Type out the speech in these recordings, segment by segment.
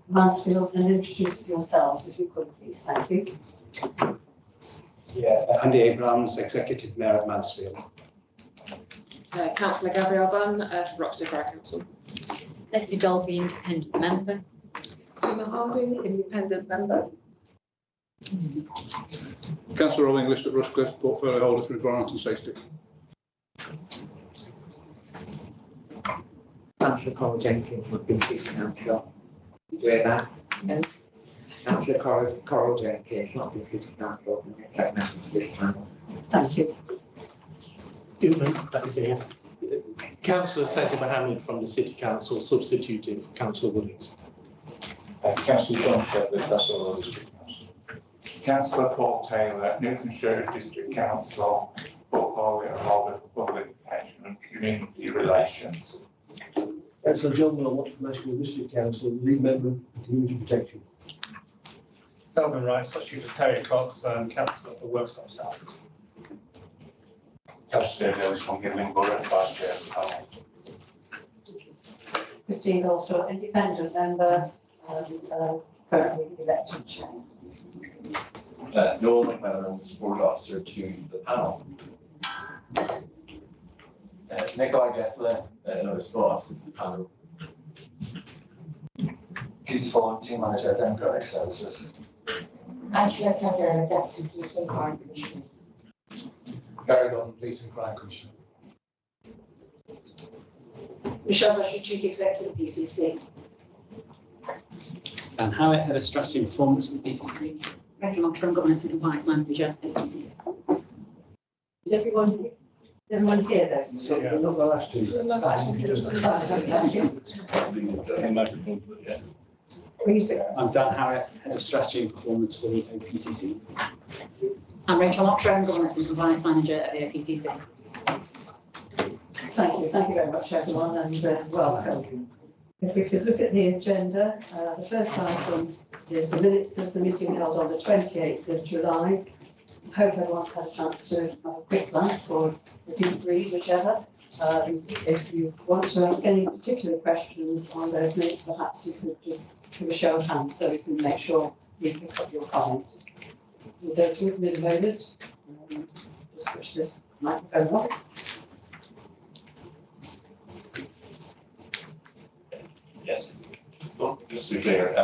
Mansfield and introduce yourselves, if you could, please. Thank you. Yeah, Andy Abrams, Executive Mayor of Mansfield. Councillor Gabrielle Bunn, Rochdale Borough Council. Leslie Dolby, Independent Member. Summer Harding, Independent Member. Councillor Roll English at Rushcliffe, Portfolio Holder for Environment and Safety. Councillor Coral Jenkins, Rugby City Council. You do that? No. Councillor Coral Jenkins, Rugby City Council, and the second member of this panel. Thank you. Councillor Sajid Mohammed from the City Council, substituting for Councillor Williams. Councillor John Shepherd, Councillor District Council. Councillor Paul Taylor, Nottinghamshire District Council, Portfolio Holder for Public Protection and Community Relations. Councillor John Wilmot, National District Council, lead member of Community Protection. Melbourne Rights, Substitute for Terry Cox, Councillor for Worksop South. Councillor Davis from Gilling Borough, Vice Chair of the panel. Christine Goldstraw, Independent Member, and currently elected Chair. Noel McMillan, Support Officer to the panel. Nick Argethla, another Support Officer to the panel. Keith Ford, Team Manager, Democratic Services. Angela Cadera, Deputy Police and Crime Commissioner. Gary Gordon, Police and Crime Commissioner. Michelle Bushy, Chief Executive, PCC. Dan Howard, Head of Strategy and Performance at the PCC. Rachel Longstrom, Governance and Compliance Manager at PCC. Did everyone hear those? Yeah, not the last two. The last two. I'm Dan Howard, Head of Strategy and Performance for the OPCC. I'm Rachel Longstrom, Governance and Compliance Manager at the OPCC. Thank you very much, everyone, and welcome. If we could look at the agenda, the first item is the minutes of the meeting held on the 28th of July. I hope everyone's had a chance to have a quick glance or a deep read, whichever. If you want to ask any particular questions on those minutes, perhaps you could just give a show of hands so we can make sure we pick up your comment. We'll go through it in a moment. Just switch this microphone off. Yes. Well, just to be clear,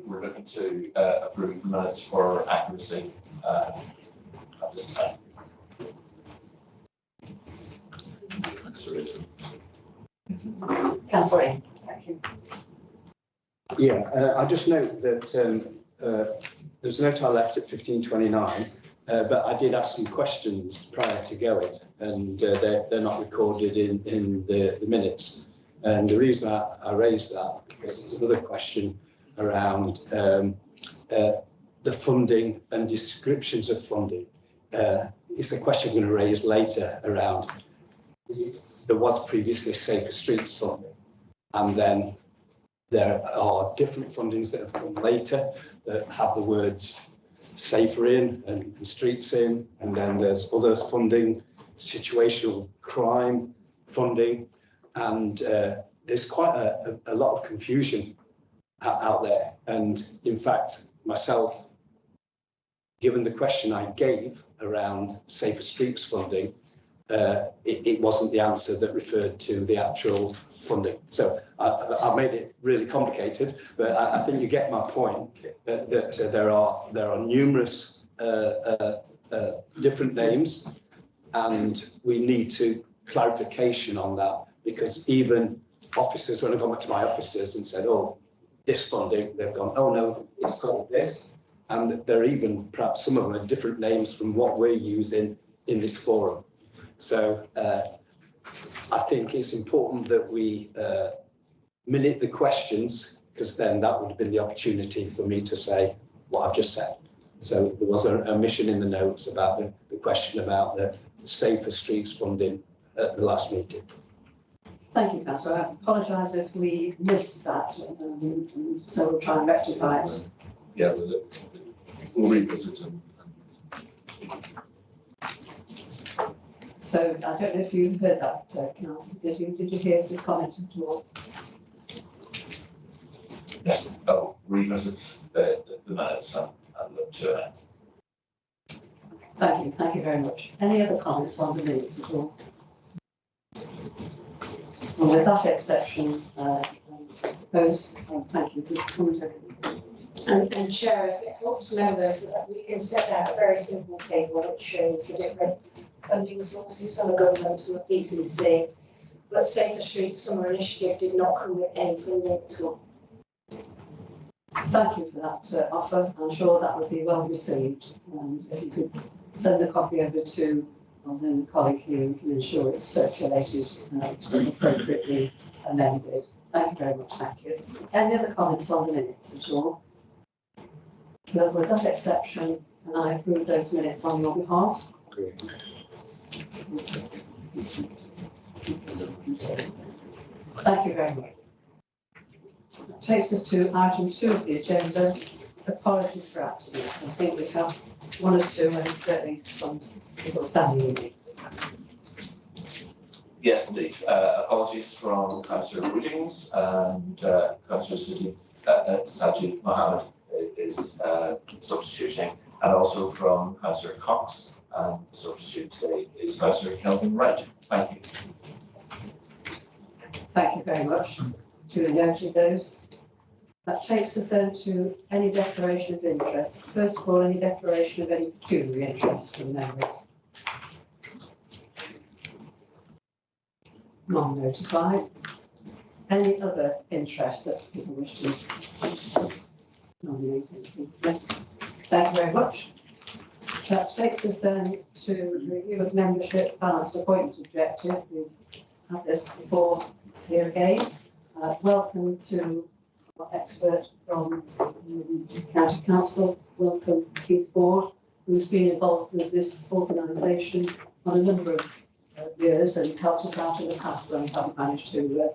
we're looking to approve the minutes for accuracy at this time. Councillor, thank you. Yeah, I just note that there's no time left at 15:29, but I did ask some questions prior to going, and they're not recorded in the minutes. And the reason I raised that because there's another question around the funding and descriptions of funding. It's a question I'm going to raise later around there was previously Safer Streets funding, and then there are different fundings that have come later that have the words safer in and streets in, and then there's other funding, situational crime funding, and there's quite a lot of confusion out there. And in fact, myself, given the question I gave around Safer Streets funding, it wasn't the answer that referred to the actual funding. So I made it really complicated, but I think you get my point that there are numerous different names, and we need to clarification on that, because even officers, when I gone back to my officers and said, oh, this funding, they've gone, oh no, it's called this. And there are even perhaps some of them are different names from what we're using in this forum. So I think it's important that we minute the questions, because then that would have been the opportunity for me to say what I've just said. So there was a omission in the notes about the question about the Safer Streets funding at the last meeting. Thank you, Councillor. I apologise if we missed that, so we'll try and rectify it. Yeah, we'll revisit them. So I don't know if you heard that, Councillor. Did you hear the comment at all? Yes. revisit the minutes and look to it. Thank you very much. Any other comments on the minutes at all? And with that exception, proposed, thank you. Please comment. And Chair, if it helps members, we can set out a very simple table which shows the different funding sources, some are government, some are PCC, but Safer Streets Summer Initiative did not come with any funding at all. Thank you for that offer. I'm sure that would be well received. And if you could send a copy over to then the colleague here, we can ensure it's circulated and appropriately amended. Thank you very much. Thank you. Any other comments on the minutes at all? Well, with that exception, can I approve those minutes on your behalf? Great. Thank you very much. That takes us to item 2 of the agenda, apologies for absence. I think we have one or two and certainly some people standing in. Yes, indeed. Apologies from Councillor Woodings and Councillor Sajid Mohammed is substituting, and also from Councillor Cox, and the substitute today is Councillor Kelvin Wright. Thank you. Thank you very much. Duly noted those. That takes us then to any declaration of interest. First of all, any declaration of any pecuniary interest from members? None notified. Any other interests that people wish to nominate? Thank you very much. That takes us then to review of membership balanced appointment objective. We've had this before, it's here again. Welcome to our expert from the County Council. Welcome Keith Ford, who's been involved with this organisation on a number of years and helped us out in the past when we haven't managed to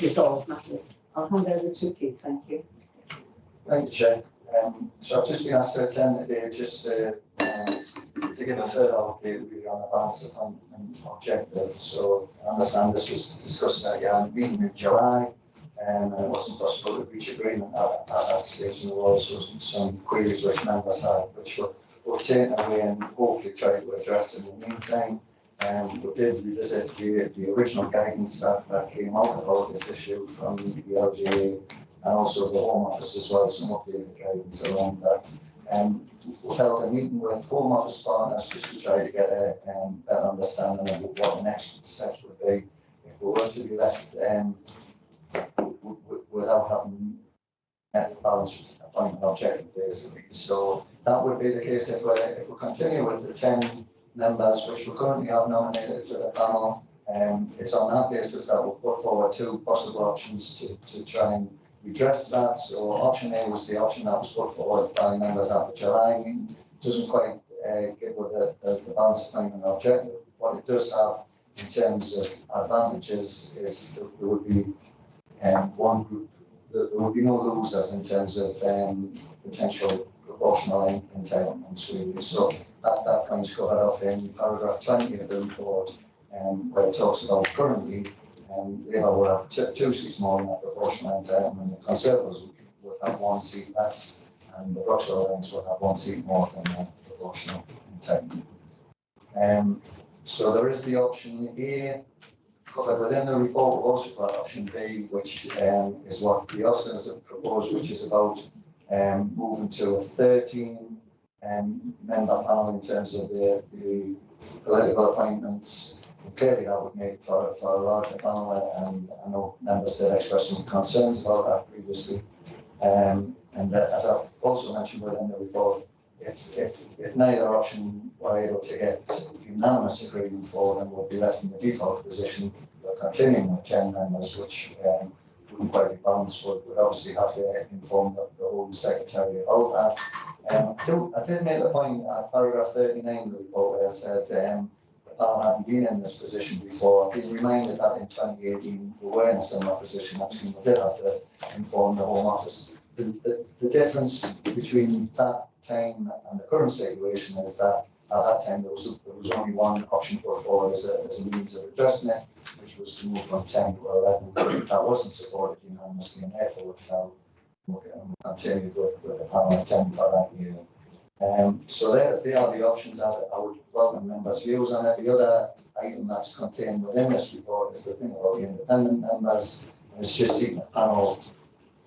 resolve matters. I'll hand over to Keith. Thank you. Thank you, Chair. So I've just been asked to attend today just to give a further update really on the balance appointment objective. So I understand this was discussed at a meeting in July, and it wasn't possible to reach agreement at that stage, and there was also some queries which members had, which were taken away and hopefully try to address in the meantime. We did revisit the original guidance that came out about this issue from the LGA and also the Home Office as well, some updated guidance around that. We held a meeting with Home Office partners just to try to get a better understanding of what the next steps would be if we were to be left without having met the balanced appointment objective, basically. So that would be the case if we continue with the 10 members which we currently have nominated to the panel. It's on that basis that we'll put forward 2 possible options to try and redress that. So option A was the option that was put forward by members at the July meeting. Doesn't quite get with the balance appointment objective. What it does have in terms of advantages is that there would be one group, there would be no losers in terms of potential proportional entitlements really. So that point's covered off in paragraph 20 of the report, where it talks about currently Labour will have 2 seats more than that proportional entitlement. The Conservatives would have 1 seat less, and the Brocks Alliance would have 1 seat more than the proportional entitlement. So there is the option A covered within the report. We've also got option B, which is what the officers have proposed, which is about moving to a 13 member panel in terms of the political appointments. Clearly, that would make for a larger panel, and I know members did express some concerns about that previously. And as I've also mentioned within the report, if neither option were able to get unanimous agreement for, then we'll be left in the default position. We're continuing with 10 members, which wouldn't quite be balanced. We'd obviously have to inform the Home Secretary about that. I did make the point at paragraph 39 of the report where I said the panel hadn't been in this position before. I've been reminded that in 2018 we were in a similar position. Actually, we did have to inform the Home Office. The difference between that time and the current situation is that at that time there was only one option put forward as a means of addressing it, which was to move from 10 to 11. That wasn't supported unanimously, and therefore it fell. continue with the panel attempt for that year. So they are the options. I would welcome members' views on it. The other item that's contained within this report is the thing about the independent members. It's just seeking a panel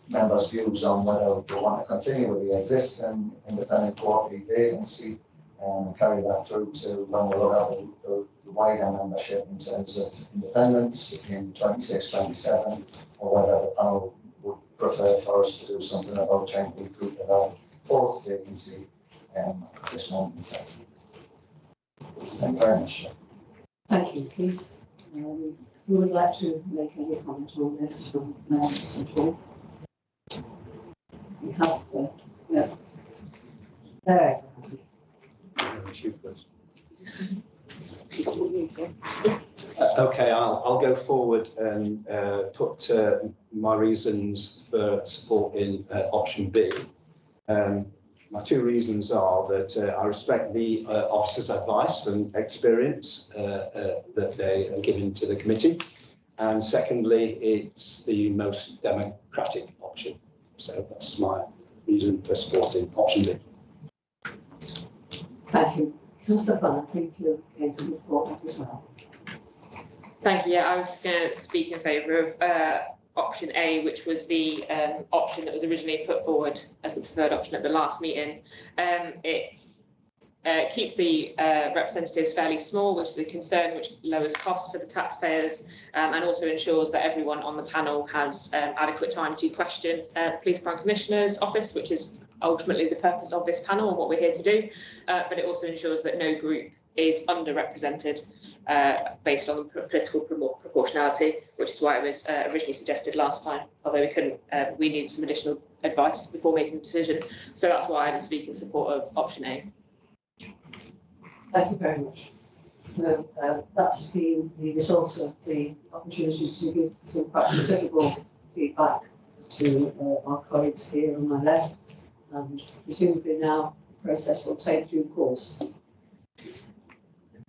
members' views on whether they want to continue with the existing independent quarterly vacancy and carry that through to when we look at the wider membership in terms of independence in 26-27, or whether the panel would prefer for us to do something about trying to recruit that fourth vacancy at this moment in time. Thank you very much. Thank you, Keith. Who would like to make any comment on this from members at all? We have, yes. There. Okay, I'll go forward and put my reasons for support in option B. My two reasons are that I respect the officers' advice and experience that they are giving to the committee. And secondly, it's the most democratic option. So that's my reason for supporting option B. Thank you. Councillor Bunn, I think you're going to report that as well. Thank you. Yeah, I was just going to speak in favour of option A, which was the option that was originally put forward as the preferred option at the last meeting. It keeps the representatives fairly small, which is a concern, which lowers costs for the taxpayers, and also ensures that everyone on the panel has adequate time to question the Police Crime Commissioner's office, which is ultimately the purpose of this panel and what we're here to do. But it also ensures that no group is underrepresented based on political proportionality, which is why it was originally suggested last time, although we couldn't, we needed some additional advice before making a decision. So that's why I'm speaking in support of option A. Thank you very much. So that's been the result of the opportunity to give some quite considerable feedback to our colleagues here on my left, and presumably now the process will take due course.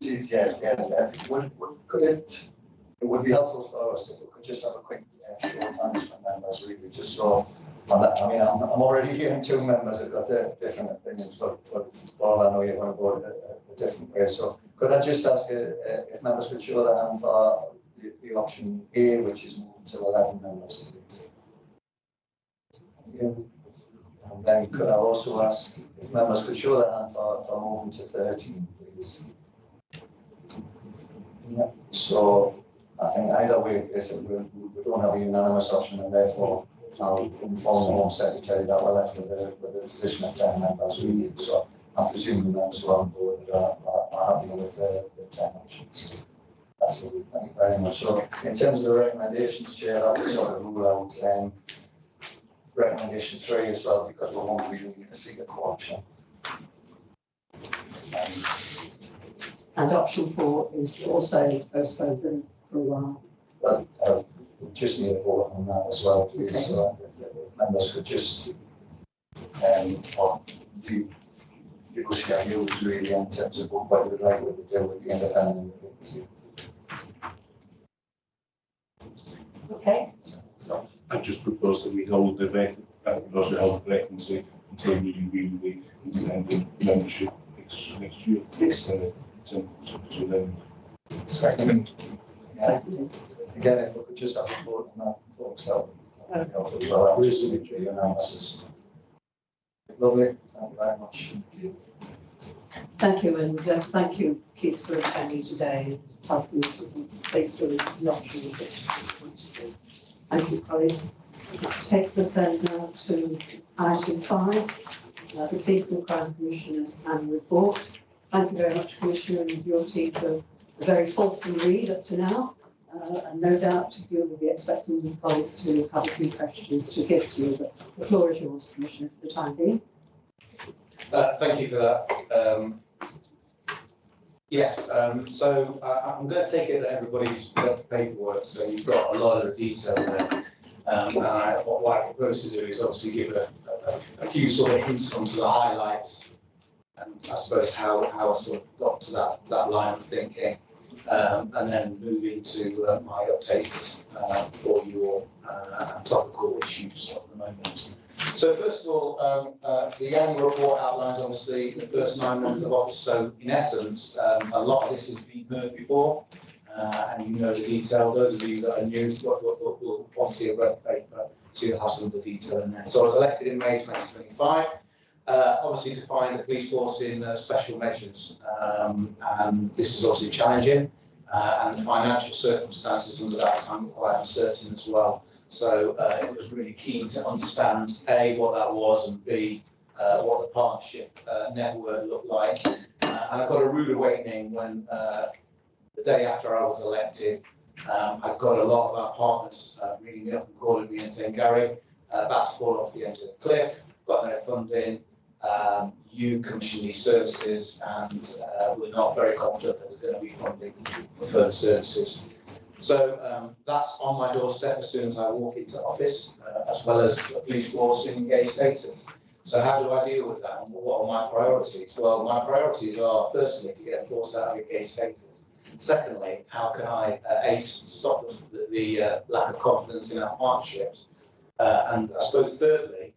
Indeed, yeah. It would be helpful for us if we could just have a quick show of hands from members, really, just so. I mean, I'm already hearing two members have got different opinions, but all I know you're going to vote a different way. So could I just ask if members could show their hand for the option A, which is moving to 11 members, please? And then could I also ask if members could show their hand for moving to 13, please? Yeah. So I think either way, basically, we don't have a unanimous option, and therefore I'll inform the Home Secretary that we're left with a position of 10 members. So I'm presuming members who are on board are happy with the 10 options. That's what we thank you very much. So in terms of the recommendations, Chair, I would sort of rule out recommendation 3 as well, because we won't be doing a secret option. And option 4 is also postponed for a while. But we just need a vote on that as well, please. Okay. So if members could just negotiate views really in terms of what we would like to do with the independent vacancy. Okay. So I just propose that we hold the vacancy until we review the independent membership next year. Second. Yeah. Again, if we could just have a vote on that, folks, that would help as well. That was unanimous. Lovely. Thank you very much. Thank you, and thank you, Keith, for attending today and helping us think through the options. Thank you, colleagues. That takes us then now to item 5, the Police and Crime Commissioner's annual report. Thank you very much, Commissioner, and your team for a very fulsome read up to now. And no doubt you will be expecting the colleagues to have a few questions to give to you, but the floor is yours, Commissioner, for the time being. Thank you for that. Yes, so I'm going to take it that everybody's got the paperwork, so you've got a lot of detail there. And what I propose to do is obviously give a few sort of hints onto the highlights, and I suppose how I sort of got to that line of thinking, and then move into my updates for your topical issues at the moment. So first of all, the annual report outlines obviously the first 9 months of office. So in essence, a lot of this has been heard before, and you know the detail. Those of you that are new will obviously have read the paper, so you'll have some of the detail in there. So I was elected in May 2025. Obviously defined the police force in special measures, and this is obviously challenging, and the financial circumstances under that time were quite uncertain as well. So it was really keen to understand A, what that was, and B, what the partnership network looked like. And I got a rude awakening when the day after I was elected, I got a lot of our partners ringing me up and calling me and saying, Gary, about to fall off the end of the cliff, got no funding, you commission these services, and we're not very confident that there's going to be funding for further services. So that's on my doorstep as soon as I walk into office, as well as the police force in engaged status. So how do I deal with that? And what are my priorities? Well, my priorities are firstly to get forced out of engaged status. Secondly, how can I stop the lack of confidence in our partnerships? And I suppose thirdly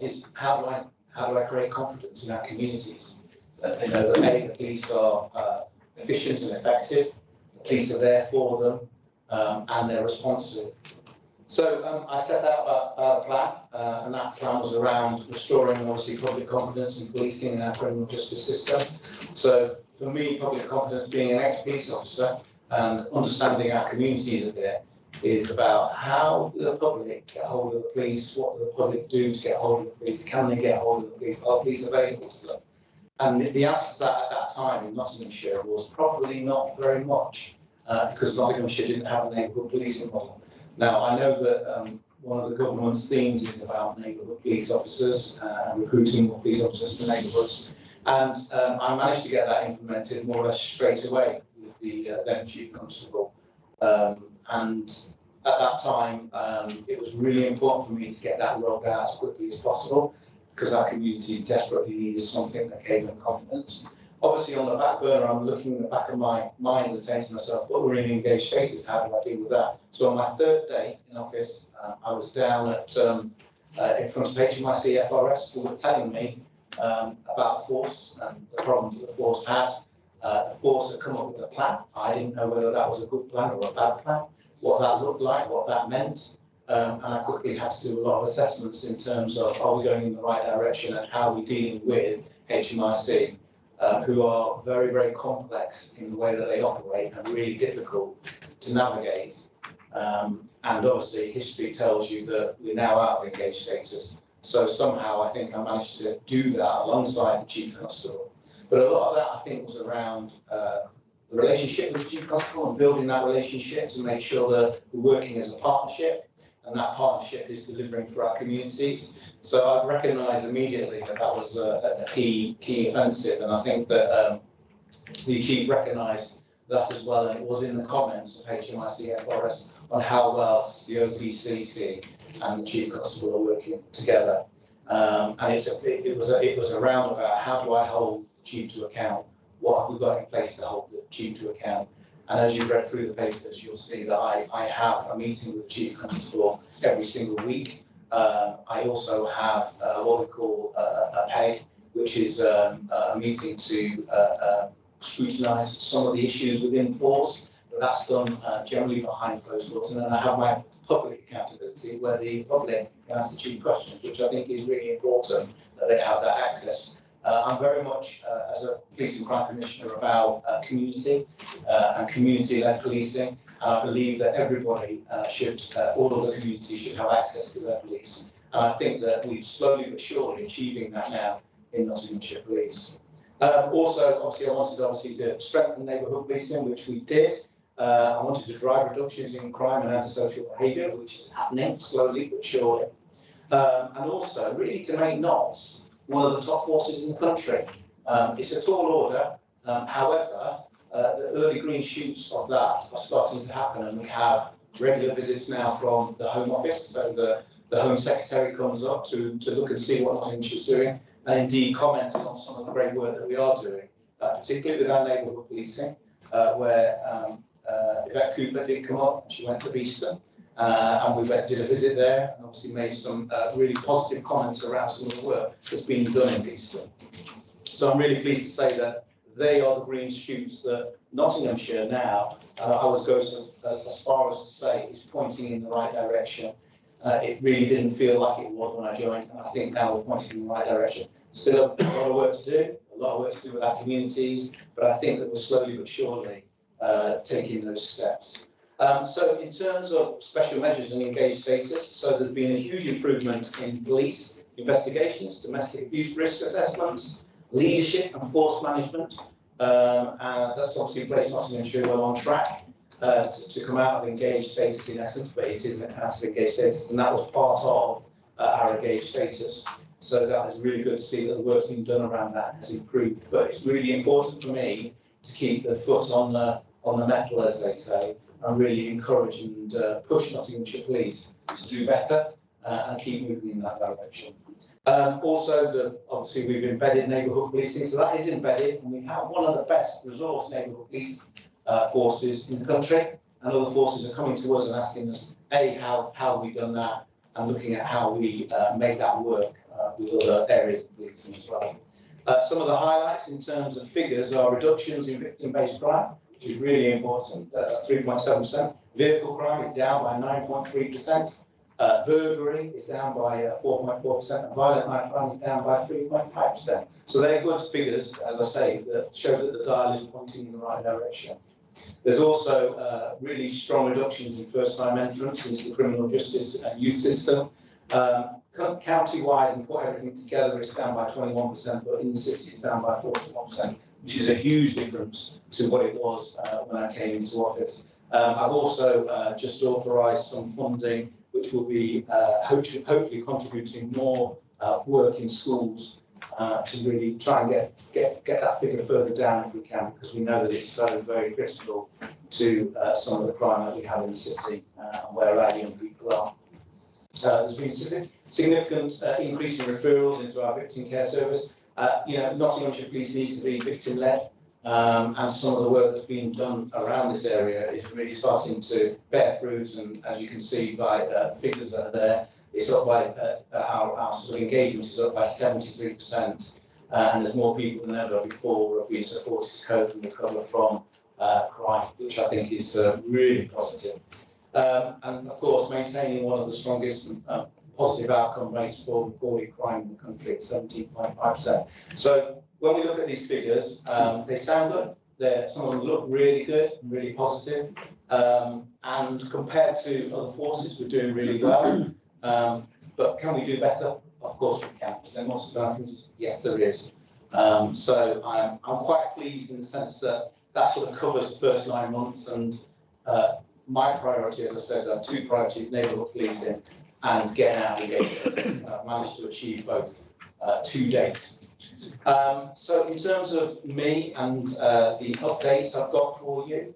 is how do I create confidence in our communities? They know that A, the police are efficient and effective. Police are there for them, and they're responsive. So I set out a plan, and that plan was around restoring, obviously, public confidence in policing and our criminal justice system. So for me, public confidence, being an ex-police officer and understanding our communities a bit, is about how do the public get hold of the police, what do the public do to get hold of the police, can they get hold of the police, are police available to them? And the answer to that at that time in Nottinghamshire was probably not very much, because Nottinghamshire didn't have a neighbourhood policing model. Now, I know that one of the government's themes is about neighbourhood police officers and recruiting more police officers to neighbourhoods. And I managed to get that implemented more or less straight away with the then Chief Constable. And at that time, it was really important for me to get that rolled out as quickly as possible, because our community desperately needed something that gave them confidence. Obviously, on the back burner, I'm looking in the back of my mind and saying to myself, well, we're in engaged status, how do I deal with that? So on my third day in office, I was down at in front of HMIC FRS, who were telling me about the force and the problems that the force had. The force had come up with a plan. I didn't know whether that was a good plan or a bad plan, what that looked like, what that meant. And I quickly had to do a lot of assessments in terms of, are we going in the right direction, and how are we dealing with HMIC, who are very, very complex in the way that they operate and really difficult to navigate. And obviously history tells you that we're now out of engaged status. So somehow I think I managed to do that alongside the Chief Constable. But a lot of that I think was around the relationship with the Chief Constable and building that relationship to make sure that we're working as a partnership, and that partnership is delivering for our communities. So I recognised immediately that that was a key offensive, and I think that the Chief recognised that as well, and it was in the comments of HMIC FRS on how well the OPCC and the Chief Constable are working together. And it was around about how do I hold the Chief to account, what have we got in place to hold the Chief to account. And as you read through the papers, you'll see that I have a meeting with the Chief Constable every single week. I also have what we call a PEG, which is a meeting to scrutinise some of the issues within force, but that's done generally behind closed doors. And then I have my public accountability, where the public can ask the Chief questions, which I think is really important that they have that access. I'm very much, as a Police and Crime Commissioner, about community and community-led policing. And I believe that everybody all of the community should have access to their police. And I think that we've slowly but surely achieving that now in Nottinghamshire Police. Also, obviously, I wanted to strengthen neighbourhood policing, which we did. I wanted to drive reductions in crime and antisocial behaviour, which is happening slowly but surely. And also, really to make NOTS one of the top forces in the country. It's a tall order, however, the early green shoots of that are starting to happen, and we have regular visits now from the Home Office, so the Home Secretary comes up to look and see what Nottinghamshire is doing, and indeed comments on some of the great work that we are doing, particularly with our neighbourhood policing, where Yvette Cooper did come up, and she went to Beeston, and we did a visit there and obviously made some really positive comments around some of the work that's been done in Eastern. So I'm really pleased to say that they are the green shoots that Nottinghamshire now, I would go as far as to say, is pointing in the right direction. It really didn't feel like it was when I joined, and I think now we're pointing in the right direction. Still a lot of work to do, a lot of work to do with our communities, but I think that we're slowly but surely taking those steps. So in terms of special measures and engaged status, so there's been a huge improvement in police investigations, domestic abuse risk assessments, leadership and force management, and that's obviously placed Nottinghamshire well on track to come out of engaged status in essence, but it isn't out of engaged status, and that was part of our engaged status. So that is really good to see that the work being done around that has improved. But it's really important for me to keep the foot on the metal, as they say, and really encourage and push Nottinghamshire Police to do better and keep moving in that direction. Also, obviously, we've embedded neighbourhood policing, so that is embedded, and we have one of the best resourced neighbourhood police forces in the country, and other forces are coming to us and asking us, A, how have we done that, and looking at how we make that work with other areas of policing as well. Some of the highlights in terms of figures are reductions in victim-based crime, which is really important, 3.7%. Vehicle crime is down by 9.3%. Burglary is down by 4.4%, and violent night crime is down by 3.5%. So they're good figures, as I say, that show that the dial is pointing in the right direction. There's also really strong reductions in first-time entrants into the criminal justice and youth system. County-wide, and put everything together, it's down by 21%, but in the city it's down by 41%, which is a huge difference to what it was when I came into office. I've also just authorised some funding which will be hopefully contributing more work in schools to really try and get that figure further down if we can, because we know that it's so very critical to some of the crime that we have in the city and where our young people are. There's been significant increase in referrals into our victim care service. Nottinghamshire Police needs to be victim-led, and some of the work that's been done around this area is really starting to bear fruit. And as you can see by the figures that are there, it's up by our sort of engagement is up by 73%, and there's more people than ever before who have been supported to cope and recover from crime, which I think is really positive. And of course, maintaining one of the strongest positive outcome rates for recorded crime in the country at 17.5%. So when we look at these figures, they sound good. Some of them look really good, really positive. And compared to other forces, we're doing really well. But can we do better? Of course we can. Is there more to go? Yes, there is. So I'm quite pleased in the sense that that sort of covers the first 9 months, and my priority, as I said, are two priorities: neighbourhood policing and getting out of engagement. I've managed to achieve both to date. So in terms of me and the updates I've got for you,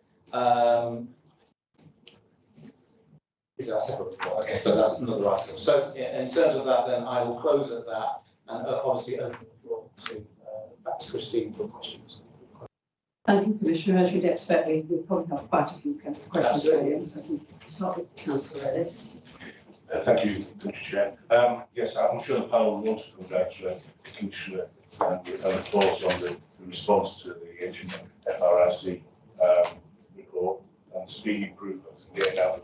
is that a separate report? Okay, so that's another item. So in terms of that, then I will close at that, and obviously open the floor to back to Christine for questions. Thank you, Commissioner. As you'd expect, we probably have quite a few questions for you. Start with Councillor Ellis. Thank you, Commissioner Chair. Yes, I'm sure the panel wants to congratulate the Commissioner and the force on the response to the FRIC report and speed improvements and getting out of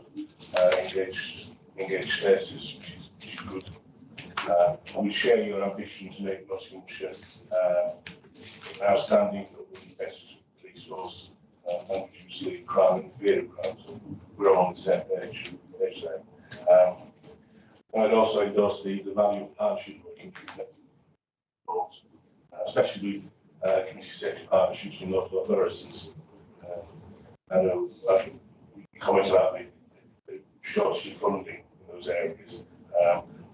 engaged status, which is good. And we share your ambition to make Nottinghamshire outstanding for the best police force and reduce the crime and fear of crime. So we're all on the same page there. And I'd also endorse the value of partnership working, especially with community sector partnerships with local authorities. I know we comment about the shortage of funding in those areas.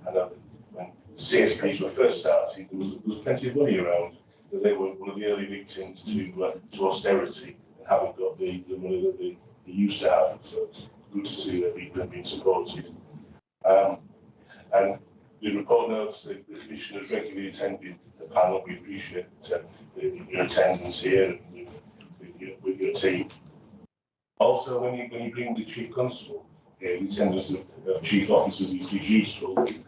And when CSPs were first started, there was plenty of money around. They were one of the early victims to austerity and haven't got the money that they used to have. So it's good to see that they've been supported. And the report notes that the Commissioner has regularly attended the panel. We appreciate your attendance here and with your team. Also, when you bring the Chief Constable the attendance of chief officers is useful. It's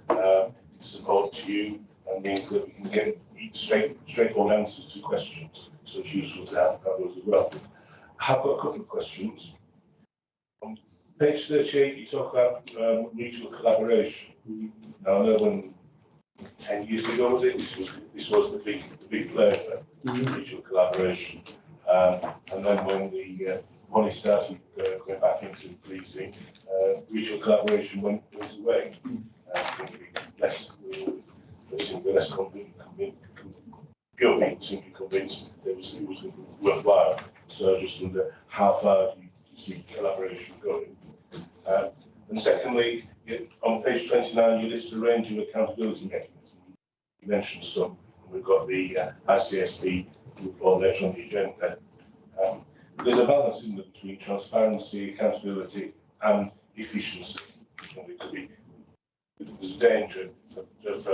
support to you and means that we can get straightforward answers to questions. So it's useful to have those as well. I have got a couple of questions. On page 38, you talk about regional collaboration. Now, I know when 10 years ago, was it? This was the big flavour, regional collaboration. And then when it started going back into policing, regional collaboration went away. Less people seem to be convinced it was worthwhile. So I just wonder how far do you see collaboration going? And secondly, on page 29, you list a range of accountability mechanisms. You mentioned some. We've got the ICSP report later on the agenda. There's a balance in there between transparency, accountability, and efficiency. There's a danger of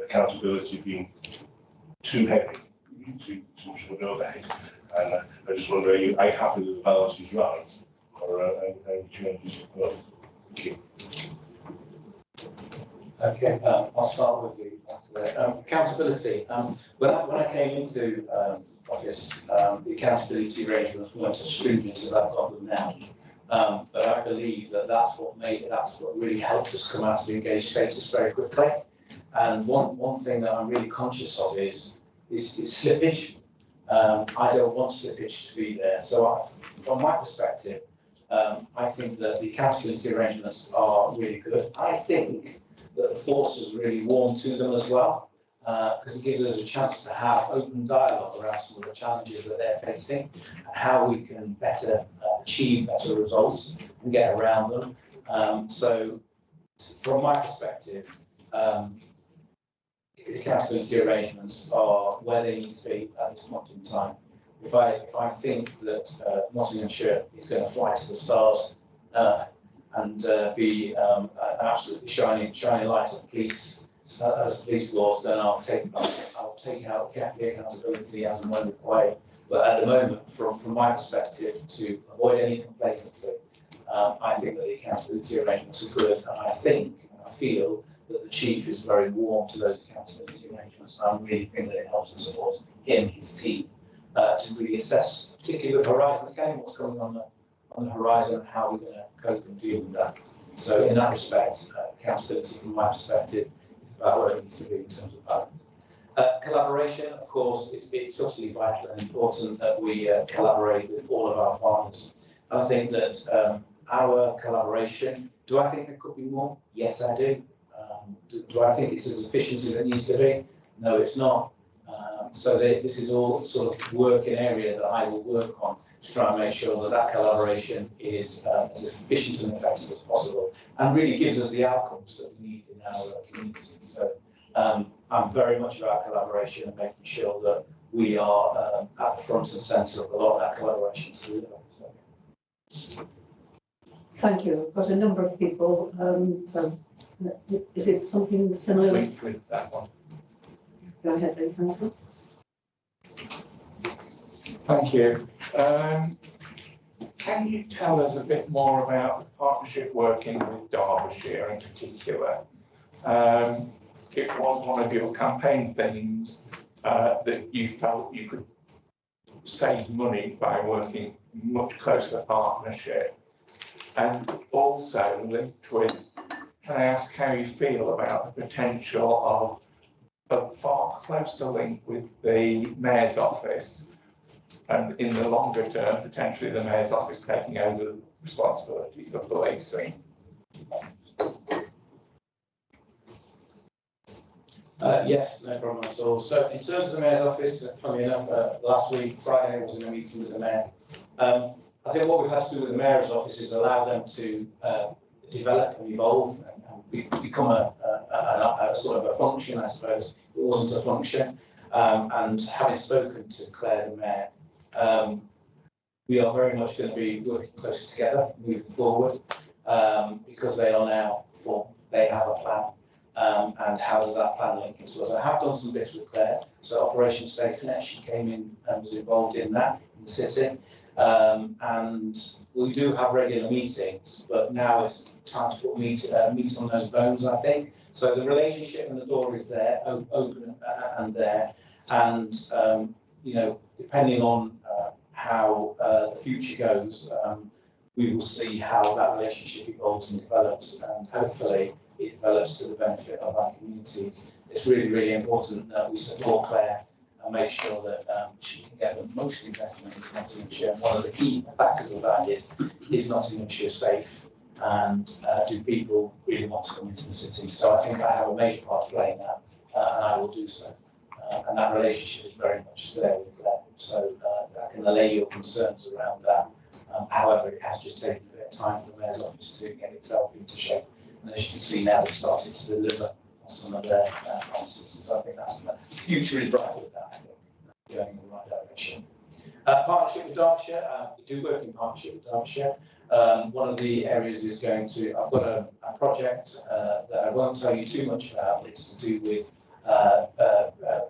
accountability being too heavy, too much of an overhead. And I just wonder, are you happy that the balance is right, or any changes? Well, thank you. Okay, I'll start with the accountability. When I came into office, the accountability arrangements weren't as stringent as I've got them now. But I believe that's what really helped us come out of the engaged status very quickly. And one thing that I'm really conscious of is slippage. I don't want slippage to be there. So from my perspective, I think that the accountability arrangements are really good. I think that the force has really warmed to them as well, because it gives us a chance to have open dialogue around some of the challenges that they're facing, and how we can better achieve better results and get around them. So from my perspective, the accountability arrangements are where they need to be at this point in time. If I think that Nottinghamshire is going to fly to the stars and be an absolutely shining light of police as a police force, then I'll take out the accountability as and when required. But at the moment, from my perspective, to avoid any complacency, I think that the accountability arrangements are good, and I feel that the chief is very warm to those accountability arrangements. And I really think that it helps and supports him, his team, to really assess, particularly with horizon scanning, what's going on the horizon and how we're going to cope and deal with that. So in that respect, accountability from my perspective is about where it needs to be in terms of balance. Collaboration, of course, it's absolutely vital and important that we collaborate with all of our partners. And I think that our collaboration, do I think there could be more? Yes, I do. Do I think it's as efficient as it needs to be? No, it's not. So this is all sort of work in area that I will work on to try and make sure that collaboration is as efficient and effective as possible, and really gives us the outcomes that we need in our communities. So I'm very much about collaboration and making sure that we are at the front and centre of a lot of that collaboration to deliver. So. Thank you. I've got a number of people. So is it something similar? With that one. Go ahead, then, Councillor. Thank you. Can you tell us a bit more about the partnership working with Derbyshire in particular? It was one of your campaign themes that you felt you could save money by working much closer partnership. And also linked with, can I ask how you feel about the potential of a far closer link with the Mayor's office, and in the longer term, potentially the Mayor's office taking over the responsibility for policing? Yes, no problem at all. So in terms of the Mayor's office, funnily enough, last week, Friday, I was in a meeting with the Mayor. I think what we've had to do with the Mayor's office is allow them to develop and evolve and become a sort of a function, I suppose. It wasn't a function. And having spoken to Claire, the Mayor, we are very much going to be working closer together moving forward, because they are now formed. They have a plan. And how does that plan link into us? I have done some bits with Claire. So Operation Safe Net, she came in and was involved in that in the city. And we do have regular meetings, but now it's time to put meat on those bones, I think. So the relationship and the door is there, open and there. And, you know, depending on how the future goes, we will see how that relationship evolves and develops, and hopefully it develops to the benefit of our communities. It's really, really important that we support Claire and make sure that she can get the most investment into Nottinghamshire. And one of the key factors of that is Nottinghamshire safe, and do people really want to come into the city? So I think I have a major part to play in that, and I will do so. And that relationship is very much there with Claire. So I can allay your concerns around that. However, it has just taken a bit of time for the Mayor's office to get itself into shape. And as you can see now, they've started to deliver on some of their promises. So I think that's the future is bright with that, I think, going in the right direction. Partnership with Derbyshire, we do work in partnership with Derbyshire. One of the areas is going to, I've got a project that I won't tell you too much about. It's to do with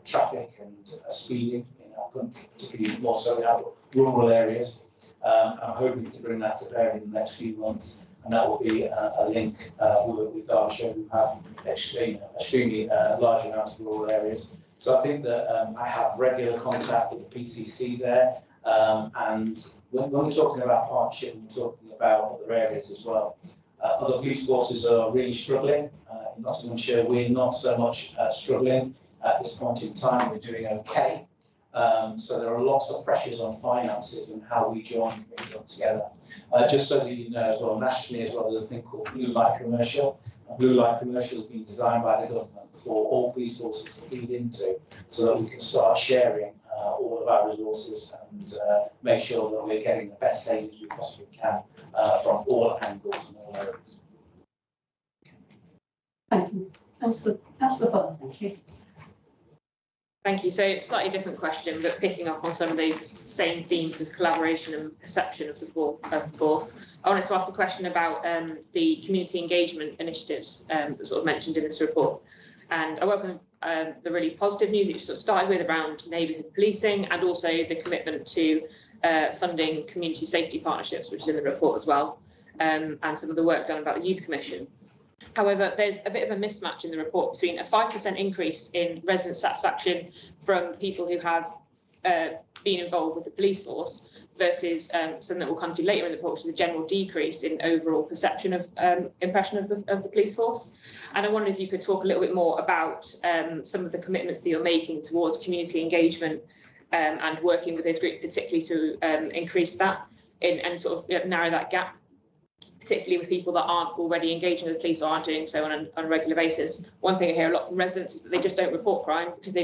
traffic and speeding in our country, particularly more so in our rural areas. I'm hoping to bring that to bear in the next few months, and that will be a link with Derbyshire, who have extremely large amounts of rural areas. So I think that I have regular contact with the PCC there, and when we're talking about partnership, we're talking about other areas as well. Other police forces are really struggling. In Nottinghamshire, we're not so much struggling at this point in time. We're doing okay. So there are lots of pressures on finances and how we join things up together. Just so that you know as well, nationally as well, there's a thing called Blue Light Commercial. And Blue Light Commercial has been designed by the government for all police forces to feed into, so that we can start sharing all of our resources and make sure that we're getting the best savings we possibly can from all angles and all areas. Thank you. Councillor Butler, thank you. Thank you. So it's a slightly different question, but picking up on some of those same themes of collaboration and perception of the force. I wanted to ask a question about the community engagement initiatives that sort of mentioned in this report. And I welcome the really positive news that you sort of started with around neighbourhood policing, and also the commitment to funding community safety partnerships, which is in the report as well, and some of the work done about the Youth Commission. However, there's a bit of a mismatch in the report between a 5% increase in resident satisfaction from people who have been involved with the police force versus something that we'll come to later in the report, which is a general decrease in overall perception of impression of the police force. And I wondered if you could talk a little bit more about some of the commitments that you're making towards community engagement and working with those groups, particularly to increase that and sort of narrow that gap, particularly with people that aren't already engaging with the police or aren't doing so on a regular basis. One thing I hear a lot from residents is that they just don't report crime because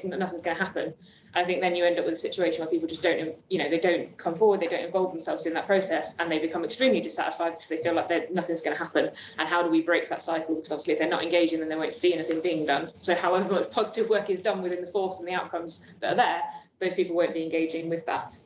nothing's going to happen. I think then you end up with a situation where people just don't, they don't come forward, they don't involve themselves in that process, and they become extremely dissatisfied because they feel like nothing's going to happen. And how do we break that cycle? Because obviously if they're not engaging, then they won't see anything being done. So however much positive work is done within the force and the outcomes that are there, those people won't be engaging with that.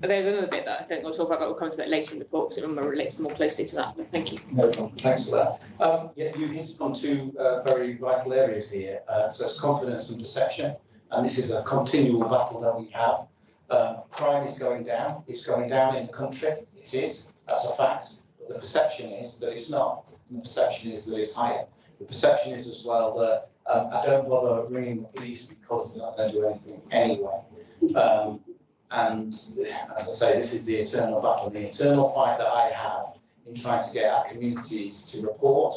There's another bit that I think we'll talk about, but we'll come to that later in the report because it relates more closely to that. But thank you. No problem. Thanks for that. Yeah, you hit on two very vital areas here. So it's confidence and perception, and this is a continual battle that we have. Crime is going down. It's going down in the country. It is. That's a fact. But the perception is that it's not. And the perception is that it's higher. The perception is as well that I don't bother ringing the police because they're not going to do anything anyway. And as I say, this is the eternal battle, the eternal fight that I have in trying to get our communities to report.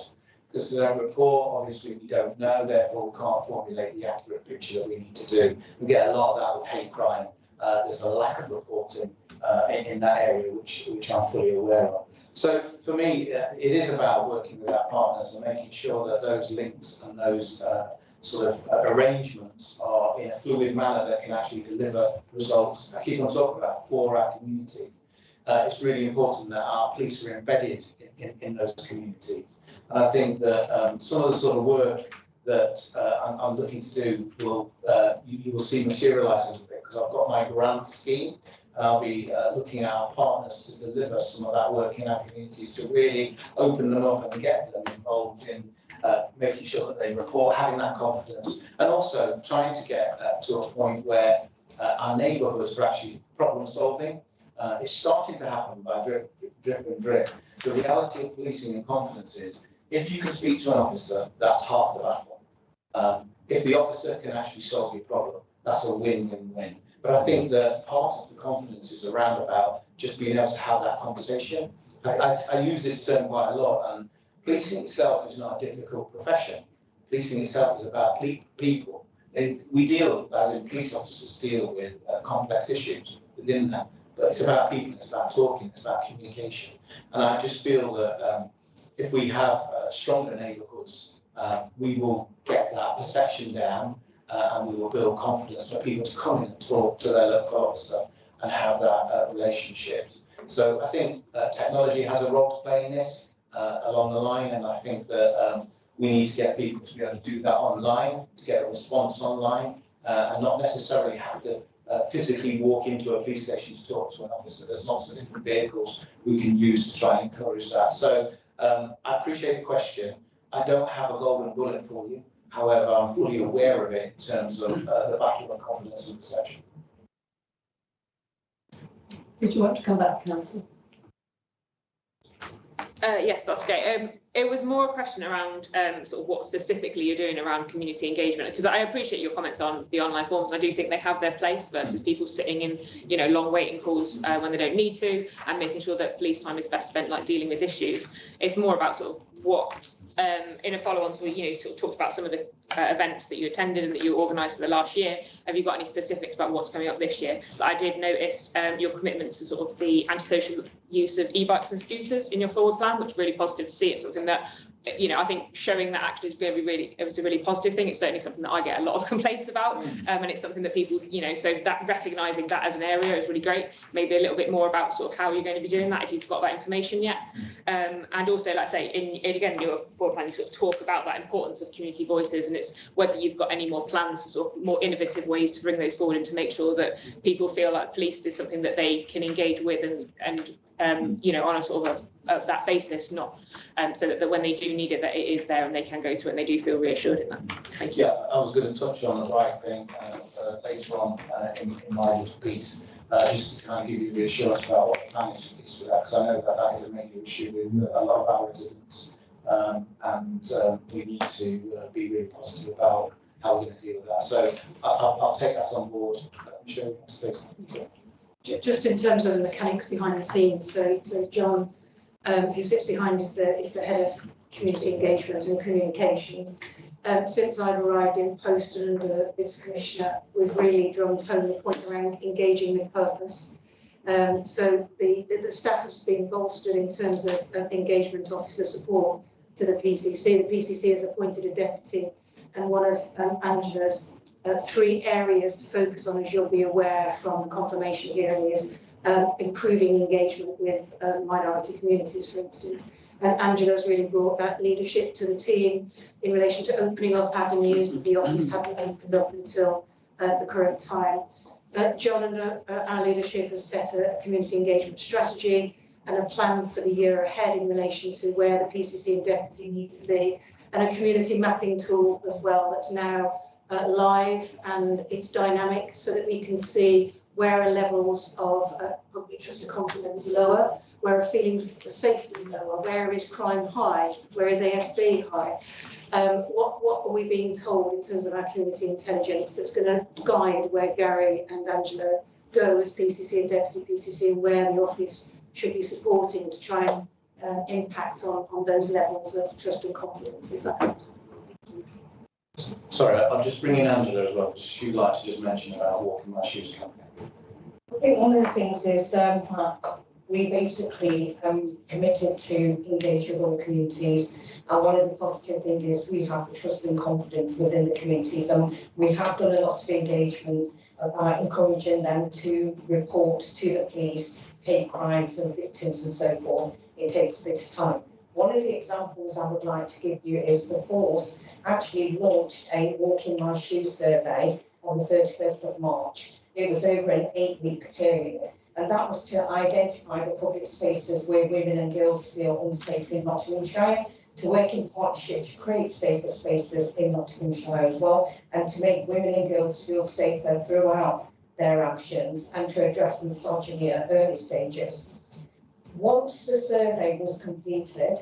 Because if they don't report, obviously we don't know, therefore we can't formulate the accurate picture that we need to do. We get a lot of that with hate crime. There's a lack of reporting in that area, which I'm fully aware of. So for me, it is about working with our partners and making sure that those links and those sort of arrangements are in a fluid manner that can actually deliver results. I keep on talking about for our community. It's really important that our police are embedded in those communities. And I think that some of the sort of work that I'm looking to do you will see materialise a little bit, because I've got my grant scheme, and I'll be looking at our partners to deliver some of that work in our communities to really open them up and get them involved in making sure that they report, having that confidence, and also trying to get to a point where our neighbourhoods are actually problem solving. It's starting to happen by drip and drip. The reality of policing and confidence is, if you can speak to an officer, that's half the battle. If the officer can actually solve your problem, that's a win-win-win. But I think that part of the confidence is around about just being able to have that conversation. I use this term quite a lot, and policing itself is not a difficult profession. Policing itself is about people. We deal, as in police officers, deal with complex issues within that. But it's about people, it's about talking, it's about communication. And I just feel that if we have stronger neighbourhoods, we will get that perception down and we will build confidence for people to come in and talk to their local officer and have that relationship. So I think technology has a role to play in this along the line, and I think that we need to get people to be able to do that online, to get a response online, and not necessarily have to physically walk into a police station to talk to an officer. There's lots of different vehicles we can use to try and encourage that. So I appreciate the question. I don't have a golden bullet for you. However, I'm fully aware of it in terms of the battle of confidence and perception. Did you want to come back, Councillor? Yes, that's great. It was more a question around sort of what specifically you're doing around community engagement, because I appreciate your comments on the online forms. I do think they have their place versus people sitting in, you know, long waiting calls when they don't need to, and making sure that police time is best spent like dealing with issues. It's more about sort of what, in a follow-on to, you know, sort of talked about some of the events that you attended and that you organised for the last year. Have you got any specifics about what's coming up this year? But I did notice your commitment to sort of the antisocial use of e-bikes and scooters in your forward plan, which is really positive to see. It's something that, you know, I think showing that actually is going to be really, it was a really positive thing. It's certainly something that I get a lot of complaints about, and it's something that people, you know, so that recognising that as an area is really great. Maybe a little bit more about sort of how you're going to be doing that if you've got that information yet. And also, like I say, in again, your forward plan, you sort of talk about that importance of community voices, and it's whether you've got any more plans for sort of more innovative ways to bring those forward and to make sure that people feel like police is something that they can engage with and you know, on a sort of that basis, not so that when they do need it, that it is there and they can go to it and they do feel reassured in that. Thank you. Yeah, I was going to touch on the bike thing later on in my little piece, just to kind of give you reassurance about what the plan is for that, because I know that that is a major issue with a lot of our residents, and we need to be really positive about how we're going to deal with that. So I'll take that on board. Michelle, you want to say something? Just in terms of the mechanics behind the scenes, so John, who sits behind, is the head of community engagement and communications. Since I've arrived in post and under this commissioner, we've really drummed home the point around engaging with purpose. So the staff has been bolstered in terms of engagement officer support to the PCC. The PCC has appointed a deputy, and one of Angela's 3 areas to focus on, as you'll be aware from the confirmation hearing, is improving engagement with minority communities, for instance. And Angela's really brought that leadership to the team in relation to opening up avenues that the office hadn't opened up until the current time. John and our leadership has set a community engagement strategy and a plan for the year ahead in relation to where the PCC and deputy need to be, and a community mapping tool as well that's now live, and it's dynamic so that we can see where are levels of public trust and confidence lower, where are feelings of safety lower, where is crime high, where is ASB high. What are we being told in terms of our community intelligence that's going to guide where Gary and Angela go as PCC and Deputy PCC, and where the office should be supporting to try and impact on those levels of trust and confidence, if that helps. Sorry, I'll just bring in Angela as well, because she'd like to just mention about Walking My Shoes company. I think one of the things is we basically committed to engage with all communities, and one of the positive things is we have the trust and confidence within the communities, and we have done a lot of engagement about encouraging them to report to the police hate crimes and victims and so forth. It takes a bit of time. One of the examples I would like to give you is the force actually launched a Walk in My Shoes survey on the 31st of March. It was over an 8-week period, and that was to identify the public spaces where women and girls feel unsafe in Nottinghamshire. to work in partnership to create safer spaces in Nottinghamshire as well, and to make women and girls feel safer throughout their actions and to address misogyny at early stages. Once the survey was completed,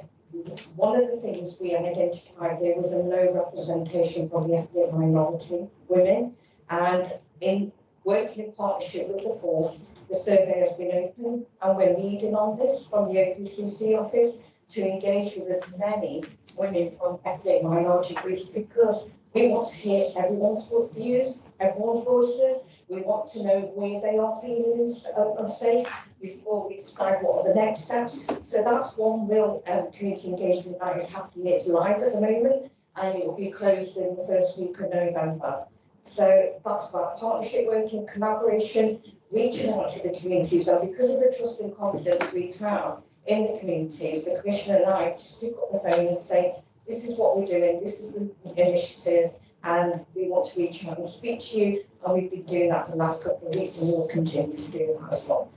one of the things we identified there was a low representation from the ethnic minority women, and in working in partnership with the force, the survey has been open and we're leading on this from the OPCC office to engage with as many women from ethnic minority groups, because we want to hear everyone's views, everyone's voices. We want to know where they are feeling unsafe before we decide what are the next steps. So that's one real community engagement that is happening. It's live at the moment and it will be closed in the first week of November. So that's about partnership working, collaboration, reaching out to the communities, and because of the trust and confidence we have in the communities, the Commissioner and I just pick up the phone and say, this is what we're doing, this is the initiative, and we want to reach out and speak to you, and we've been doing that for the last couple of weeks and we'll continue to do that as well.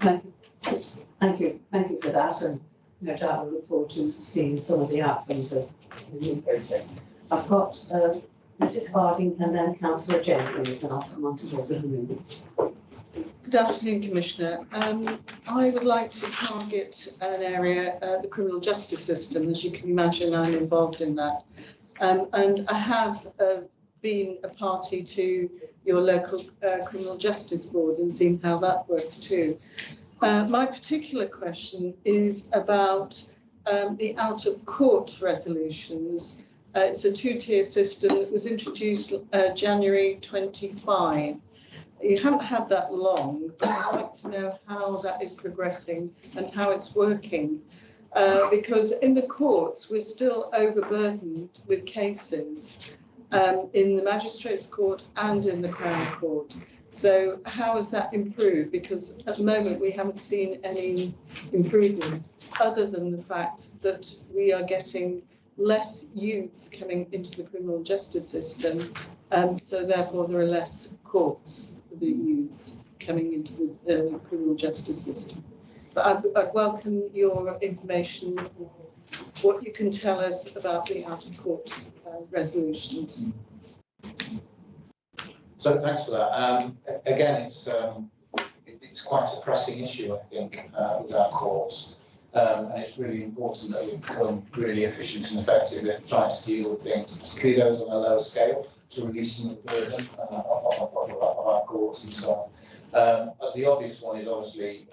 Thank you for that, and no doubt we look forward to seeing some of the outcomes of the new process. I've got Mrs. Harding and then Councillor Jenkins, and I'll come on to those in a minute. Good afternoon, Commissioner. I would like to target an area, the criminal justice system. As you can imagine, I'm involved in that. And I have been a party to your local criminal justice board and seen how that works too. My particular question is about the out-of-court resolutions. It's a two-tier system that was introduced January 25. You haven't had that long, but I'd like to know how that is progressing and how it's working. Because in the courts, we're still overburdened with cases in the Magistrates' Court and in the Crown Court. So how has that improved? Because at the moment, we haven't seen any improvement other than the fact that we are getting less youths coming into the criminal justice system, so therefore there are less courts for the youths coming into the criminal justice system. But I'd welcome your information, what you can tell us about the out-of-court resolutions. So thanks for that. Again, it's quite a pressing issue, I think, with our courts. And it's really important that we become really efficient and effective at trying to deal with things, particularly those on a lower scale, to release some of the burden of our courts and so on. But the obvious one is obviously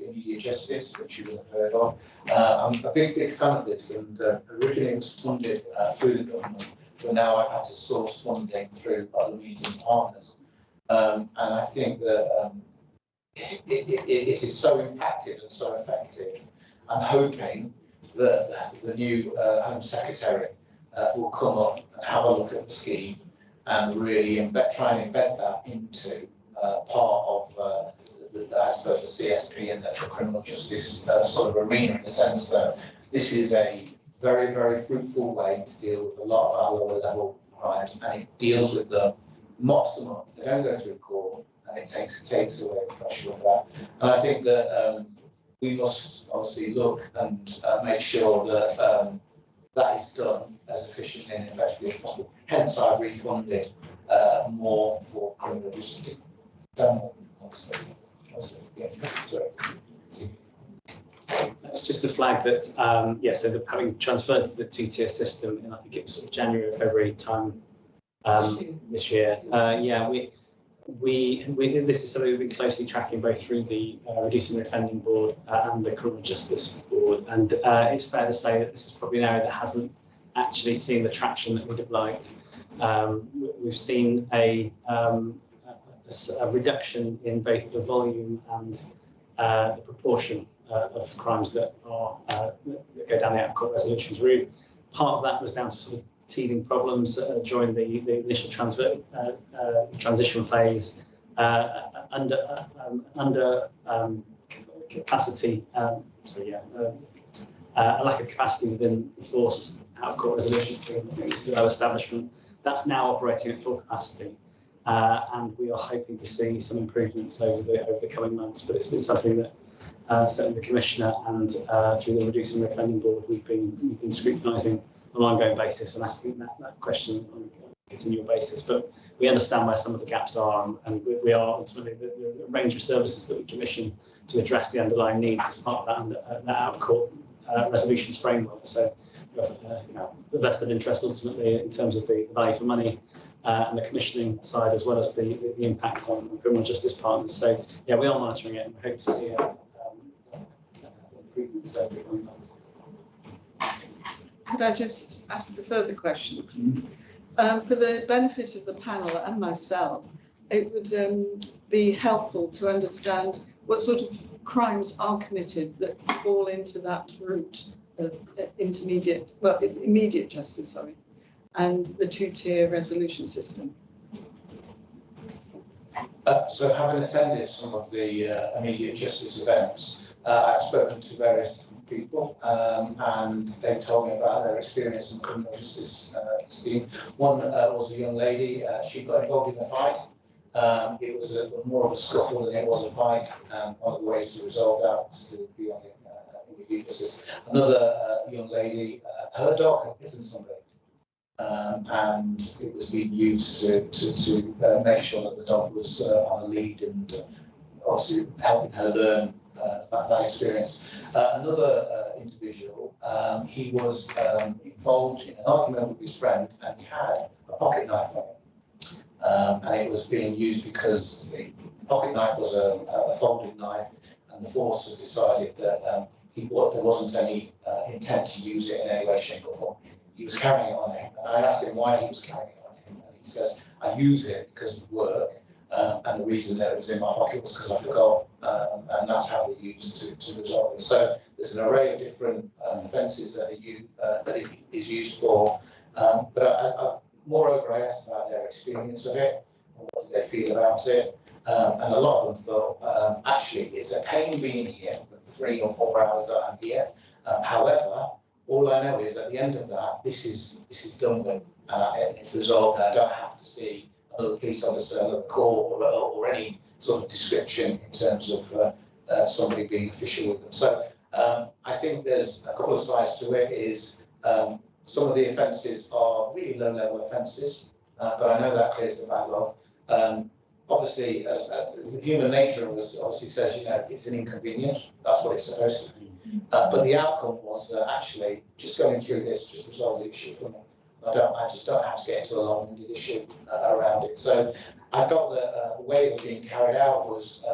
immediate justice, which you will have heard of. I'm a big fan of this, and originally it was funded through the government, but now I've had to source funding through other means and partners. And I think that it is so impacted and so effective. I'm hoping that the new Home Secretary will come up and have a look at the scheme and really try and embed that into part of I suppose, the CSP and the criminal justice sort of arena, in the sense that this is a very, very fruitful way to deal with a lot of our lower level crimes, and it deals with them months to months. They don't go through court, and it takes away the pressure of that. And I think that we must obviously look and make sure that that is done as efficiently and effectively as possible. Hence, I refunded more for criminal justice. It's just a flag that, yeah, so having transferred to the two-tier system in, I think it was sort of January or February time this year, yeah, this is something we've been closely tracking both through the Reducing Offending Board and the Criminal Justice Board, and it's fair to say that this is probably an area that hasn't actually seen the traction that we'd have liked. We've seen a reduction in both the volume and the proportion of crimes that go down the out-of-court resolutions route. Part of that was down to sort of teething problems during the initial transition phase, under capacity. So yeah, a lack of capacity within the force out-of-court resolutions through the low establishment. That's now operating at full capacity. And we are hoping to see some improvements over the coming months, but it's been something that certainly the Commissioner and through the Reducing Referendum Board, we've been scrutinising on an ongoing basis and asking that question on a continual basis. But we understand where some of the gaps are, and we are ultimately the range of services that we commission to address the underlying needs as part of that out-of-court resolutions framework. So the vested interest ultimately in terms of the value for money and the commissioning side, as well as the impact on criminal justice partners. So yeah, we are monitoring it and we hope to see improvements over the coming months. Could I just ask a further question, please? For the benefit of the panel and myself, it would be helpful to understand what sort of crimes are committed that fall into that route of it's immediate justice, sorry, and the two-tier resolution system. So having attended some of the immediate justice events, I've spoken to various different people and they told me about their experience in criminal justice scheme. One was a young lady, she got involved in a fight. It was more of a scuffle than it was a fight, and one of the ways to resolve that was to be on immediate justice. Another young lady, her dog had bitten somebody. And it was being used to make sure that the dog was on a lead and obviously helping her learn that experience. Another individual, he was involved in an argument with his friend and he had a pocket knife on him. And it was being used because the pocket knife was a folding knife and the force had decided that there wasn't any intent to use it in any way, shape or form. He was carrying it on him. And I asked him why he was carrying it on him. And he says, I use it because of work. And the reason that it was in my pocket was because I forgot. And that's how we use it to resolve it. So there's an array of different offences that it is used for. But moreover, I asked about their experience of it. And what did they feel about it? And a lot of them thought, actually, it's a pain being here for the 3 or 4 hours that I'm here. However, all I know is at the end of that, this is done with and it's resolved. I don't have to see another police officer, another court, or any sort of description in terms of somebody being official with them. So I think there's a couple of sides to it. Is some of the offences are really low-level offences, but I know that clears the backlog. Obviously, human nature obviously says, it's an inconvenience. That's what it's supposed to be. But the outcome was that actually just going through this just resolves the issue for me. I just don't have to get into a long-winded issue around it. So I felt that the way it was being carried out was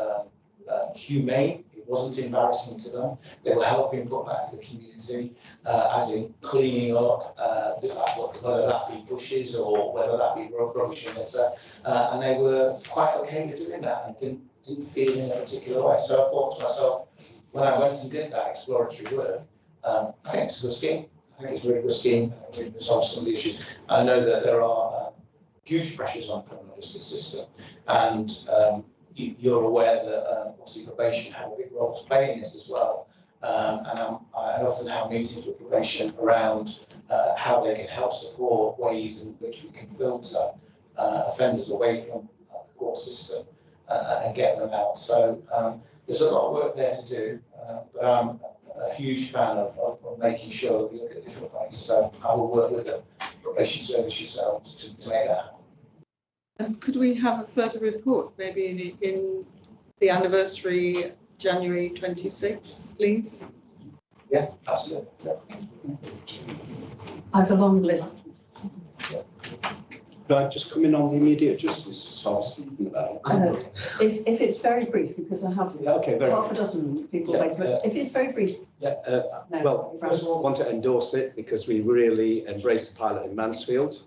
humane. It wasn't embarrassing to them. They were helping put back to the community, as in cleaning up, whether that be bushes or whether that be rubbish and litter. And they were quite okay with doing that and didn't feel in a particular way. So I thought to myself, when I went and did that exploratory work, I think it's a good scheme. I think it's a really good scheme. It resolves some of the issues. I know that there are huge pressures on the criminal justice system, and you're aware that obviously probation have a big role to play in this as well. And I often have meetings with probation around how they can help support ways in which we can filter offenders away from the court system and get them out. So there's a lot of work there to do, but I'm a huge fan of making sure that we look at different ways. So I will work with the probation service yourselves to make that happen. And could we have a further report, maybe in the anniversary, January 26, please? Yeah, absolutely. Yeah. I have a long list. Could I just come in on the immediate justice? If it's very brief, because I have half a dozen people waiting, but if it's very brief. Well, first of all, I want to endorse it because we really embraced the pilot in Mansfield.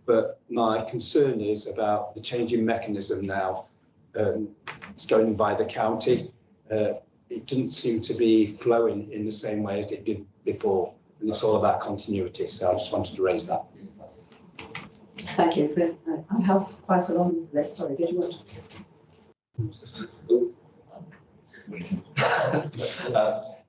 But my concern is about the changing mechanism now. It's going by the county. It didn't seem to be flowing in the same way as it did before. And it's all about continuity. So I just wanted to raise that. Thank you. I have quite a long list. Sorry, did you want to?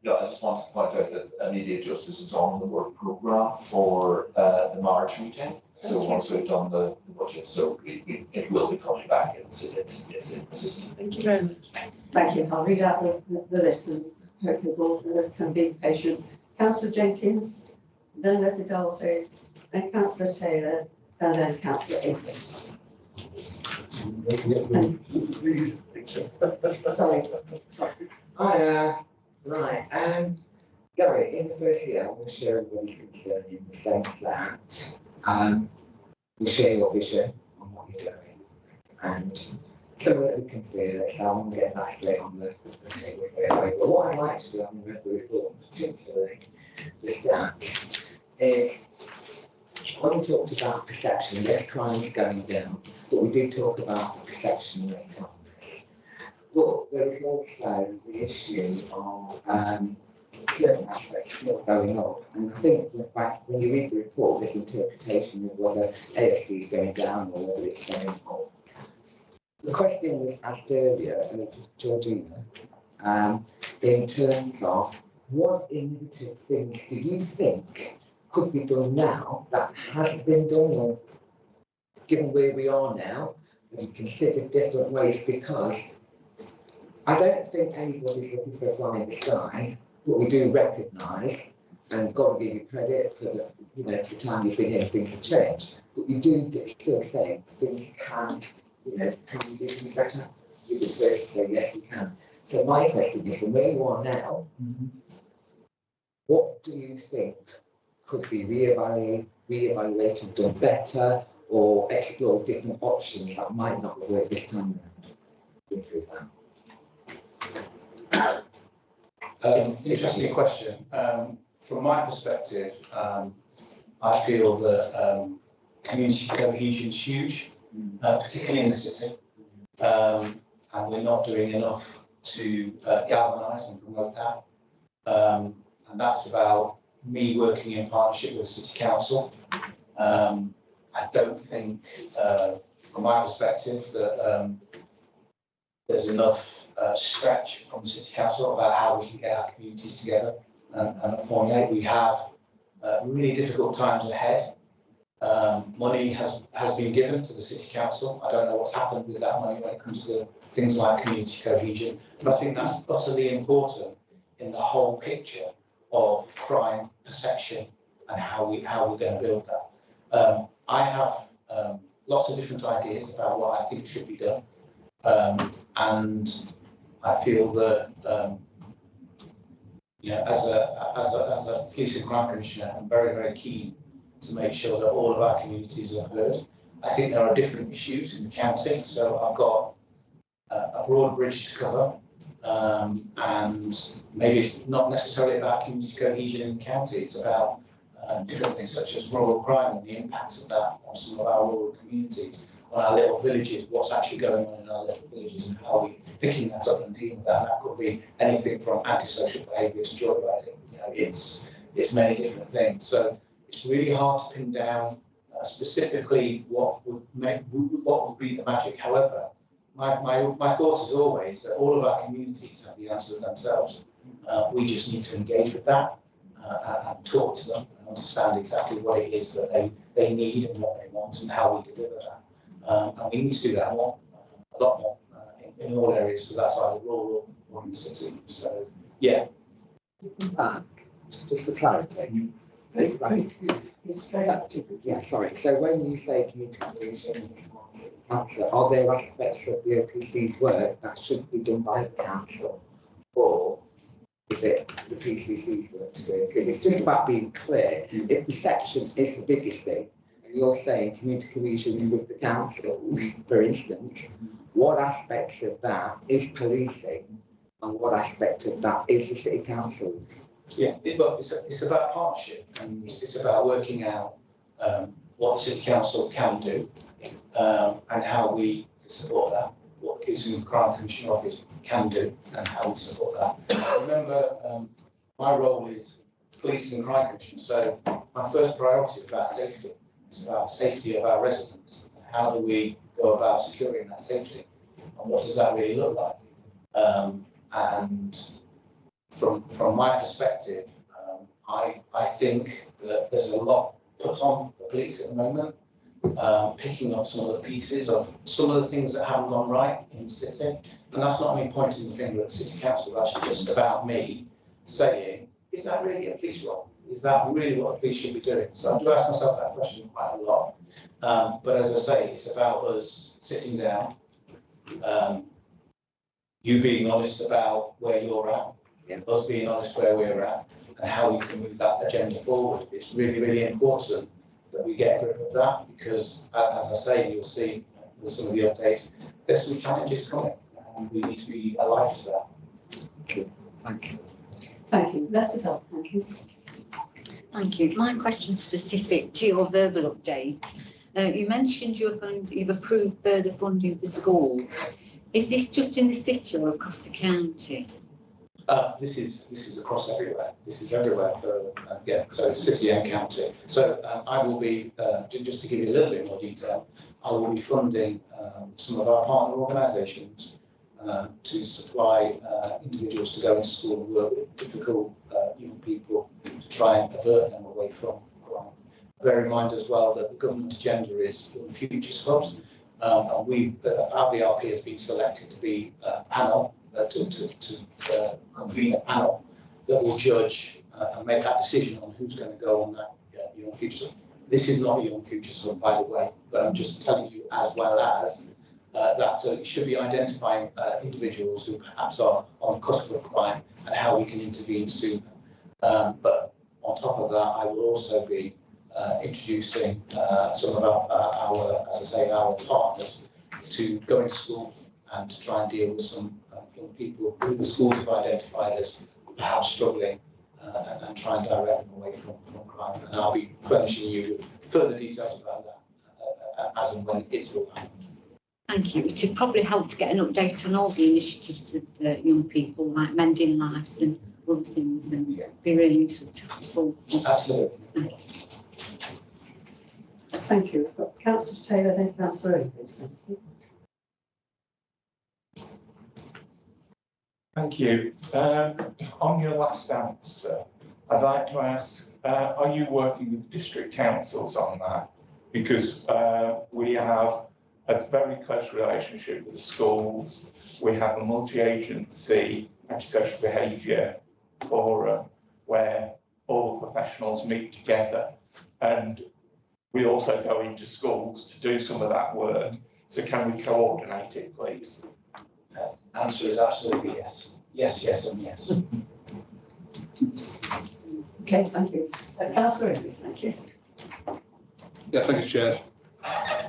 No, I just want to point out that immediate justice is on the work programme for the March meeting. So once we've done the budget, so it will be coming back. It's in the system. Thank you very much. Thank you. I'll read out the list and hopefully we'll can be patient. Councillor Jenkins, then Leslie Dolphy, then Councillor Taylor, and then Councillor Inglis. Please. Sorry. Right, Gary, in the first year, I want to share everybody's concern in the sense that we share your vision on what you're doing. And some of it we can feel it, so I want to get that straight on the table straight away. But what I'd like to do, having read the report, particularly the stats, is when we talked about perception, yes, crime is going down, but we did talk about the perception rate on this. But there is also the issue of certain aspects still going up. And I think the fact when you read the report, there's interpretation of whether ASP is going down or whether it's going up. The question was asked earlier of Georgina in terms of what innovative things do you think could be done now that hasn't been done, or given where we are now, have you considered different ways? Because I don't think anybody's looking for a fly in the sky, but we do recognise, and got to give you credit for the, for the time you've been here, things have changed. But you do still think things can, can we do things better? You would first say yes, we can. So my question is, from where you are now, what do you think could be reevaluated, done better, or explore different options that might not work this time around? Interesting question. From my perspective, I feel that community cohesion is huge, particularly in the city, and we're not doing enough to galvanise and promote that. And that's about me working in partnership with the City Council. I don't think, from my perspective, that there's enough stretch from the City Council about how we can get our communities together and formulate. We have really difficult times ahead. Money has been given to the City Council. I don't know what's happened with that money when it comes to things like community cohesion, but I think that's utterly important in the whole picture of crime perception and how we're going to build that. I have lots of different ideas about what I think should be done, and I feel that as a police and crime commissioner, I'm very, very keen to make sure that all of our communities are heard. I think there are different issues in the county, so I've got a broad bridge to cover. And maybe it's not necessarily about community cohesion in the county, it's about different things such as rural crime and the impact of that on some of our rural communities, on our little villages, what's actually going on in our little villages and how we picking that up and dealing with that. And that could be anything from antisocial behaviour to joyriding. It's many different things. So it's really hard to pin down specifically what would be the magic. However, my thought is always that all of our communities have the answers themselves. We just need to engage with that and talk to them and understand exactly what it is that they need and what they want and how we deliver that. And we need to do that a lot more in all areas. So that's either rural or in the city. So yeah. Just for clarity. Yeah, sorry. So when you say community cohesion, council, are there aspects of the OPC's work that should be done by the council, or is it the PCC's work to do? Because it's just about being clear. If perception is the biggest thing, and you're saying community cohesion is with the councils, for instance, what aspects of that is policing, and what aspect of that is the city councils? Yeah, it's about partnership, and it's about working out what the City Council can do and how we support that, what the Police and Crime Commission Office can do and how we support that. Remember, my role is Police and Crime Commission, so my first priority is about safety. It's about the safety of our residents. How do we go about securing that safety, and what does that really look like? And from my perspective, I think that there's a lot put on the police at the moment. picking up some of the pieces of some of the things that haven't gone right in the city. And that's not me pointing the finger at the City Council, that's just about me saying, is that really a police role? Is that really what the police should be doing? So I do ask myself that question quite a lot. But as I say, it's about us sitting down, you being honest about where you're at, us being honest where we're at, and how we can move that agenda forward. It's really, really important that we get rid of that because, as I say, you'll see with some of the updates, there's some challenges coming, and we need to be alive to that. Thank you. Thank you. Leslie Dodd, thank you. Thank you. My question is specific to your verbal update. You mentioned you've approved further funding for schools. Is this just in the city or across the county? This is across everywhere. This is everywhere for so city and county. So I will be just to give you a little bit more detail. I will be funding some of our partner organisations to supply individuals to go into school and work with difficult young people to try and avert them away from crime. Bear in mind as well that the government agenda is Young Futures Hubs, and our VRP has been selected to be a panel to convene a panel that will judge and make that decision on who's going to go on that Young Futures Hub. This is not a Young Futures Hub, by the way, but I'm just telling you as well as that. So it should be identifying individuals who perhaps are on the cusp of crime and how we can intervene sooner. But on top of that, I will also be introducing some of our, as I say, our partners to go into schools and to try and deal with some young people who the schools have identified as perhaps struggling and try and direct them away from crime. And I'll be furnishing you with further details about that as and when it's all happened. Thank you. It would probably help to get an update on all the initiatives with the young people, like Mending Lives and other things, and be really useful to people. Absolutely. Thank you. Councillor Taylor, then Councillor Oakley. Thank you. On your last answer, I'd like to ask, are you working with district councils on that? Because we have a very close relationship with the schools. We have a multi-agency antisocial behaviour forum where all the professionals meet together, and we also go into schools to do some of that work. So can we coordinate it, please? Answer is absolutely yes. Yes, yes, and yes. Okay, thank you. Councillor Oakley, thank you. Yeah, thank you, Chair.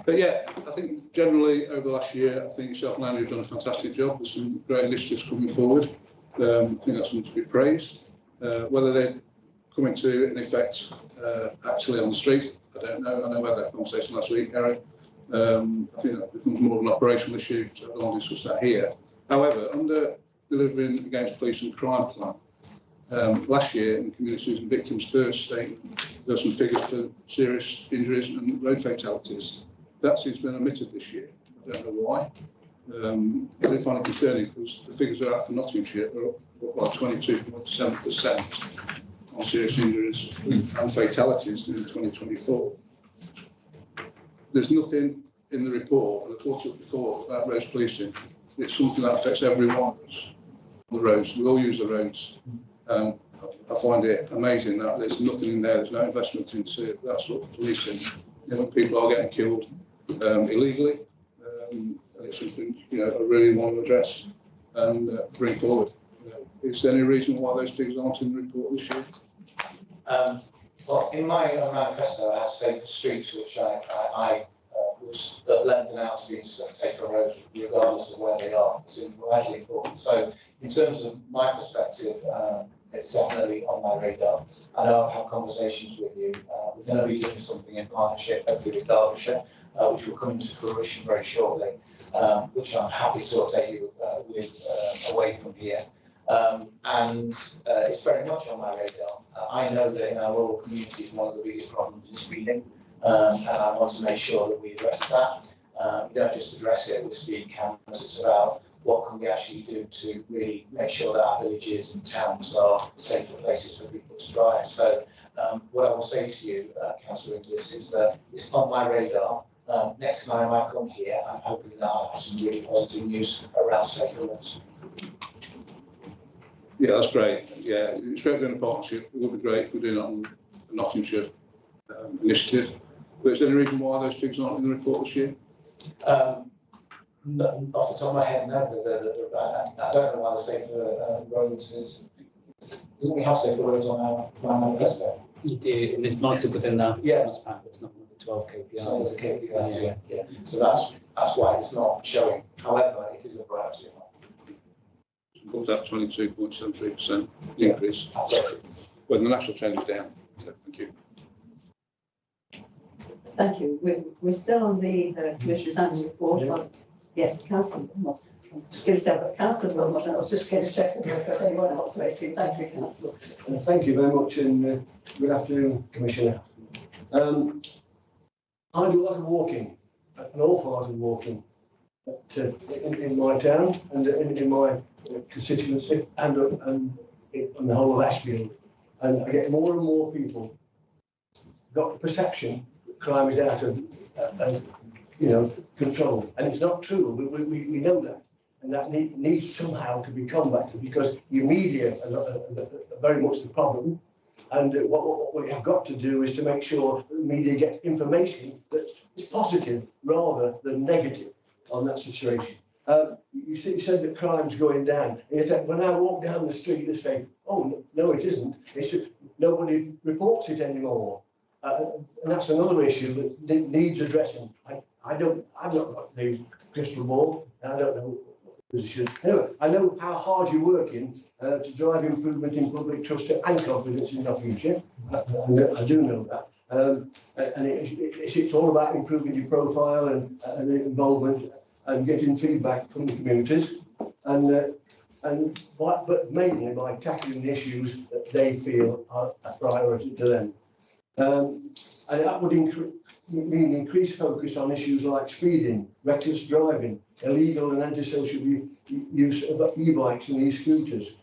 But yeah, I think generally over the last year, I think yourself and Andy have done a fantastic job. There's some great initiatives coming forward. I think that's something to be praised. Whether they come into in effect actually on the street, I don't know. I know we had that conversation last week, Harry. I think that becomes more of an operational issue, so I don't want to discuss that here. However, under delivering against police and crime plan, last year in the Communities and Victims First statement, there are some figures for serious injuries and road fatalities. That seems to have been omitted this year. I don't know why. I do find it concerning because the figures are out for Nottinghamshire are up by 22.7% on serious injuries and fatalities in 2024. There's nothing in the report, and I brought it up before, about roads policing. It's something that affects everyone on the roads. We all use the roads. I find it amazing that there's nothing in there, there's no investment into that sort of policing. You know, people are getting killed illegally, and it's something I really want to address and bring forward. Is there any reason why those figures aren't in the report this year? Well, in my manifesto, I had safer streets, which I was lengthened out to be safer roads, regardless of where they are. It's widely important. So, in terms of my perspective, it's definitely on my radar. I know I've had conversations with you. We're going to be doing something in partnership, hopefully with Derbyshire, which will come into fruition very shortly, which I'm happy to update you with away from here. And it's very much on my radar. I know that in our rural communities, one of the biggest problems is speeding, and I want to make sure that we address that. We don't just address it with speed cameras, it's about what can we actually do to really make sure that our villages and towns are safer places for people to drive. So what I will say to you, Councillor Inglis, is that it's on my radar. Next time I come here, I'm hoping that I'll have some really positive news around safer roads. Yeah, that's great. Yeah, it's great doing a partnership. It would be great if we're doing it on the Nottinghamshire initiative. But is there any reason why those things aren't in the report this year? No, off the top of my head, no. I don't know why the safer roads is. Didn't we have safer roads on our list? You do, and it's monitored within that. Yeah. It's not one of the 12 KPIs. It's one of the KPIs, yeah. So that's why it's not showing. However, it is a priority. Of that 22.73% increase when the national trend is down. So, thank you. Thank you. We're still on the Commissioner's annual report. Yeah. Yes, Councillor Wilmot. Just give yourself, Councillor Wilmot, and I was just going to check if there's anyone else waiting. Thank you, Councillor. Thank you very much, and good afternoon, Commissioner. I do a lot of walking, an awful lot of walking in my town and in my constituency and on the whole of Ashfield. And I get more and more people got the perception that crime is out of control. And it's not true. We know that. And that needs somehow to be combated because your media are very much the problem. And what we have got to do is to make sure that the media get information that is positive rather than negative on that situation. You said that crime's going down. And yet when I walk down the street, they say, "Oh no, it isn't. It's just nobody reports it anymore." And that's another issue that needs addressing. I've not got the crystal ball. I don't know what the position. Anyway, I know how hard you're working to drive improvement in public trust and confidence in Nottinghamshire. I do know that. And it's all about improving your profile and involvement and getting feedback from the communities, but mainly by tackling the issues that they feel are a priority to them. And that would mean increased focus on issues like speeding, reckless driving, illegal and antisocial use of e-bikes and e-scooters,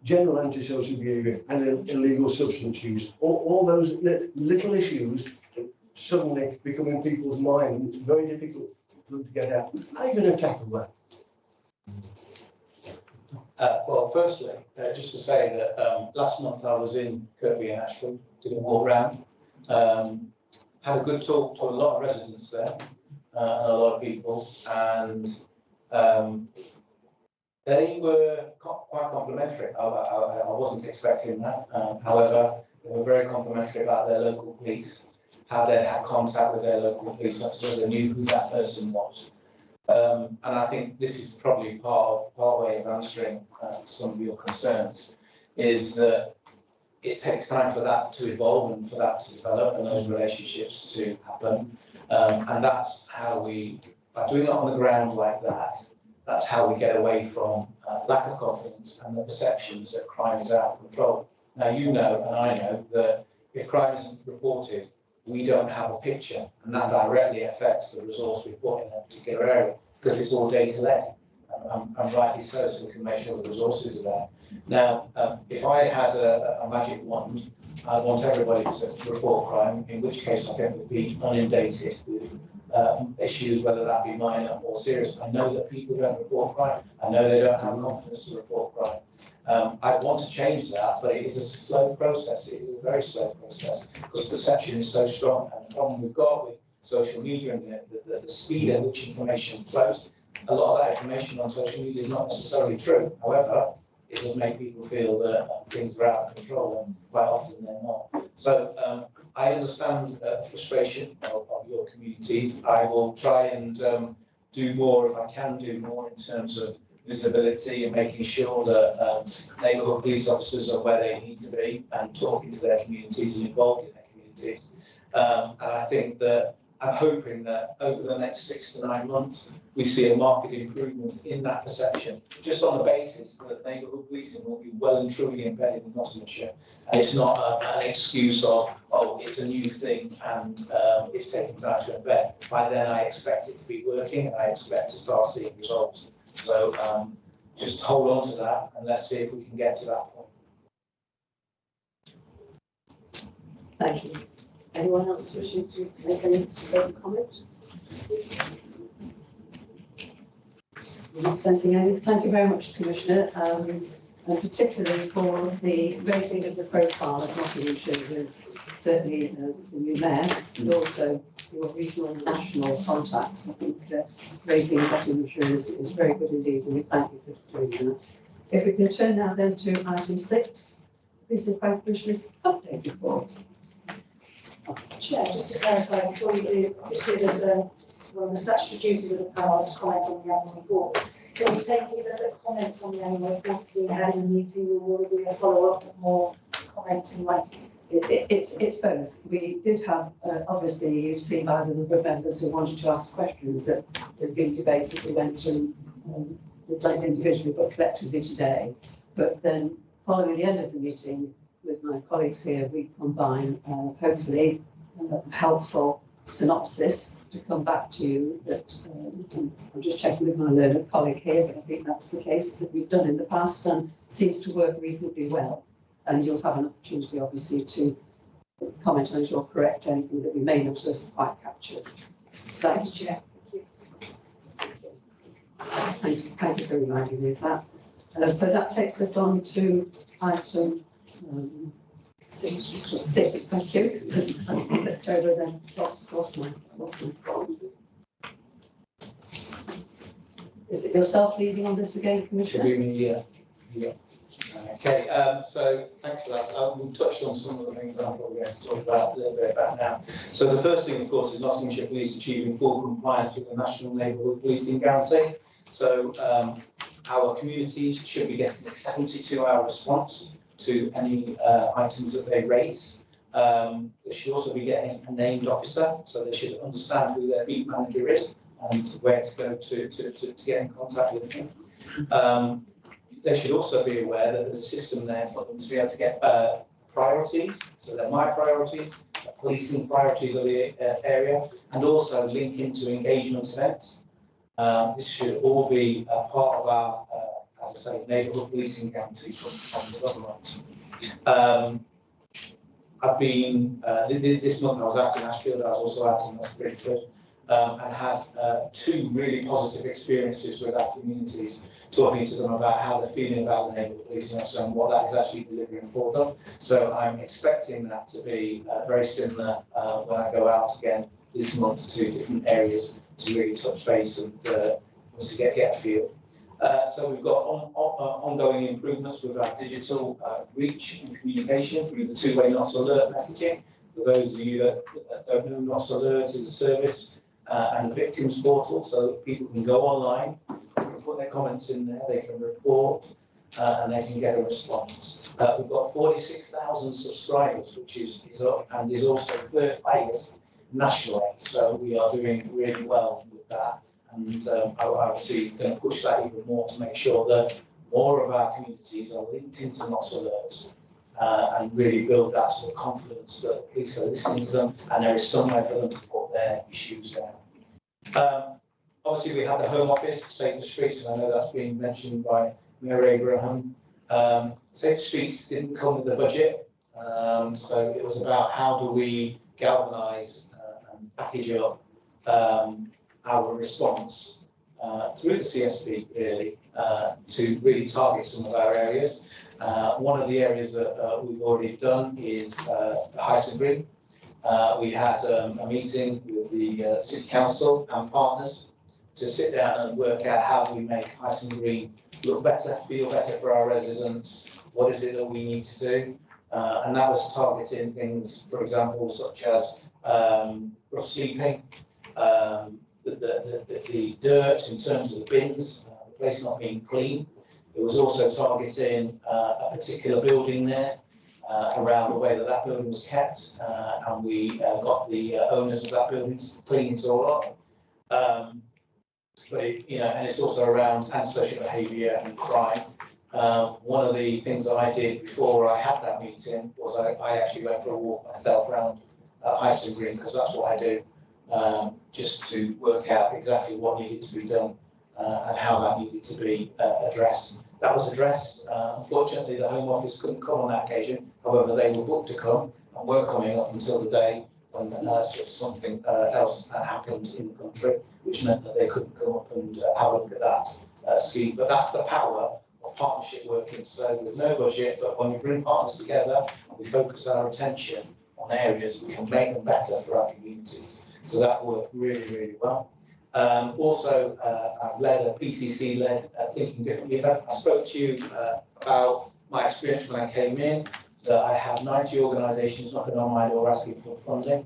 general antisocial behaviour and illegal substance use. All those little issues suddenly become in people's mind. It's very difficult for them to get out. How are you going to tackle that? Well, firstly, just to say that last month I was in Kirkby and Ashford, did a walk round, had a good talk to a lot of residents there, and a lot of people, and they were quite complimentary. I wasn't expecting that. However, they were very complimentary about their local police, how they'd had contact with their local police officer, they knew who that person was. And I think this is probably part way of answering some of your concerns, is that it takes time for that to evolve and for that to develop and those relationships to happen. And that's how by doing it on the ground like that, that's how we get away from lack of confidence and the perceptions that crime is out of control. Now, you know, and I know that if crime isn't reported, we don't have a picture, and that directly affects the resource we put in a particular area because it's all data-led, and rightly so we can make sure the resources are there. Now, if I had a magic wand, I'd want everybody to report crime, in which case I think we'd be inundated with issues, whether that be minor or serious. I know that people don't report crime. I know they don't have confidence to report crime. I want to change that, but it is a slow process. It is a very slow process because perception is so strong. And the problem we've got with social media and the speed at which information flows, a lot of that information on social media is not necessarily true. However, it will make people feel that things are out of control, and quite often they're not. So I understand the frustration of your communities. I will try and do more if I can do more in terms of visibility and making sure that neighbourhood police officers are where they need to be and talking to their communities and involved in their communities. And I think that I'm hoping that over the next 6 to 9 months, we see a marked improvement in that perception, just on the basis that neighbourhood policing will be well and truly embedded in Nottinghamshire. And it's not an excuse of, oh, it's a new thing and it's taking time to embed. By then, I expect it to be working and I expect to start seeing results. So just hold on to that and let's see if we can get to that point. Thank you. Anyone else wishing to make any further comment? I'm not sensing any. Thank you very much, Commissioner, and particularly for the raising of the profile of Nottinghamshire as certainly the new mayor, and also your regional and national contacts. I think raising Nottinghamshire is very good indeed, and we thank you for doing that. If we can turn now then to item 6, Police and Crime Commissioner's update report. Chair, just to clarify before you do, obviously there's one of the statutory duties of the panel is to comment on the annual report. Can we take it that the comments on the annual report have been had in the meeting, or will there be a follow-up with more comments in writing? It's both. We did have, obviously, you've seen by the number of members who wanted to ask questions that have been debated. We went through both individually but collectively today. But then, following the end of the meeting, with my colleagues here, we combine, hopefully, a helpful synopsis to come back to you. That I'm just checking with my learned colleague here, but I think that's the case that we've done in the past and seems to work reasonably well. And you'll have an opportunity, obviously, to comment on it or correct anything that we may not have quite captured. So, Thank you, Chair. thank you for reminding me of that. So that takes us on to item 6. Thank you. I flipped over then, lost my. Is it yourself leading on this again, Commissioner? Should be me, yeah. Okay, so thanks for that. We've touched on some of the things that I'm probably going to talk about a little bit about now. So the first thing, of course, is Nottinghamshire Police achieving full compliance with the National Neighbourhood Policing Guarantee. So our communities should be getting a 72-hour response to any items that they raise. They should also be getting a named officer, so they should understand who their beat manager is and where to go to get in contact with him. They should also be aware that there's a system there for them to be able to get priorities, so they're my priorities, policing priorities of the area, and also link into engagement events. This should all be a part of our, as I say, neighbourhood policing guarantee from the government. I've been, this month I was out in Ashfield, I was also out in North Bridgeford, and had 2 really positive experiences with our communities, talking to them about how they're feeling about the neighbourhood policing officer and what that is actually delivering for them. So I'm expecting that to be very similar when I go out again this month to different areas to really touch base and to get a feel. So we've got ongoing improvements with our digital reach and communication through the 2-way NOTS alert messaging. For those of you that don't know, NOTS alert is a service and a victims portal, so that people can go online, they can put their comments in there, they can report, and they can get a response. We've got 46,000 subscribers, which is up and is also 3rd highest nationally. So we are doing really well with that. And I obviously going to push that even more to make sure that more of our communities are linked into NOTS alerts and really build that sort of confidence that the police are listening to them and there is somewhere for them to put their issues down. Obviously, we had the Home Office, Safer Streets, and I know that's been mentioned by Mayor Abraham. Safer Streets didn't come with the budget, so it was about how do we galvanise and package up our response through the CSP really to really target some of our areas. One of the areas that we've already done is Hyson Green. We had a meeting with the City Council and partners to sit down and work out how do we make Hyson Green look better, feel better for our residents, what is it that we need to do. And that was targeting things, for example, such as rough sleeping, the dirt in terms of the bins, the place not being clean. It was also targeting a particular building there around the way that building was kept, and we got the owners of that building to clean it all up. But and it's also around antisocial behaviour and crime. One of the things that I did before I had that meeting was I actually went for a walk myself around Hyson Green, because that's what I do, just to work out exactly what needed to be done and how that needed to be addressed. That was addressed. Unfortunately, the Home Office couldn't come on that occasion. However, they were booked to come, and were coming up until the day when something else happened in the country, which meant that they couldn't come up and have a look at that scheme. But that's the power of partnership working. So there's no budget, but when we bring partners together and we focus our attention on areas, we can make them better for our communities. So that worked really, really well. Also, I've led a PCC-led Thinking Differently event. I spoke to you about my experience when I came in, that I have 90 organisations knocking on my door asking for funding.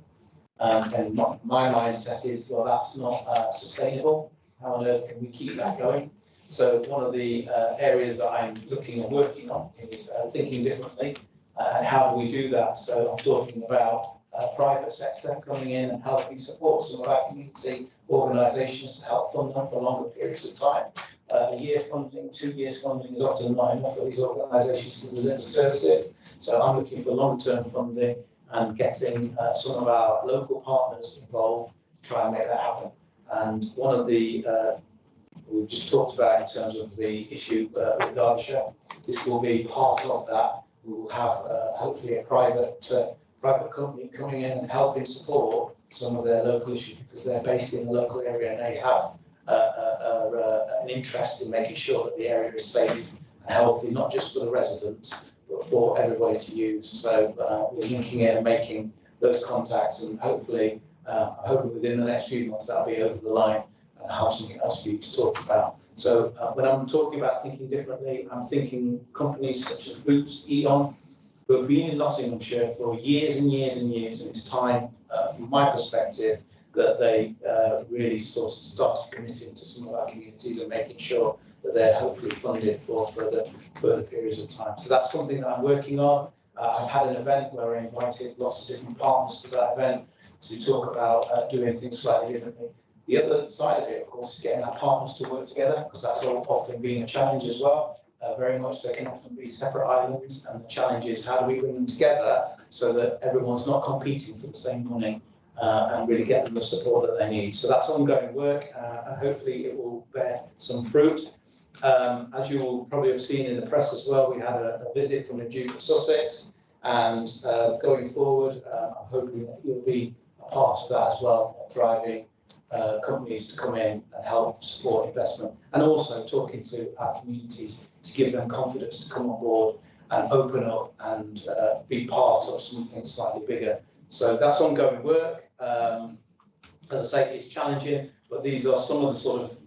And my mindset is, well, that's not sustainable. How on earth can we keep that going? So one of the areas that I'm looking and working on is thinking differently. And how do we do that? So I'm talking about private sector coming in and helping support some of our community organisations to help fund them for longer periods of time. A year funding, 2 years funding is often not enough for these organisations to deliver services. So I'm looking for long-term funding and getting some of our local partners involved to try and make that happen. And one of the, we've just talked about in terms of the issue with Derbyshire, this will be part of that. We will have hopefully a private company coming in and helping support some of their local issues because they're based in the local area and they have an interest in making sure that the area is safe and healthy, not just for the residents, but for everybody to use. So we're linking in and making those contacts, and hopefully, hoping within the next few months that'll be over the line and have something else for you to talk about. So when I'm talking about thinking differently, I'm thinking companies such as Boots, Eon, who have been in Nottinghamshire for years and years and years, and it's time, from my perspective, that they really start committing to some of our communities and making sure that they're hopefully funded for further periods of time. So that's something that I'm working on. I've had an event where I invited lots of different partners to that event to talk about doing things slightly differently. The other side of it, of course, is getting our partners to work together, because that's often been a challenge as well. Very much they can often be separate islands, and the challenge is how do we bring them together so that everyone's not competing for the same money and really get them the support that they need. So that's ongoing work, and hopefully it will bear some fruit. As you will probably have seen in the press as well, we had a visit from the Duke of Sussex, and going forward, I'm hoping that you'll be a part of that as well, driving companies to come in and help support investment, and also talking to our communities to give them confidence to come on board and open up and be part of something slightly bigger. So that's ongoing work. As I say, it's challenging, but these are some of the sort of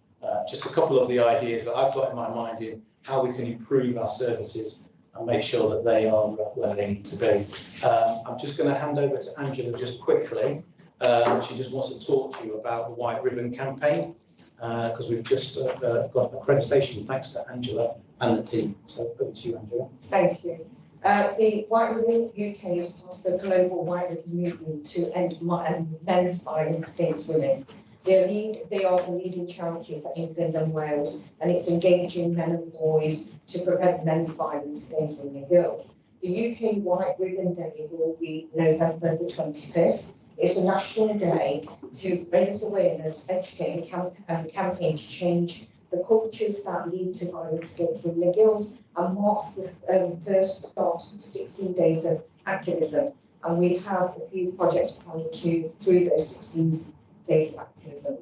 just a couple of the ideas that I've got in my mind in how we can improve our services and make sure that they are where they need to be. I'm just going to hand over to Angela just quickly. She just wants to talk to you about the White Ribbon campaign, because we've just got accreditation thanks to Angela and the team. So over to you, Angela. Thank you. The White Ribbon UK is part of the global White Ribbon movement to end men's violence against women. They are the leading charity for England and Wales, and it's engaging men and boys to prevent men's violence against women and girls. The UK White Ribbon Day will be November the 25th. It's a national day to raise awareness, educate, and campaign to change the cultures that lead to violence against women and girls, and marks the first start of 16 days of activism. And we have a few projects planned through those 16 days of activism.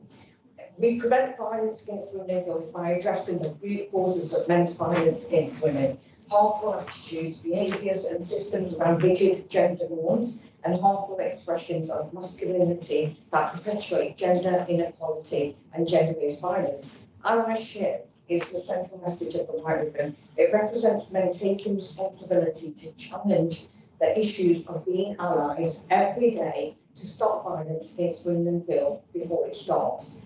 We prevent violence against women and girls by addressing the root causes of men's violence against women, harmful attitudes, behaviours and systems around rigid gender norms, and harmful expressions of masculinity that perpetuate gender inequality and gender-based violence. Allyship is the central message of the White Ribbon. It represents men taking responsibility to challenge the issues of being allies every day to stop violence against women and girls before it starts.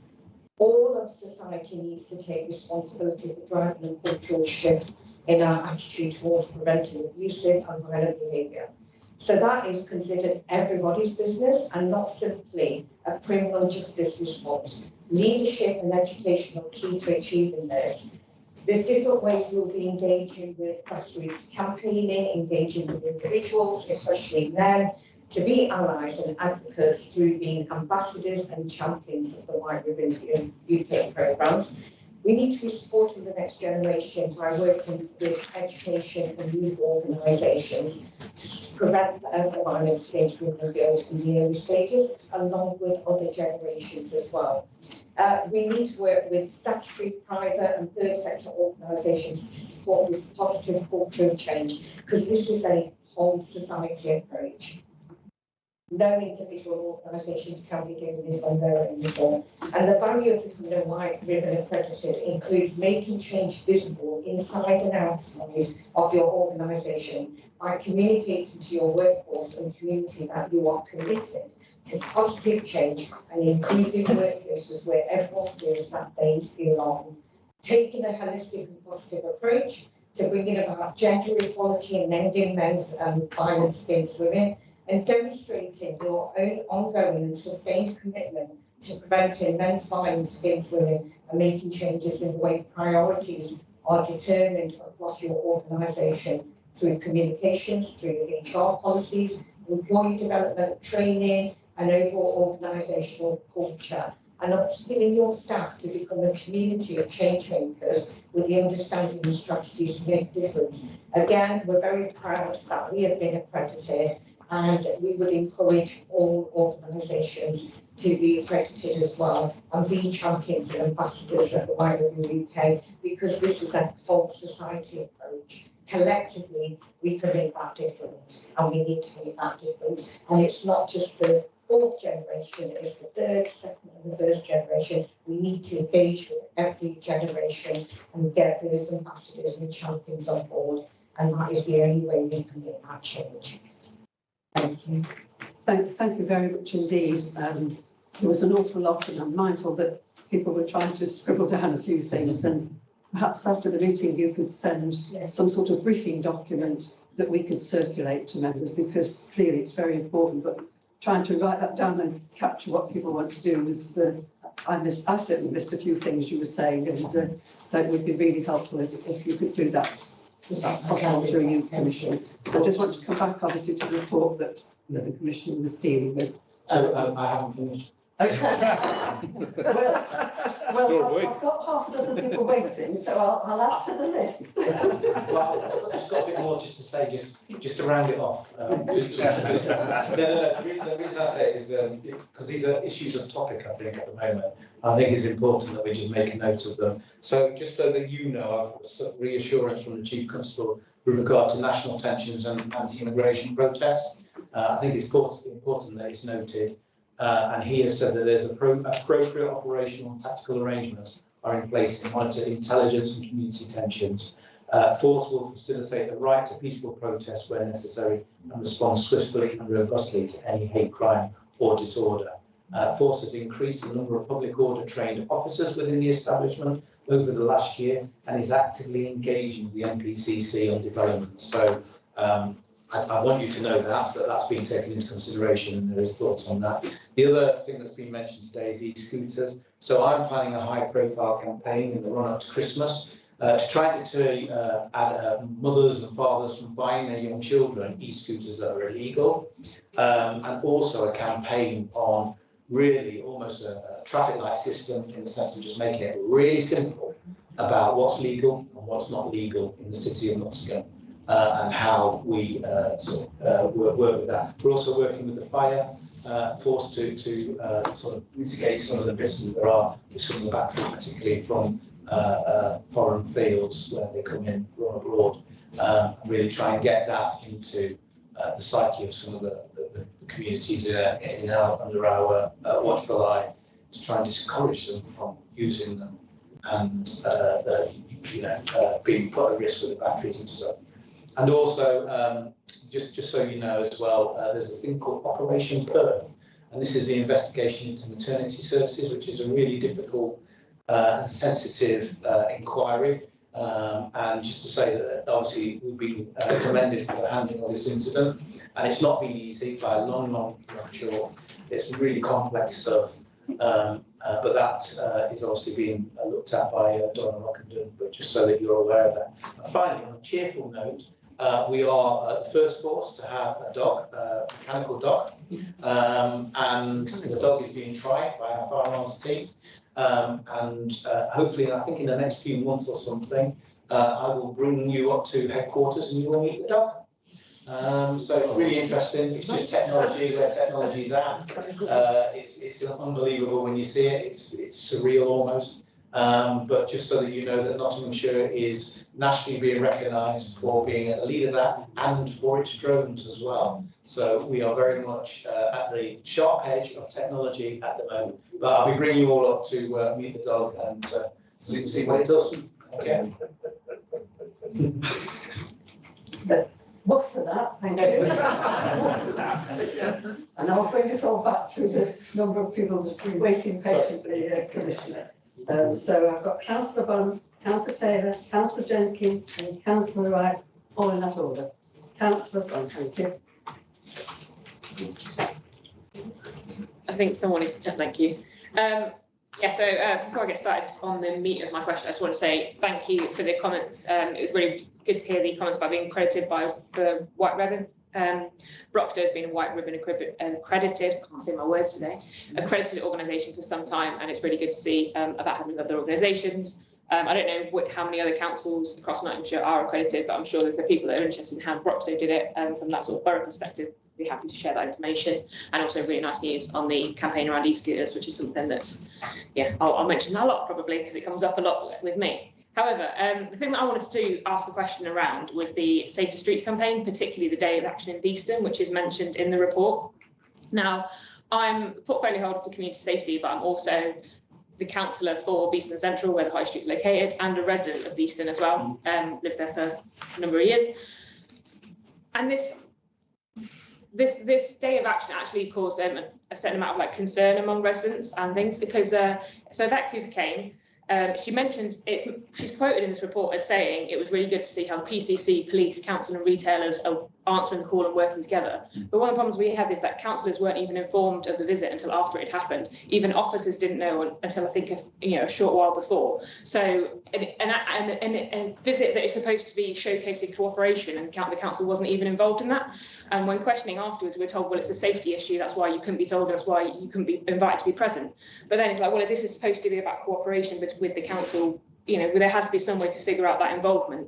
All of society needs to take responsibility for driving a cultural shift in our attitude towards preventing abusive and violent behaviour. So that is considered everybody's business and not simply a criminal justice response. Leadership and education are key to achieving this. There's different ways we'll be engaging with grassroots campaigning, engaging with individuals, especially men, to be allies and advocates through being ambassadors and champions of the White Ribbon UK programmes. We need to be supporting the next generation by working with education and youth organisations to prevent the violence against women and girls in the early stages, along with other generations as well. We need to work with statutory, private and third sector organisations to support this positive culture of change, because this is a whole society approach. No individual organisations can be doing this on their own as well. And the value of becoming a White Ribbon accredited includes making change visible inside and outside of your organisation by communicating to your workforce and community that you are committed to positive change and inclusive workplaces where everyone feels that they belong. Taking a holistic and positive approach to bringing about gender equality and ending men's violence against women, and demonstrating your own ongoing and sustained commitment to preventing men's violence against women and making changes in the way priorities are determined across your organisation through communications, through HR policies, employee development, training, and overall organisational culture, and upskilling your staff to become a community of change makers with the understanding and strategies to make a difference. Again, we're very proud that we have been accredited, and we would encourage all organisations to be accredited as well and be champions and ambassadors at the White Ribbon UK, because this is a whole society approach. Collectively, we can make that difference, and we need to make that difference. And it's not just the fourth generation, it's the third, second and the first generation. We need to engage with every generation and get those ambassadors and champions on board, and that is the only way we can make that change. Thank you. Thank you very much indeed. There was an awful lot, and I'm mindful that people were trying to scribble down a few things, and perhaps after the meeting you could send some sort of briefing document that we could circulate to members, because clearly it's very important, but trying to write that down and capture what people want to do was, I certainly missed a few things you were saying, and so it would be really helpful if you could do that. If that's possible through you, Commissioner. I just want to come back, obviously, to the report that the Commissioner was dealing with. So I haven't finished. Okay. well, I've got half a dozen people waiting, so I'll add to the list. Well, I've just got a bit more just to say, just to round it off. No, the reason I say it is because these are issues of topic, I think, at the moment. I think it's important that we just make a note of them. So just so that you know, I've got reassurance from the Chief Constable with regard to national tensions and anti-immigration protests. I think it's important that it's noted. And he has said that there's appropriate operational and tactical arrangements are in place to monitor intelligence and community tensions. Force will facilitate the right to peaceful protest where necessary and respond swiftly and robustly to any hate crime or disorder. Force has increased the number of public order trained officers within the establishment over the last year and is actively engaging with the NPCC on development. So I want you to know that that's been taken into consideration and there is thoughts on that. The other thing that's been mentioned today is e-scooters. So I'm planning a high profile campaign in the run up to Christmas to try and deter mothers and fathers from buying their young children e-scooters that are illegal, and also a campaign on really almost a traffic light system in the sense of just making it really simple about what's legal and what's not legal in the city of Nottingham. And how we work with that. We're also working with the fire force to sort of mitigate some of the risks that there are with some of the batteries, particularly from foreign fields where they come in from abroad. Really try and get that into the psyche of some of the communities under our watchful eye, to try and discourage them from using them and being put at risk with the batteries and stuff. And also, just so you know as well, there's a thing called Operation Perth, and this is the investigation into maternity services, which is a really difficult and sensitive inquiry. And just to say that obviously we've been commended for the handling of this incident, and it's not been easy by a long shot. It's really complex stuff, but that is obviously being looked at by Donna Rockenden, but just so that you're aware of that. And finally, on a cheerful note, we are the first force to have a dog, a mechanical dog, and the dog is being tried by our firearms team. And hopefully, I think in the next few months or something, I will bring you up to headquarters and you will meet the dog. So it's really interesting. It's just technology, where technology is at. It's unbelievable when you see it. It's surreal almost. But just so that you know that Nottinghamshire is nationally being recognised for being a leader that and for its drones as well. So we are very much at the sharp edge of technology at the moment. But I'll be bringing you all up to meet the dog and see what it does. Okay. Woof for that, thank you. And I'll bring us all back to the number of people that have been waiting patiently, Commissioner. So I've got Councillor Bunn, Councillor Taylor, Councillor Jenkins and Councillor Wright, all in that order. Councillor Bunn, thank you. I think someone needs to thank you. Yeah, so before I get started on the meat of my question, I just want to say thank you for the comments. It was really good to hear the comments about being accredited by the White Ribbon. Broxtowe has been a White Ribbon accredited, I can't say my words today, accredited organisation for some time, and it's really good to see that happening with other organisations. I don't know how many other councils across Nottinghamshire are accredited, but I'm sure that the people that are interested in how Broxtowe did it from that sort of borough perspective be happy to share that information. And also really nice news on the campaign around e-scooters, which is something that's, yeah, I'll mention that a lot probably because it comes up a lot with me. However, the thing that I wanted to ask a question around was the Safer Streets campaign, particularly the Day of Action in Beeston, which is mentioned in the report. Now, I'm portfolio holder for community safety, but I'm also the councillor for Beeston Central, where the High Street is located, and a resident of Beeston as well. Lived there for a number of years. And this Day of Action actually caused a certain amount of concern among residents and things, because so Yvette Cooper came. She mentioned, she's quoted in this report as saying it was really good to see how PCC, police, council and retailers are answering the call and working together. But one of the problems we had is that councillors weren't even informed of the visit until after it happened. Even officers didn't know until I think a short while before. So a visit that is supposed to be showcasing cooperation, and the council wasn't even involved in that. And when questioning afterwards, we're told, well, it's a safety issue, that's why you couldn't be told, that's why you couldn't be invited to be present. But then it's like, well, if this is supposed to be about cooperation with the council, there has to be some way to figure out that involvement.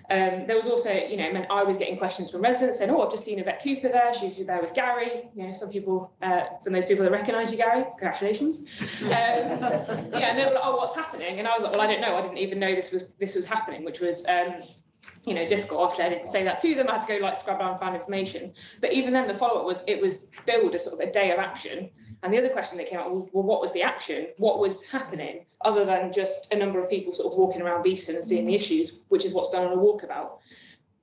There was also, I was getting questions from residents saying, oh, I've just seen Yvette Cooper there, she's there with Gary. Some people, for those people that recognise you, Gary, congratulations. Yeah, and they were like, oh, what's happening? And I was like, well, I don't know, I didn't even know this was happening, which was difficult. Obviously, I didn't say that to them. I had to go scrub down and find information. But even then, the follow-up was it was billed as sort of a day of action. And the other question that came out was, well, what was the action? What was happening other than just a number of people sort of walking around Beeston and seeing the issues, which is what's done on a walkabout.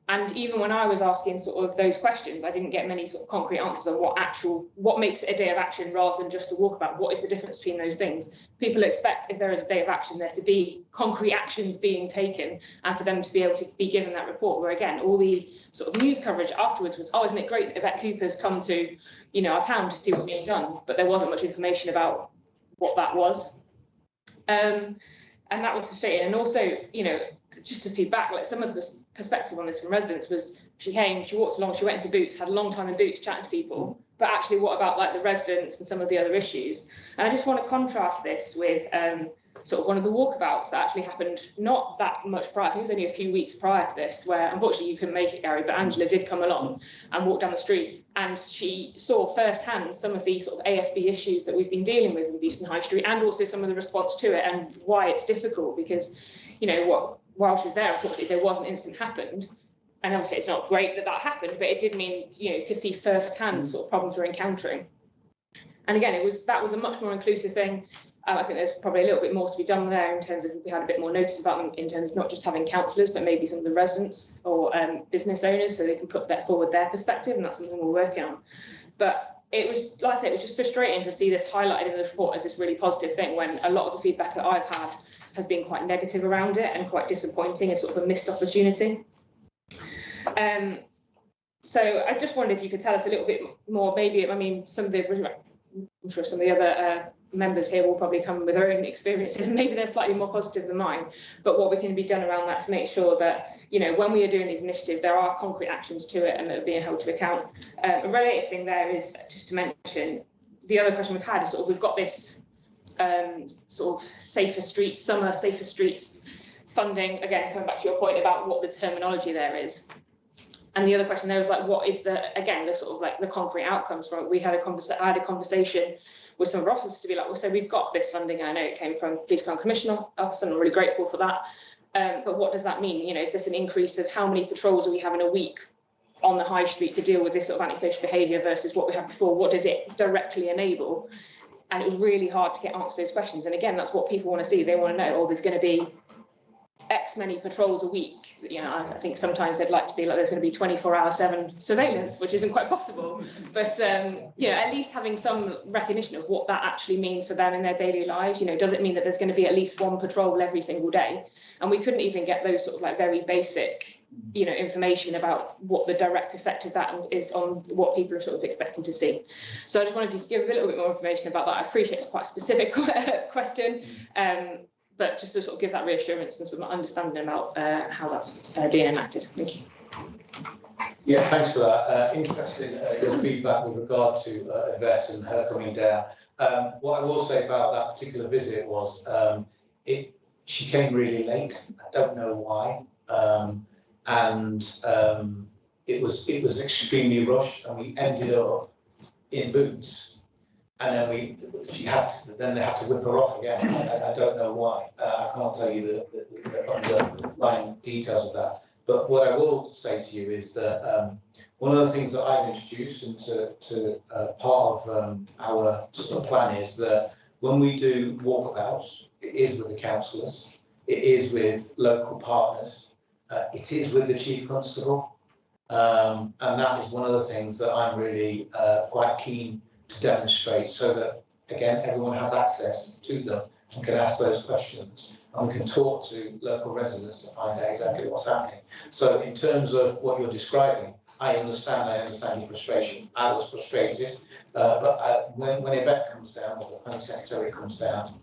And even when I was asking sort of those questions, I didn't get many sort of concrete answers on what makes it a day of action rather than just a walkabout. What is the difference between those things? People expect if there is a day of action there to be concrete actions being taken and for them to be able to be given that report, where again, all the sort of news coverage afterwards was, oh, isn't it great that Yvette Cooper's come to, our town to see what's being done, but there wasn't much information about what that was. And that was frustrating. And also, just to feedback, some of the perspective on this from residents was she came, she walked along, she went into Boots, had a long time in Boots chatting to people, but actually what about the residents and some of the other issues? And I just want to contrast this with sort of one of the walkabouts that actually happened not that much prior. I think it was only a few weeks prior to this, where unfortunately you couldn't make it, Gary, but Angela did come along and walk down the street, and she saw firsthand some of the sort of ASB issues that we've been dealing with in Beeston High Street, and also some of the response to it and why it's difficult, because while she was there, unfortunately, there was an incident happened. And obviously it's not great that happened, but it did mean, you could see firsthand sort of problems we're encountering. And again, that was a much more inclusive thing. I think there's probably a little bit more to be done there in terms of we had a bit more notice about them in terms of not just having councillors, but maybe some of the residents or business owners, so they can put forward their perspective, and that's something we're working on. But it was, like I said, it was just frustrating to see this highlighted in the report as this really positive thing, when a lot of the feedback that I've had has been quite negative around it and quite disappointing as sort of a missed opportunity. So I just wondered if you could tell us a little bit more, maybe, I'm sure some of the other members here will probably come with their own experiences, and maybe they're slightly more positive than mine, but what we can be done around that to make sure that, when we are doing these initiatives, there are concrete actions to it and that are being held to account. A related thing there is just to mention, the other question we've had is sort of, we've got this sort of safer streets, summer safer streets funding. Again, coming back to your point about what the terminology there is. And the other question there is like, what is the, again, the sort of like the concrete outcomes from it? I had a conversation with some of our officers to be like, well, so we've got this funding. I know it came from Police Crime Commissioner officer, and I'm really grateful for that. But what does that mean? You know, is this an increase of how many patrols are we having a week on the high street to deal with this sort of antisocial behaviour versus what we had before? What does it directly enable? And it was really hard to get answers to those questions. And again, that's what people want to see. They want to know, oh, there's going to be X many patrols a week. You know, I think sometimes they'd like to be like there's going to be 24/7 surveillance, which isn't quite possible. But you know, at least having some recognition of what that actually means for them in their daily lives. You know, does it mean that there's going to be at least one patrol every single day? And we couldn't even get those sort of like very basic, you know, information about what the direct effect of that is on what people are sort of expecting to see. So I just wanted to give a little bit more information about that. I appreciate it's quite a specific question. But just to sort of give that reassurance and sort of understanding about how that's being enacted. Thank you. Yeah, thanks for that. Interested in your feedback with regard to Yvette and her coming down. What I will say about that particular visit was she came really late. I don't know why. It was extremely rushed, and we ended up in Boots. And then they had to whip her off again. I don't know why. I can't tell you the underlying details of that. But what I will say to you is that one of the things that I've introduced into part of our sort of plan is that when we do walkabouts, it is with the councillors, it is with local partners, it is with the Chief Constable. And that is one of the things that I'm really quite keen to demonstrate, so that again everyone has access to them and can ask those questions, and we can talk to local residents to find out exactly what's happening. So in terms of what you're describing, I understand your frustration. I was frustrated, but when Yvette comes down, or the Home Secretary comes down,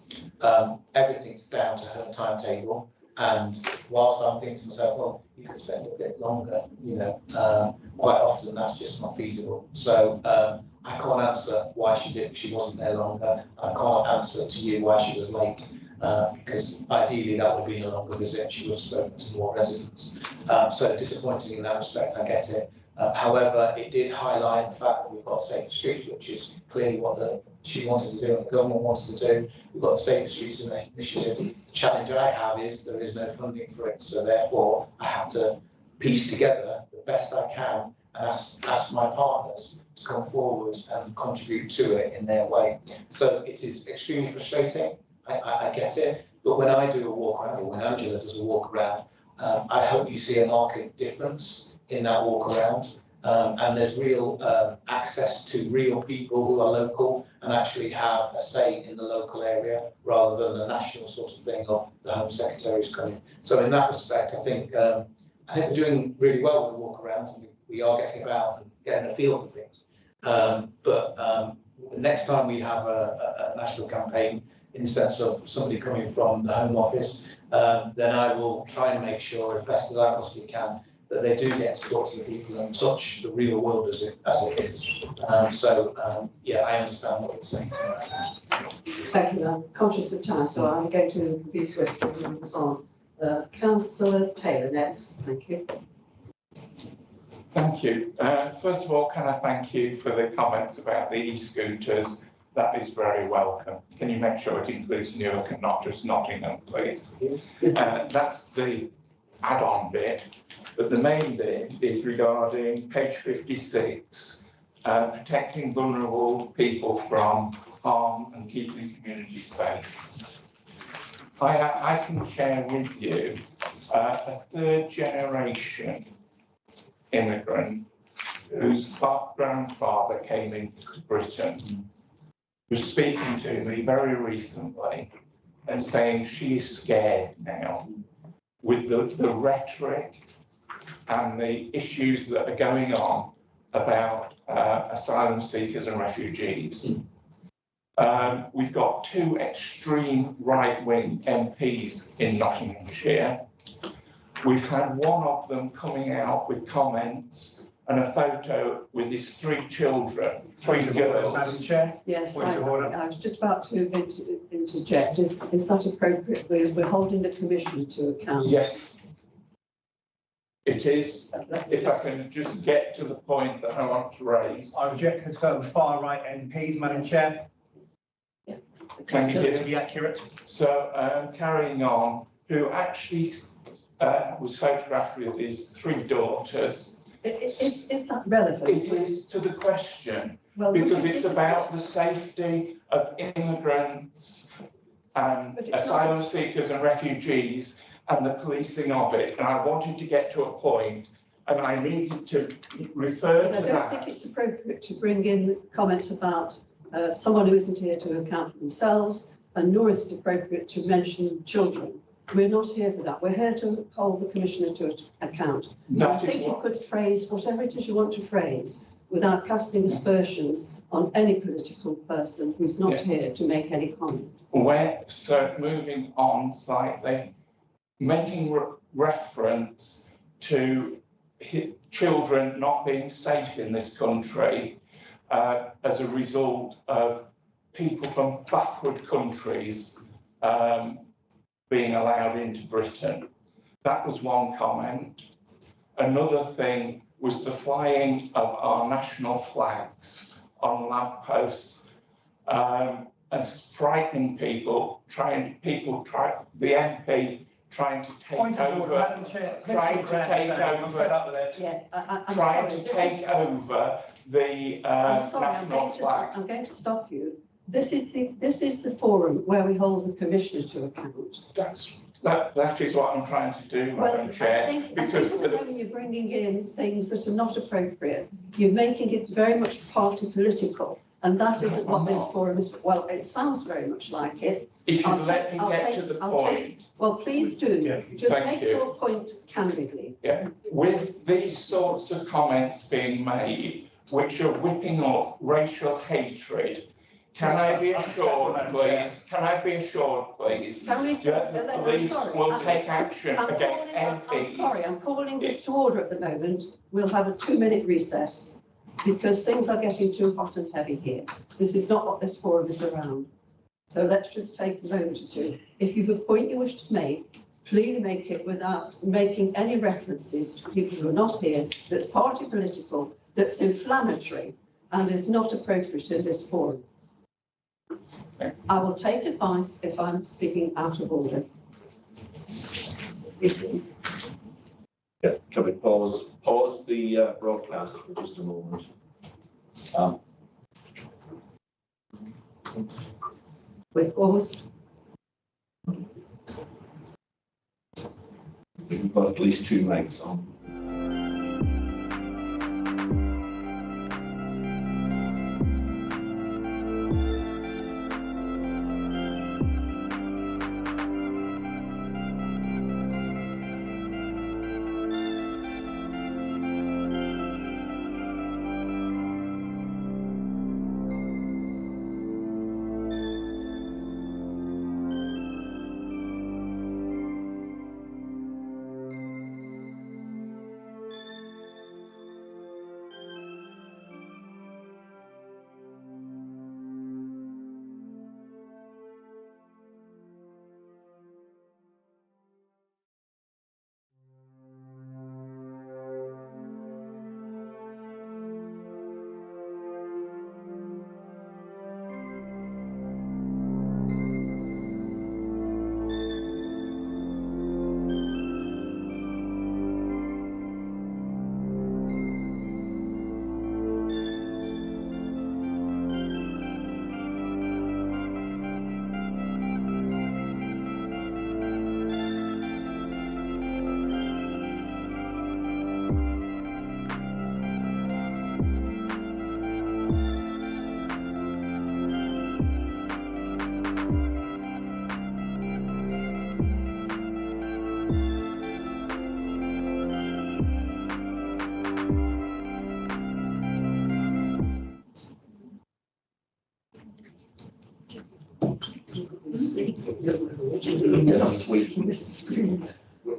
everything's down to her timetable. And whilst I'm thinking to myself, well, you could spend a bit longer, you know, quite often that's just not feasible. So I can't answer why she wasn't there longer. I can't answer to you why she was late, because ideally that would have been a longer visit. She would have spoken to more residents. So disappointing in that respect, I get it. However, it did highlight the fact that we've got safer streets, which is clearly what she wanted to do and the government wanted to do. We've got the Safer Streets Initiative. The challenge I have is there is no funding for it, so therefore I have to piece together the best I can and ask my partners to come forward and contribute to it in their way. So it is extremely frustrating. I get it, but when I do a walk around, or when Angela does a walk around, I hope you see a marked difference in that walk around. And there's real access to real people who are local and actually have a say in the local area, rather than the national sort of thing of the Home Secretary is coming. So in that respect, I think we're doing really well with the walk arounds, and we are getting about and getting a feel for things. But the next time we have a national campaign, in the sense of somebody coming from the Home Office, then I will try and make sure, as best as I possibly can, that they do get to talk to the people and touch the real world as it is. Yeah, I understand what you're saying. Thank you. I'm conscious of time, so I'm going to be swift and move on. Councillor Taylor next. Thank you. Thank you. First of all, can I thank you for the comments about the e-scooters? That is very welcome. Can you make sure it includes Newark and not just Nottingham, please? That's the add-on bit. But the main bit is regarding page 56, protecting vulnerable people from harm and keeping communities safe. I can share with you a third generation immigrant whose grandfather came into Britain, was speaking to me very recently and saying she is scared now with the rhetoric and the issues that are going on about asylum seekers and refugees. We've got two extreme right-wing MPs in Nottinghamshire. We've had one of them coming out with comments and a photo with his 3 children, 3 girls. Madam Chair? Yes, Point of order. I was just about to interject. Is that appropriate? We're holding the Commissioner to account. Yes, it is. If I can just get to the point that I want to raise. I object to the far right MPs, Madam Chair. Thank you. To be accurate. So carrying on, who actually was photographed with his 3 daughters. Is that relevant? It is to the question, well, because it's about the safety of immigrants and asylum seekers and refugees and the policing of it. And I wanted to get to a point, and I needed to refer to that. I don't think it's appropriate to bring in comments about someone who isn't here to account for themselves, and nor is it appropriate to mention children. We're not here for that. We're here to hold the Commissioner to account. I think you could phrase whatever it is you want to phrase without casting aspersions on any political person who's not here to make any comment. So moving on slightly, making reference to children not being safe in this country as a result of people from backward countries being allowed into Britain. That was one comment. Another thing was the flying of our national flags on lampposts and frightening people, the MP trying to take over, the national flag. I'm going to stop you. This is the forum where we hold the Commissioner to account. That is what I'm trying to do, Madam Chair. I think at the moment you're bringing in things that are not appropriate. You're making it very much party political, and that isn't what this forum is. Well, it sounds very much like it. If you let me get to the point. Well, please do. Just make your point candidly. Yeah. With these sorts of comments being made, which are whipping up racial hatred, can I be assured, please? Can I be assured, please, that the police will take action against MPs? I'm sorry, I'm calling this to order at the moment. We'll have a 2-minute recess because things are getting too hot and heavy here. This is not what this forum is around. So let's just take a moment or two. If you've a point you wish to make, please make it without making any references to people who are not here, that's party political, that's inflammatory, and is not appropriate in this forum. I will take advice if I'm speaking out of order. Yeah, can we pause the broadcast for just a moment? We've paused. I think we've got at least 2 mics on.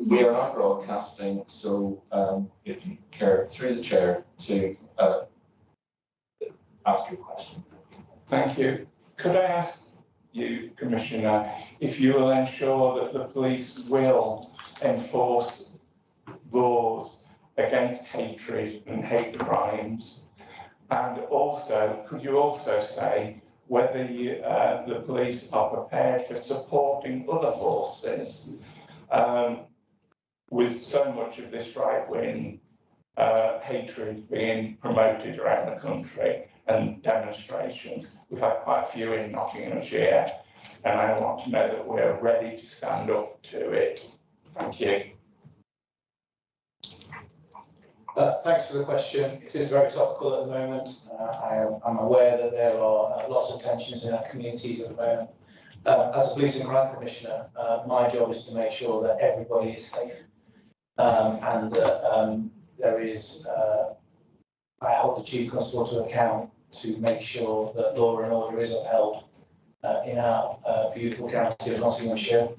We are not broadcasting, so if you care through the chair to ask your question. Thank you. Could I ask you, Commissioner, if you will ensure that the police will enforce laws against hatred and hate crimes? And also, could you also say whether the police are prepared for supporting other forces with so much of this right-wing hatred being promoted around the country and demonstrations? We've had quite a few in Nottinghamshire, and I want to know that we're ready to stand up to it. Thank you. Thanks for the question. It is very topical at the moment. I'm aware that there are lots of tensions in our communities at the moment. As a police and crime commissioner, my job is to make sure that everybody is safe and that there is, I hold the Chief Constable to account to make sure that law and order is upheld in our beautiful county of Nottinghamshire.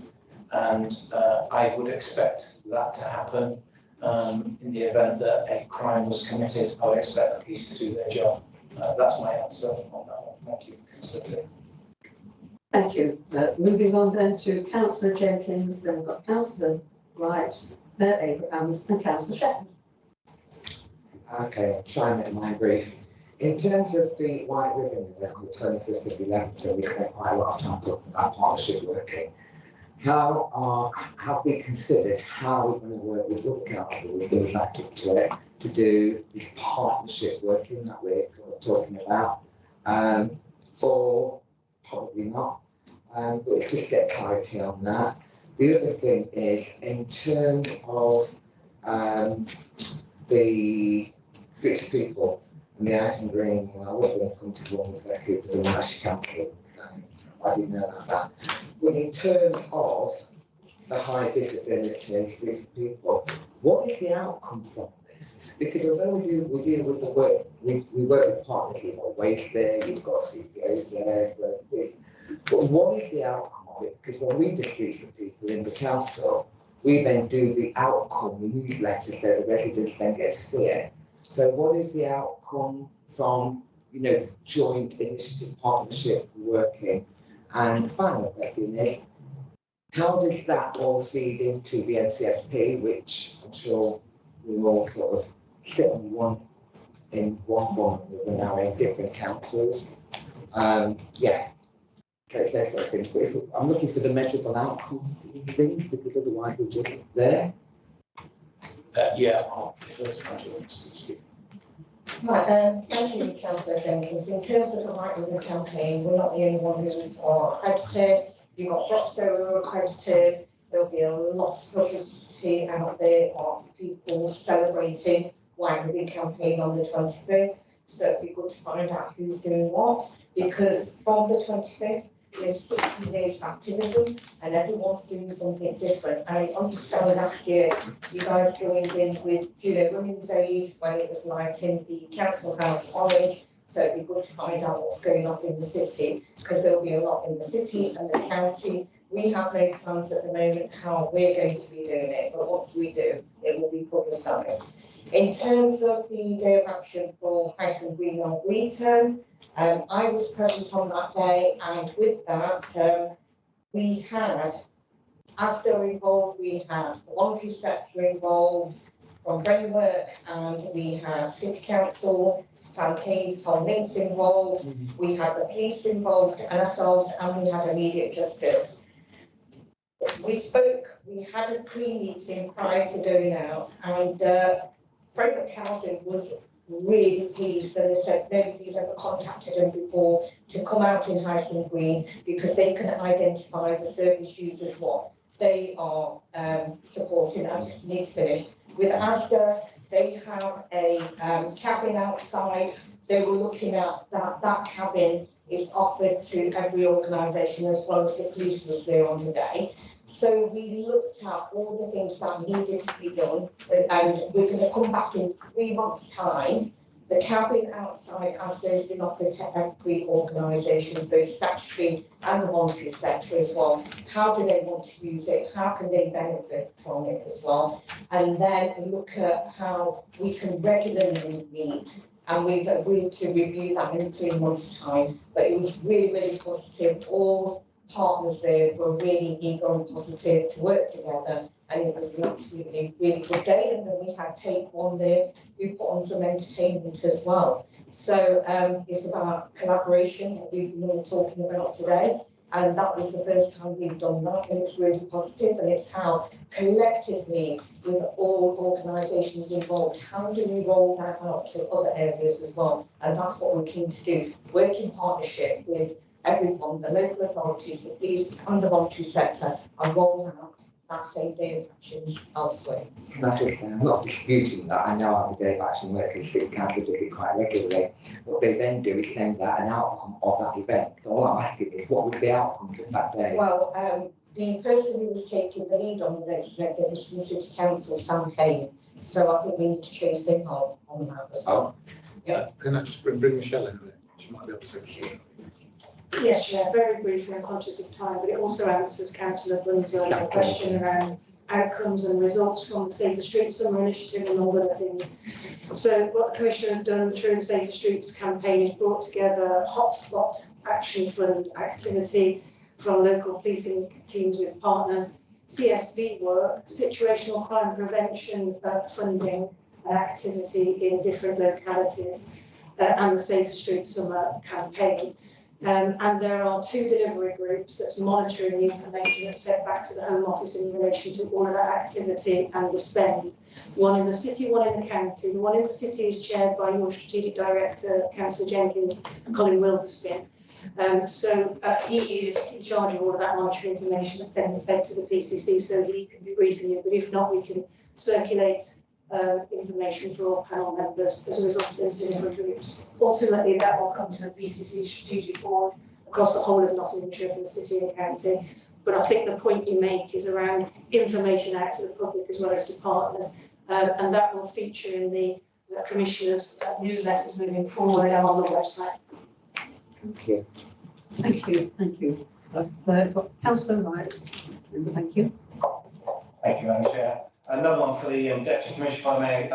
And I would expect that to happen. In the event that a crime was committed, I would expect the police to do their job. That's my answer on that one. Thank you, Councillor. Thank you. Moving on then to Councillor Jenkins, then we've got Councillor Wright, Mayor Abrahams and Councillor Shepherd. Okay, I'll try and make mine brief. In terms of the White Ribbon event on the 25th of the 11th, so we spent quite a lot of time talking about partnership working. Have we considered how we're going to work with other councils, those that took to it, to do this partnership working that we're sort of talking about? Or probably not. But let's just get clarity on that. The other thing is, in terms of the Streets of People and the Ice and Green, I wasn't going to come to one with the Nottinghamshire Council. I didn't know about that. But in terms of the high visibility Streets of People, what is the outcome from this? Because although we deal with the work, we work with partners, you've got waste there, you've got CPOs there, you've got this. But what is the outcome of it? Because when we do Streets of People in the council, we then do the outcome newsletter so the residents then get to see it. So what is the outcome from, joint initiative partnership working? And the final question is, how does that all feed into the NCSP, which I'm sure we all sort of sit on one form or another now in different councils? Yeah, those sort of things. But I'm looking for the measurable outcomes of these things, because otherwise we're just there. Yeah, I'll defer to Angela to speak. Right, thank you, Councillor Jenkins. In terms of the White Ribbon campaign, we're not the only one who's accredited. You've got Broxtowe who are accredited. There'll be a lot of publicity out there of people celebrating White Ribbon campaign on the 25th. So it'd be good to find out who's doing what, because from the 25th, there's 60 days activism and everyone's doing something different. I understand last year you guys joined in with, Women's Aid when it was lighting the council house orange. So it'd be good to find out what's going on in the city, because there'll be a lot in the city and the county. We have no plans at the moment how we're going to be doing it, but once we do, it will be publicised. In terms of the day of action for House and Green on Green Term, I was present on that day, and with that, we had ASDA involved, we had the voluntary sector involved from Framework, and we had City Council, Sam Cave, Tom Links involved, we had the police involved and ourselves, and we had immediate justice. We spoke, we had a pre-meeting prior to going out, and Framework Housing was really pleased that they said nobody's ever contacted them before to come out in House and Green, because they can identify the service users what they are supporting. I just need to finish. With ASDA, they have a cabin outside. They were looking at that cabin is offered to every organisation, as well as the police was there on the day. So we looked at all the things that needed to be done, and we're going to come back in 3 months' time. The cabin outside, as those been offered to every organisation, both statutory and the voluntary sector as well. How do they want to use it? How can they benefit from it as well? And then look at how we can regularly meet. And we've agreed to review that in 3 months' time. But it was really, really positive. All partners there were really eager and positive to work together. And it was an absolutely really good day. And then we had Take One there, who put on some entertainment as well. So it's about collaboration, what we've been all talking about today. And that was the first time we've done that. And it's really positive. And it's how collectively, with all organisations involved, how do we roll that out to other areas as well? And that's what we're keen to do. Work in partnership with everyone, the local authorities, the police and the voluntary sector, and roll out that same day of actions elsewhere. Can I just, I'm not disputing that. I know how the day of action work and City Council does it quite regularly. What they then do is send out an outcome of that event. So all I'm asking is, what was the outcome of that day? Well, the person who was taking the lead on the next event was from the City Council, Sam Kane. So I think we need to chase him on that as well. Yeah. Can I just bring Michelle in? She might be able to say. Yes, Chair, very briefly, I'm conscious of time, but it also answers Councillor Bunn's question around outcomes and results from the Safer Streets Summer Initiative and all other things. So what the Commissioner has done through the Safer Streets campaign is brought together hotspot action fund activity from local policing teams with partners, CSB work, situational crime prevention funding and activity in different localities, and the Safer Streets Summer campaign. And there are 2 delivery groups that's monitoring the information that's fed back to the Home Office in relation to all of that activity and the spend. One in the city, one in the county. The one in the city is chaired by your Strategic Director, Councillor Jenkins, Colin Wilderspin. So he is in charge of all of that monitoring information that's then fed to the PCC, so he can be briefing you. But if not, we can circulate information for all panel members as a result of those delivery groups. Ultimately, that will come to the PCC strategic board across the whole of Nottinghamshire for the city and county. But I think the point you make is around information out to the public as well as to partners, and that will feature in the Commissioner's newsletters moving forward and on the website. Thank you. Thank you. Thank you. Councillor Wright. Thank you. Thank you, Madam Chair. Another one for the Deputy Commissioner, if I may,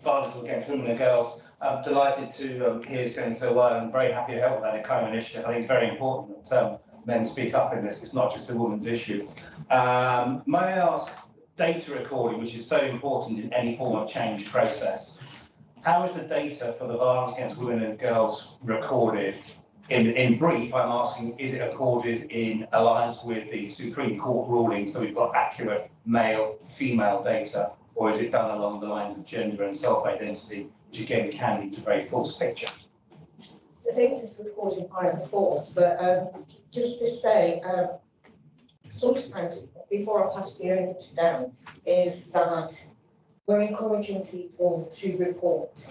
Fathers Against Women and Girls. I'm delighted to hear it's going so well and very happy to help with that kind of initiative. I think it's very important that men speak up in this. It's not just a woman's issue. May I ask, data recording, which is so important in any form of change process, how is the data for the violence against women and girls recorded? In brief, I'm asking, is it recorded in alliance with the Supreme Court ruling, so we've got accurate male-female data, or is it done along the lines of gender and self-identity, which again can lead to a very false picture? The data is recorded by the force, but just to say, sometimes before I pass you over to Dan, is that we're encouraging people to report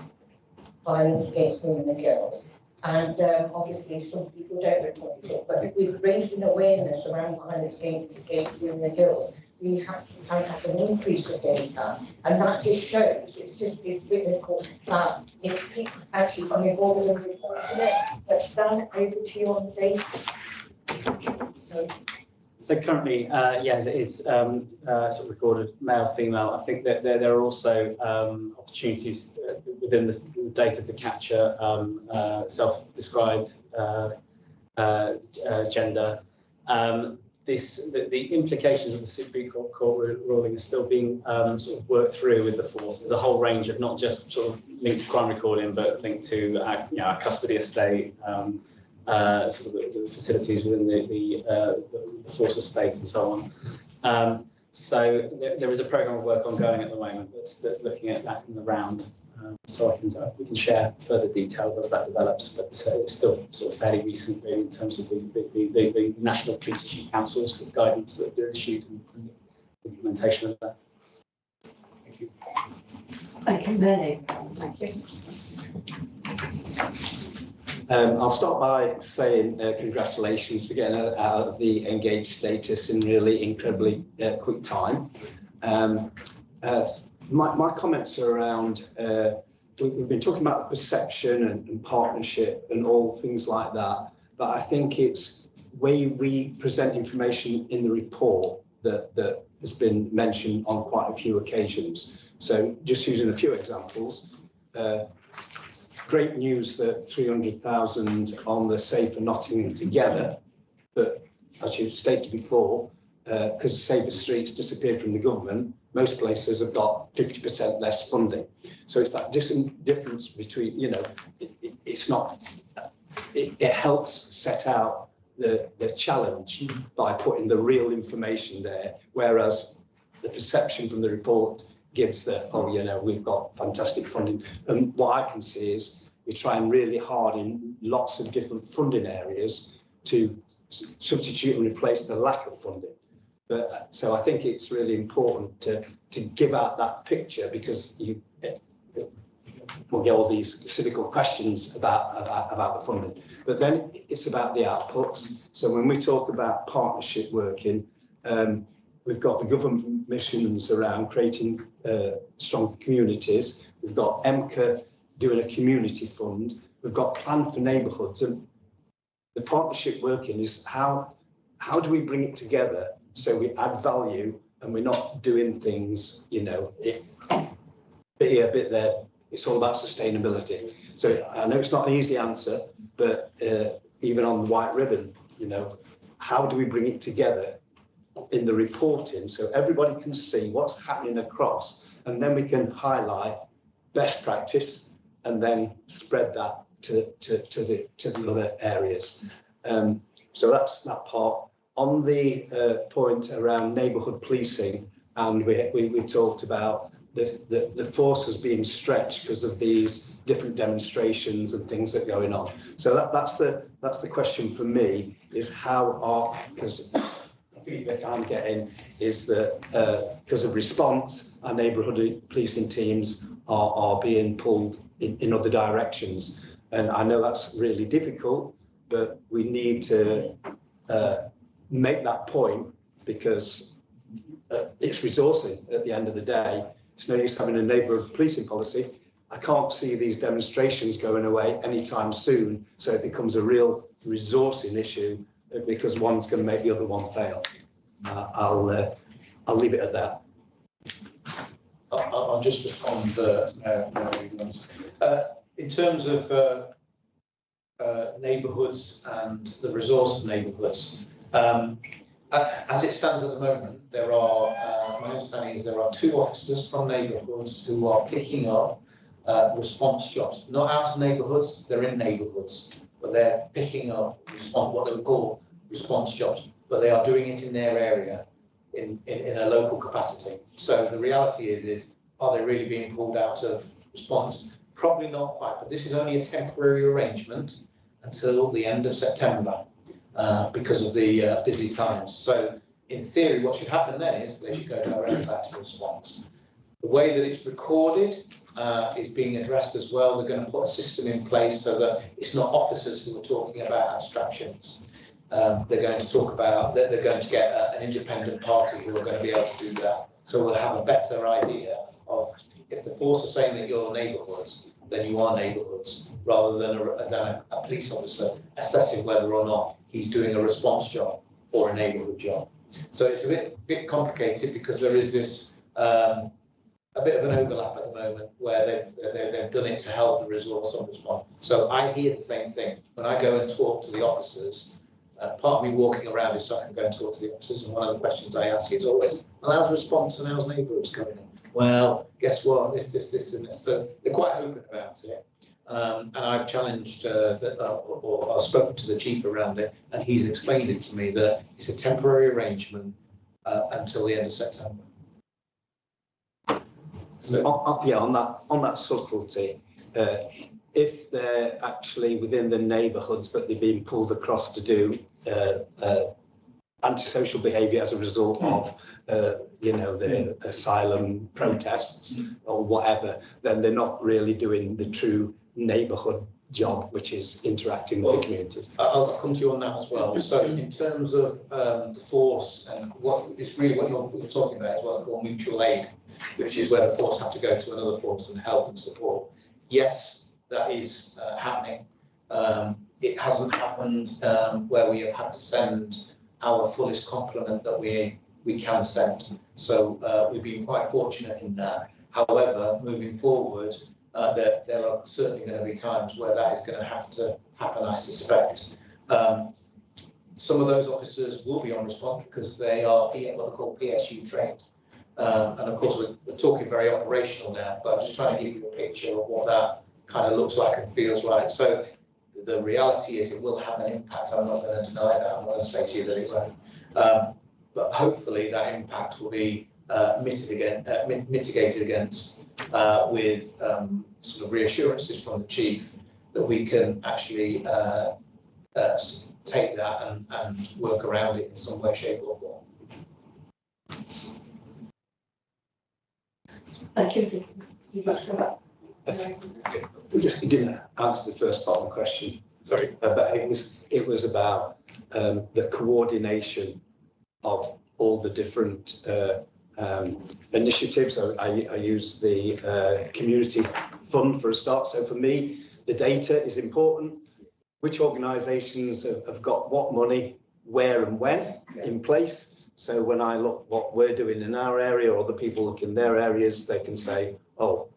violence against women and girls. And obviously some people don't report it, but with raising awareness around violence against women and girls, we have sometimes have an increase of data, and that just shows, it's biblical that if people actually come involved and reporting it, but Dan, over to you on the data. So currently, yes, it is sort of recorded male, female. I think that there are also opportunities within the data to capture self-described gender. The implications of the Supreme Court ruling are still being sort of worked through with the force. There's a whole range of not just sort of linked to crime recording, but linked to our custody estate, sort of the facilities within the force estate and so on. So there is a programme of work ongoing at the moment that's looking at that in the round. So we can share further details as that develops, but it's still sort of fairly recent really in terms of the National Police Chief Council's guidance that are issued and the implementation of that. Thank you. Thank you, Melanie. Thank you. I'll start by saying congratulations for getting out of the engaged status in really incredibly quick time. My comments are around we've been talking about perception and partnership and all things like that, but I think it's way we present information in the report that has been mentioned on quite a few occasions. So just using a few examples, great news that 300,000 on the Safer Nottingham Together, but as you stated before, because Safer Streets disappeared from the government, most places have got 50% less funding. So it's that difference between, you know, it's not, it helps set out the challenge by putting the real information there, whereas the perception from the report gives that, oh, you know, we've got fantastic funding. And what I can see is we're trying really hard in lots of different funding areas to substitute and replace the lack of funding. But so I think it's really important to give out that picture, because we'll get all these cynical questions about the funding. But then it's about the outputs. So when we talk about partnership working, we've got the government missions around creating strong communities. We've got MCA doing a community fund. We've got Plan for Neighbourhoods, and the partnership working is how do we bring it together so we add value and we're not doing things, you know, bit here, bit there. It's all about sustainability. So I know it's not an easy answer, but even on the white ribbon, you know, how do we bring it together in the reporting so everybody can see what's happening across, and then we can highlight best practice and then spread that to the other areas. So that's that part. On the point around neighbourhood policing, and we talked about the forces being stretched because of these different demonstrations and things that are going on. So that's the question for me, is how because the feedback I'm getting is that because of response, our neighbourhood policing teams are being pulled in other directions. And I know that's really difficult, but we need to make that point, because it's resourcing at the end of the day. It's no use having a neighbourhood policing policy. I can't see these demonstrations going away anytime soon, so it becomes a real resourcing issue, because one's going to make the other one fail. I'll leave it at that. I'll just respond in terms of neighbourhoods and the resource of neighbourhoods. As it stands at the moment, there are, my understanding is there are 2 officers from neighbourhoods who are picking up response jobs, not out of neighbourhoods, they're in neighbourhoods, but they're picking up what they would call response jobs, but they are doing it in their area in a local capacity. So the reality is are they really being pulled out of response? Probably not quite, but this is only a temporary arrangement until the end of September. Because of the busy times. So in theory, what should happen then is they should go directly back to response. The way that it's recorded is being addressed as well. They're going to put a system in place so that it's not officers who are talking about abstractions. They're going to talk about, they're going to get an independent party who are going to be able to do that. So we'll have a better idea of, if the force are saying that you're neighbourhoods, then you are neighbourhoods, rather than a police officer assessing whether or not he's doing a response job or a neighbourhood job. So it's a bit complicated, because there is this a bit of an overlap at the moment where they've done it to help the resource on response. So I hear the same thing when I go and talk to the officers. Part of me walking around is so I can go and talk to the officers, and one of the questions I ask is always, well, how's response and how's neighbourhoods going in? Well, guess what? This, and this. So they're quite open about it. And I've challenged or I've spoken to the chief around it, and he's explained it to me that it's a temporary arrangement until the end of September. So, on that subtlety, if they're actually within the neighbourhoods, but they're being pulled across to do antisocial behaviour as a result of the asylum protests or whatever, then they're not really doing the true neighbourhood job, which is interacting with the community. I'll come to you on that as well. So in terms of the force, and what it's really what you're talking about is what I call mutual aid, which is where the force have to go to another force and help and support. yes, that is happening. It hasn't happened where we have had to send our fullest complement that we can send. So we've been quite fortunate in that. However, moving forward, there are certainly going to be times where that is going to have to happen, I suspect. Some of those officers will be on response because they are what they call PSU trained. And of course, we're talking very operational now, but I'm just trying to give you a picture of what that kind of looks like and feels like. So the reality is it will have an impact. I'm not going to deny that. I'm not going to say to you that it won't. But hopefully that impact will be mitigated against with sort of reassurances from the chief that we can actually take that and work around it in some way, shape or form. Thank you. You must come back. You didn't answer the first part of the question. Sorry, but it was about the coordination of all the different initiatives. I use the community fund for a start. So for me, the data is important. Which organisations have got what money, where and when in place. So when I look what we're doing in our area, or other people look in their areas, they can say, oh,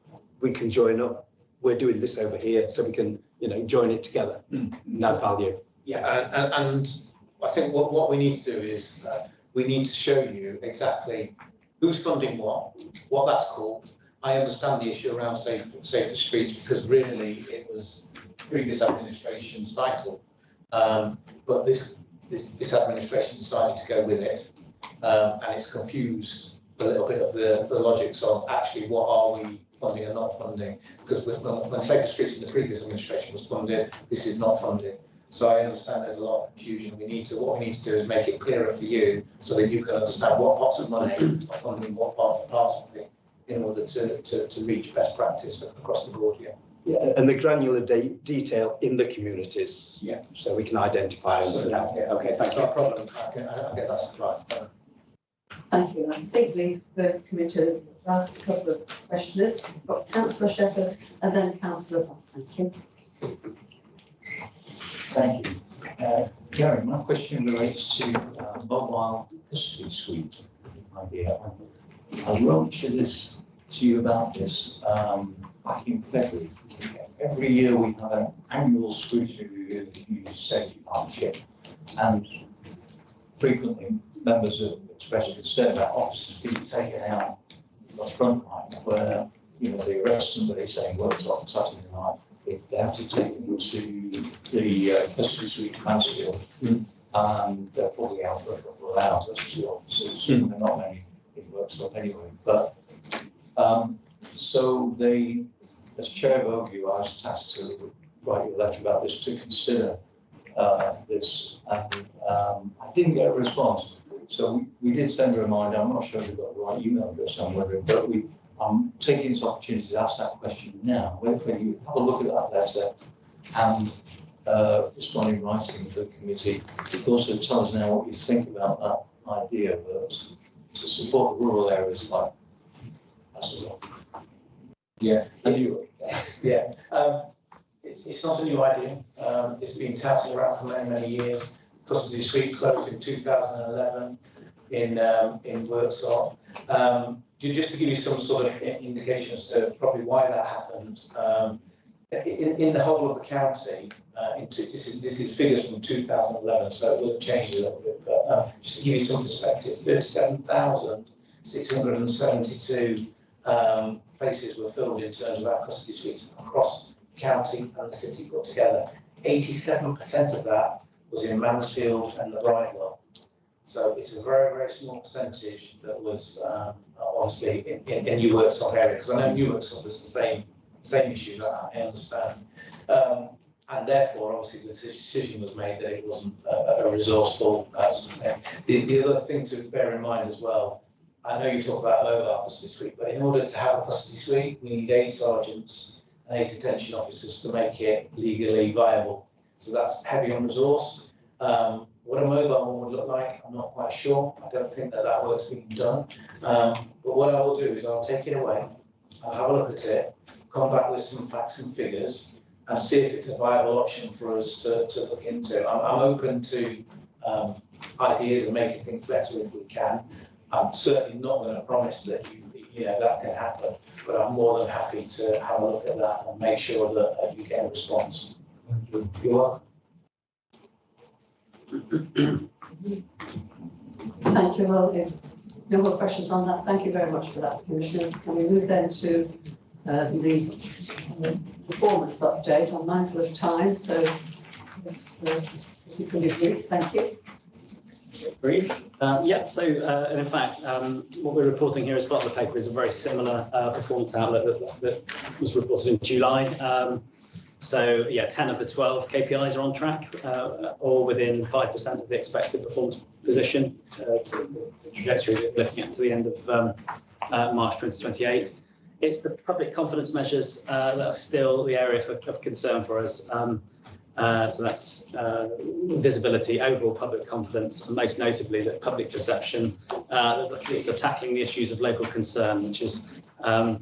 we can join up. We're doing this over here, so we can, join it together and add value. Yeah, and I think what we need to do is we need to show you exactly who's funding what that's called. I understand the issue around safer streets because really it was previous administration's title, but this administration decided to go with it, and it's confused a little bit of the logics of actually what are we funding and not funding, because when Safer Streets in the previous administration was funded, this is not funded. So I understand there's a lot of confusion. What we need to do is make it clearer for you so that you can understand what pots of money are funding what parts of it in order to reach best practice across the board here. Yeah, and the granular detail in the communities. Yeah. So we can identify. Yeah. Okay, thank you. No problem. I'll get that supplied. Thank you. I think we've coming to the last couple of questioners. We've got Councillor Shepherd and then Councillor Buck. Thank you. Thank you. Gary, my question relates to mobile custody suite idea. I wrote to you about this back in February. Every year we have an annual scrutiny review of the Community Safety Partnership, and frequently members have expressed concern about officers being taken out the front line where they arrest somebody saying workshop Saturday night. They have to take them to the custody suite Mansfield, and they're probably out for a couple of hours. That's 2 officers. There are not many in workshop anyway. But so they, as chair of OGU, I was tasked to write you a letter about this to consider this, and I didn't get a response. So we did send a reminder. I'm not sure we've got the right email address somewhere, but I'm taking this opportunity to ask that question now. Whether you have a look at that letter and respond in writing to the committee. Also tell us now what you think about that idea to support the rural areas like that's a lot. Yeah. Yeah. It's not a new idea. It's been touted around for many, many years. Custody Suite closed in 2011 in Worksop. Just to give you some sort of indication as to probably why that happened, in the whole of the county, this is figures from 2011, so it will have changed a little bit, but just to give you some perspective, 37,672 places were filled in terms of our custody suites across the county and the city put together. 87% of that was in Mansfield and the Bridewell. So it's a very, very small percentage that was obviously in New Worksop area, because I know New Worksop is the same issue that I understand. And therefore, obviously, the decision was made that it wasn't a resourceful thing. The other thing to bear in mind as well, I know you talk about mobile custody suite, but in order to have a custody suite, we need 8 sergeants and 8 detention officers to make it legally viable. So that's heavy on resource. What a mobile one would look like, I'm not quite sure. I don't think that work's being done. But what I will do is I'll take it away, I'll have a look at it, come back with some facts and figures and see if it's a viable option for us to look into. I'm open to ideas and making things better if we can. I'm certainly not going to promise that that can happen, but I'm more than happy to have a look at that and make sure that you get a response. Thank you. You're welcome. Thank you. Well, if no more questions on that, thank you very much for that, Commissioner. Can we move then to the performance update? I'm mindful of time, so if you can be brief, thank you. Brief. So in fact, what we're reporting here as part of the paper is a very similar performance outlook that was reported in July. 10 of the 12 KPIs are on track, or within 5% of the expected performance position, to the trajectory that we're looking at to the end of March 2028. It's the public confidence measures that are still the area of concern for us. So that's visibility, overall public confidence, and most notably the public perception that the police are tackling the issues of local concern, which is now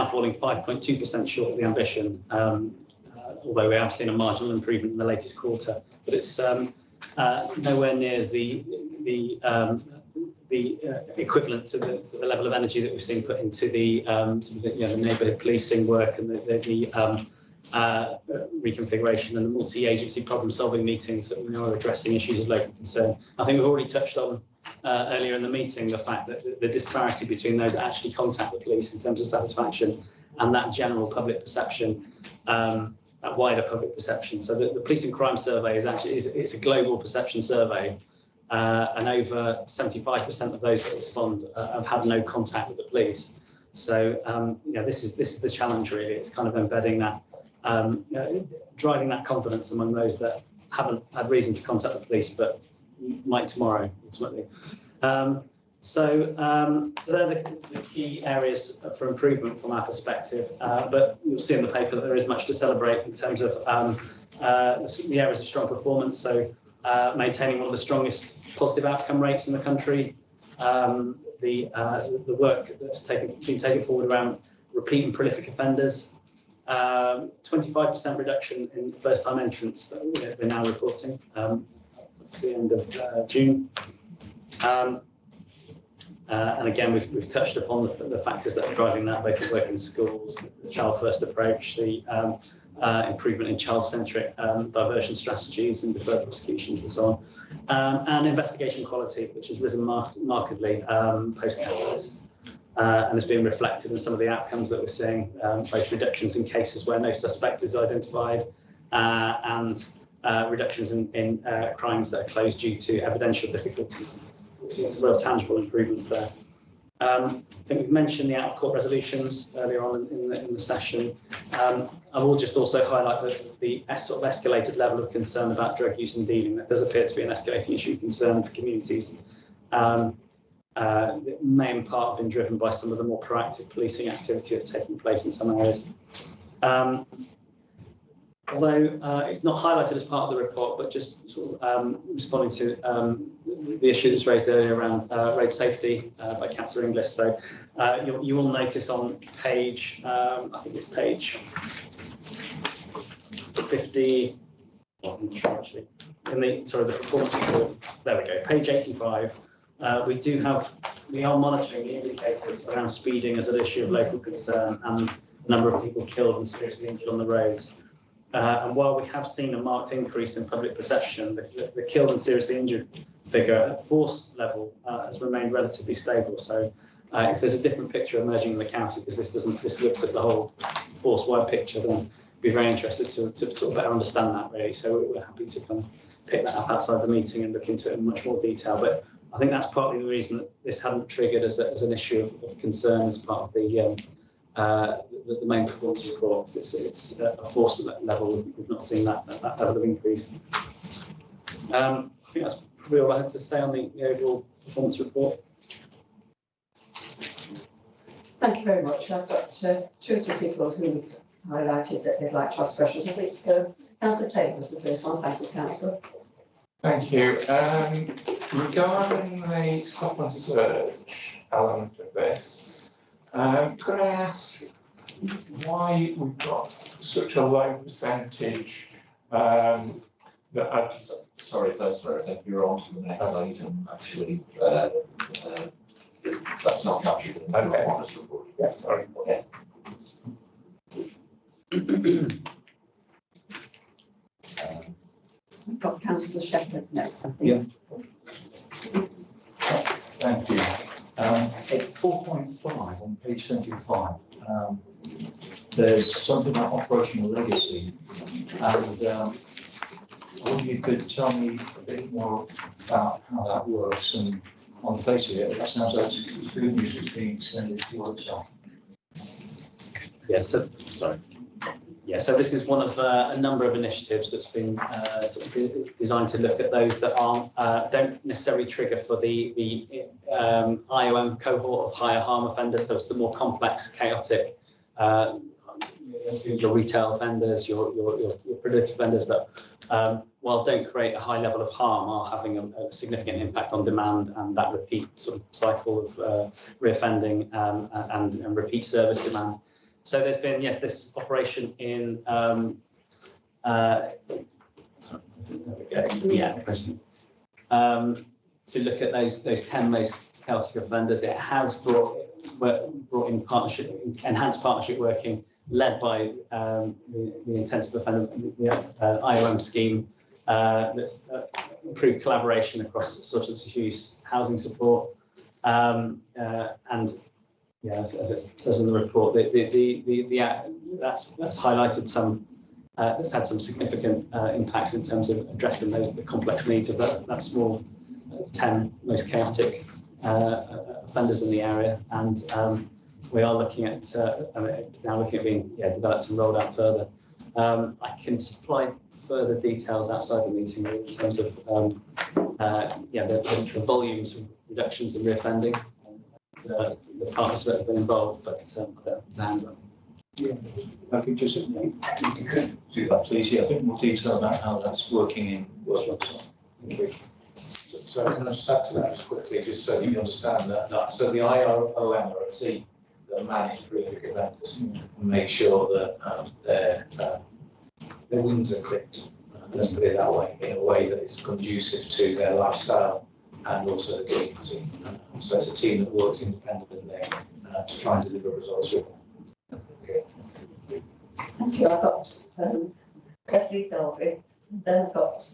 falling 5.2% short of the ambition, although we have seen a marginal improvement in the latest quarter. But it's nowhere near the equivalent to the level of energy that we've seen put into the neighbourhood policing work and the reconfiguration and the multi-agency problem-solving meetings that we know are addressing issues of local concern. I think we've already touched on earlier in the meeting the fact that the disparity between those that actually contact the police in terms of satisfaction and that general public perception, that wider public perception. So the Police and Crime Survey is actually it's a global perception survey, and over 75% of those that respond have had no contact with the police. So this is the challenge really. It's kind of embedding that, driving that confidence among those that haven't had reason to contact the police but might tomorrow ultimately. So they're the key areas for improvement from our perspective, but you'll see in the paper that there is much to celebrate in terms of the areas of strong performance. So maintaining one of the strongest positive outcome rates in the country, the work that's been taken forward around repeat and prolific offenders, 25% reduction in first-time entrants that we're now reporting to the end of June. And again, we've touched upon the factors that are driving that, both the work in schools, the child-first approach, the improvement in child-centric diversion strategies and deferred prosecutions and so on, and investigation quality, which has risen markedly post-Captions, and has been reflected in some of the outcomes that we're seeing, both reductions in cases where no suspect is identified and reductions in crimes that are closed due to evidential difficulties. So we've seen some real tangible improvements there. I think we've mentioned the out-of-court resolutions earlier on in the session. I will just also highlight the sort of escalated level of concern about drug use and dealing. That does appear to be an escalating issue of concern for communities. It may in part have been driven by some of the more proactive policing activity that's taking place in some areas. Although it's not highlighted as part of the report, but just sort of responding to the issue that's raised earlier around road safety by Councillor Inglis. So you will notice on page, I think it's page 50, well, I'm not sure actually, in the performance report, there we go, page 85, we are monitoring the indicators around speeding as an issue of local concern and the number of people killed and seriously injured on the roads. And while we have seen a marked increase in public perception, the killed and seriously injured figure at force level has remained relatively stable. So if there's a different picture emerging in the county, because this looks at the whole force-wide picture, then I'd be very interested to sort of better understand that really. So we're happy to kind of pick that up outside the meeting and look into it in much more detail. But I think that's partly the reason that this hadn't triggered as an issue of concern as part of the main performance report. It's a force level. We've not seen that level of increase. I think that's probably all I had to say on the overall performance report. Thank you very much. I've got 2 or 3 people who highlighted that they'd like to ask questions. I think Councillor Taylor was the first one. Thank you, Councillor. Thank you. Regarding the stop and search element of this, could I ask why we've got such a low percentage that are. Sorry, I think you're on to the next item, actually. That's not captured in the performance report. Yeah, sorry. Okay. We've got Councillor Shepherd next, I think. Yeah. Thank you. At 4.5 on page 25, there's something about operational legacy, and I wonder if you could tell me a bit more about how that works. And on the face of it, that sounds like it's good news is being extended to your itself. Yeah, so this is one of a number of initiatives that's been sort of designed to look at those that don't necessarily trigger for the IOM cohort of higher harm offenders. So it's the more complex, chaotic, your retail offenders, your predictive offenders that, while don't create a high level of harm, are having a significant impact on demand and that repeat sort of cycle of reoffending and repeat service demand. So there's been, yes, this operation in, to look at those 10 most chaotic offenders. It has brought in partnership, enhanced partnership working, led by the intensive offender, the IOM scheme, that's improved collaboration across substance use, housing support, and yeah, as it says in the report, that's highlighted some, that's had some significant impacts in terms of addressing the complex needs of that small 10 most chaotic offenders in the area, and we are looking at now looking at being developed and rolled out further. I can supply further details outside the meeting in terms of the volumes of reductions in reoffending. The partners that have been involved, but yeah, I could just you could do that, please. Yeah, a bit more detail about how that's working in workshops. Thank you. So I'm going to start to that just quickly, just so you understand that. So the IOM are a team that manage prolific offenders and make sure that their wings are clipped. Let's put it that way, in a way that is conducive to their lifestyle and also the community. So it's a team that works independently to try and deliver results with them. Thank you. I've got Presley Delby, then I've got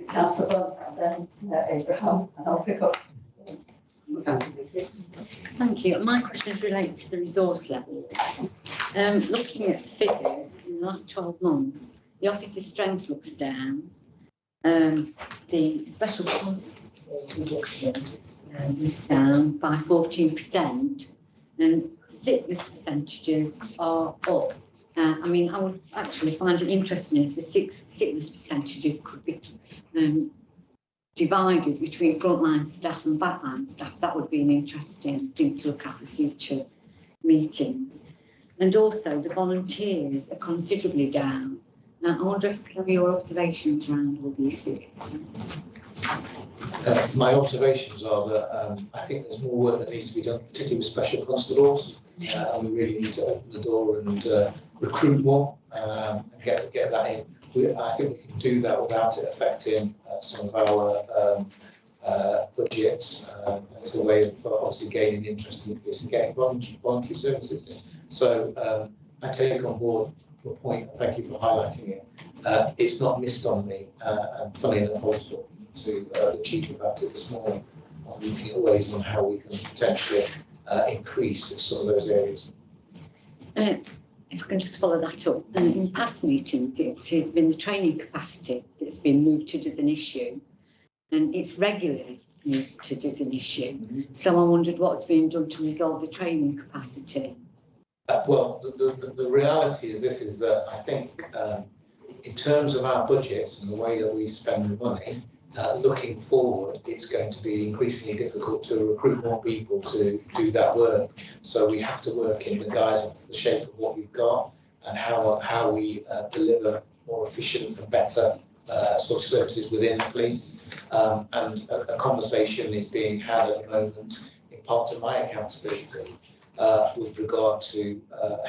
Councillor Blunt, and then Abraham, and I'll pick up. Thank you. My questions relate to the resource level. Looking at figures in the last 12 months, the officer's strength looks down. The special reduction is down by 14%, and sickness percentages are up. I mean, I would actually find it interesting if the sickness percentages could be divided between frontline staff and backline staff. That would be an interesting thing to look at for future meetings. And also the volunteers are considerably down. I wonder if you could have your observations around all these figures. My observations are that I think there's more work that needs to be done, particularly with special constables, and we really need to open the door and recruit more and get that in. I think we can do that without it affecting some of our budgets. It's a way of obviously gaining interest in getting voluntary services. So I take on board the point. Thank you for highlighting it. It's not missed on me, and funny enough, I was talking to the chief about it this morning, looking at ways on how we can potentially increase in some of those areas. If I can just follow that up, in past meetings, it has been the training capacity that's been mooted as an issue, and it's regularly mooted as an issue. So I wondered what's being done to resolve the training capacity. Well, the reality is this, is that I think in terms of our budgets and the way that we spend money, looking forward, it's going to be increasingly difficult to recruit more people to do that work. So we have to work in the guise of the shape of what we've got and how we deliver more efficient and better sort of services within the police. And a conversation is being had at the moment in part of my accountability with regard to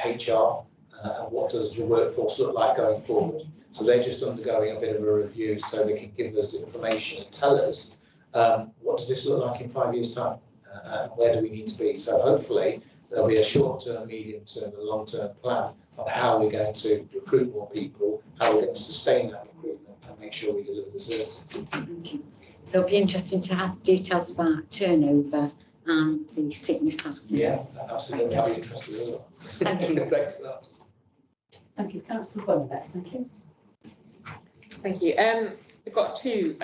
HR and what does the workforce look like going forward. So they're just undergoing a bit of a review so they can give us information and tell us what does this look like in 5 years' time and where do we need to be. So hopefully there'll be a short-term, medium-term and long-term plan on how we're going to recruit more people, how we're going to sustain that recruitment and make sure we deliver the services. So it'll be interesting to have details about turnover and the sickness absence. Yeah, absolutely. I'll be interested as well. Thank you. Thanks for that. Thank you, Councillor Bonnet, thank you. Thank you. We've got two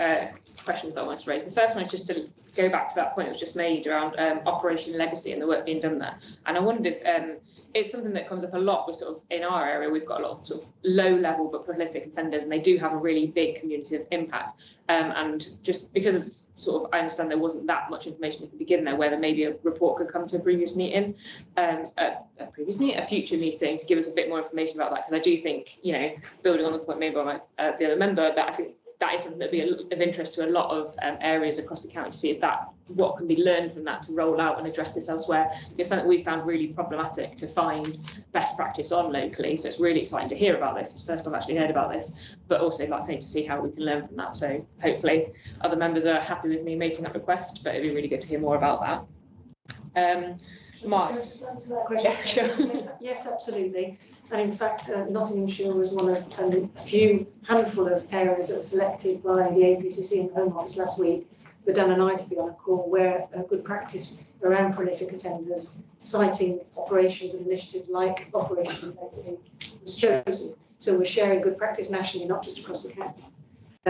questions that I want to raise. The first one is just to go back to that point that was just made around Operation Legacy and the work being done there. And I wondered if it's something that comes up a lot with sort of in our area. We've got a lot of sort of low level but prolific offenders, and they do have a really big community impact. And just because of sort of, I understand there wasn't that much information that could be given there, whether maybe a report could come to a previous meeting, a future meeting to give us a bit more information about that. Because I do think, you know, building on the point made by the other member, that I think that is something that would be of interest to a lot of areas across the county to see if what can be learned from that to roll out and address this elsewhere. It's something we found really problematic to find best practice on locally. So it's really exciting to hear about this. It's the first I've actually heard about this, but also, like I say, to see how we can learn from that. So hopefully other members are happy with me making that request, but it'd be really good to hear more about that. Mark. Can I just answer that question? Yeah, sure. Yes, absolutely. And in fact, Nottinghamshire was one of a handful of areas that were selected by the APCC and Home Office last week for Dan and I to be on a call where good practice around prolific offenders, citing operations and initiatives like Operation Legacy was chosen. So we're sharing good practice nationally, not just across the county.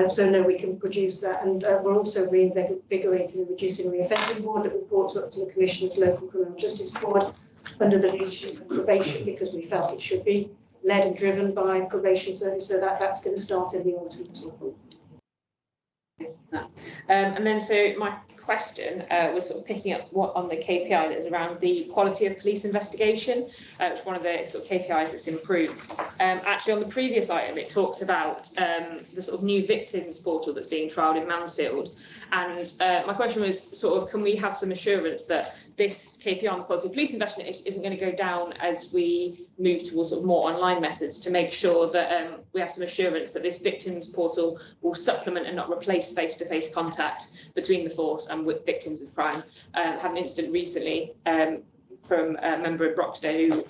So no, we can produce that, and we're also reinvigorating and reducing the reoffending board that reports up to the Commissioner's local criminal justice board under the leadership of probation, because we felt it should be led and driven by probation service. So that's going to start in the autumn as well. And then so my question was sort of picking up on the KPI that is around the quality of police investigation, which is one of the sort of KPIs that's improved. Actually, on the previous item, it talks about the sort of new victims portal that's being trialled in Mansfield. And my question was sort of, can we have some assurance that this KPI on the quality of police investigation isn't going to go down as we move towards sort of more online methods, to make sure that we have some assurance that this victims portal will supplement and not replace face-to-face contact between the force and with victims of crime. Had an incident recently from a member of Broxton who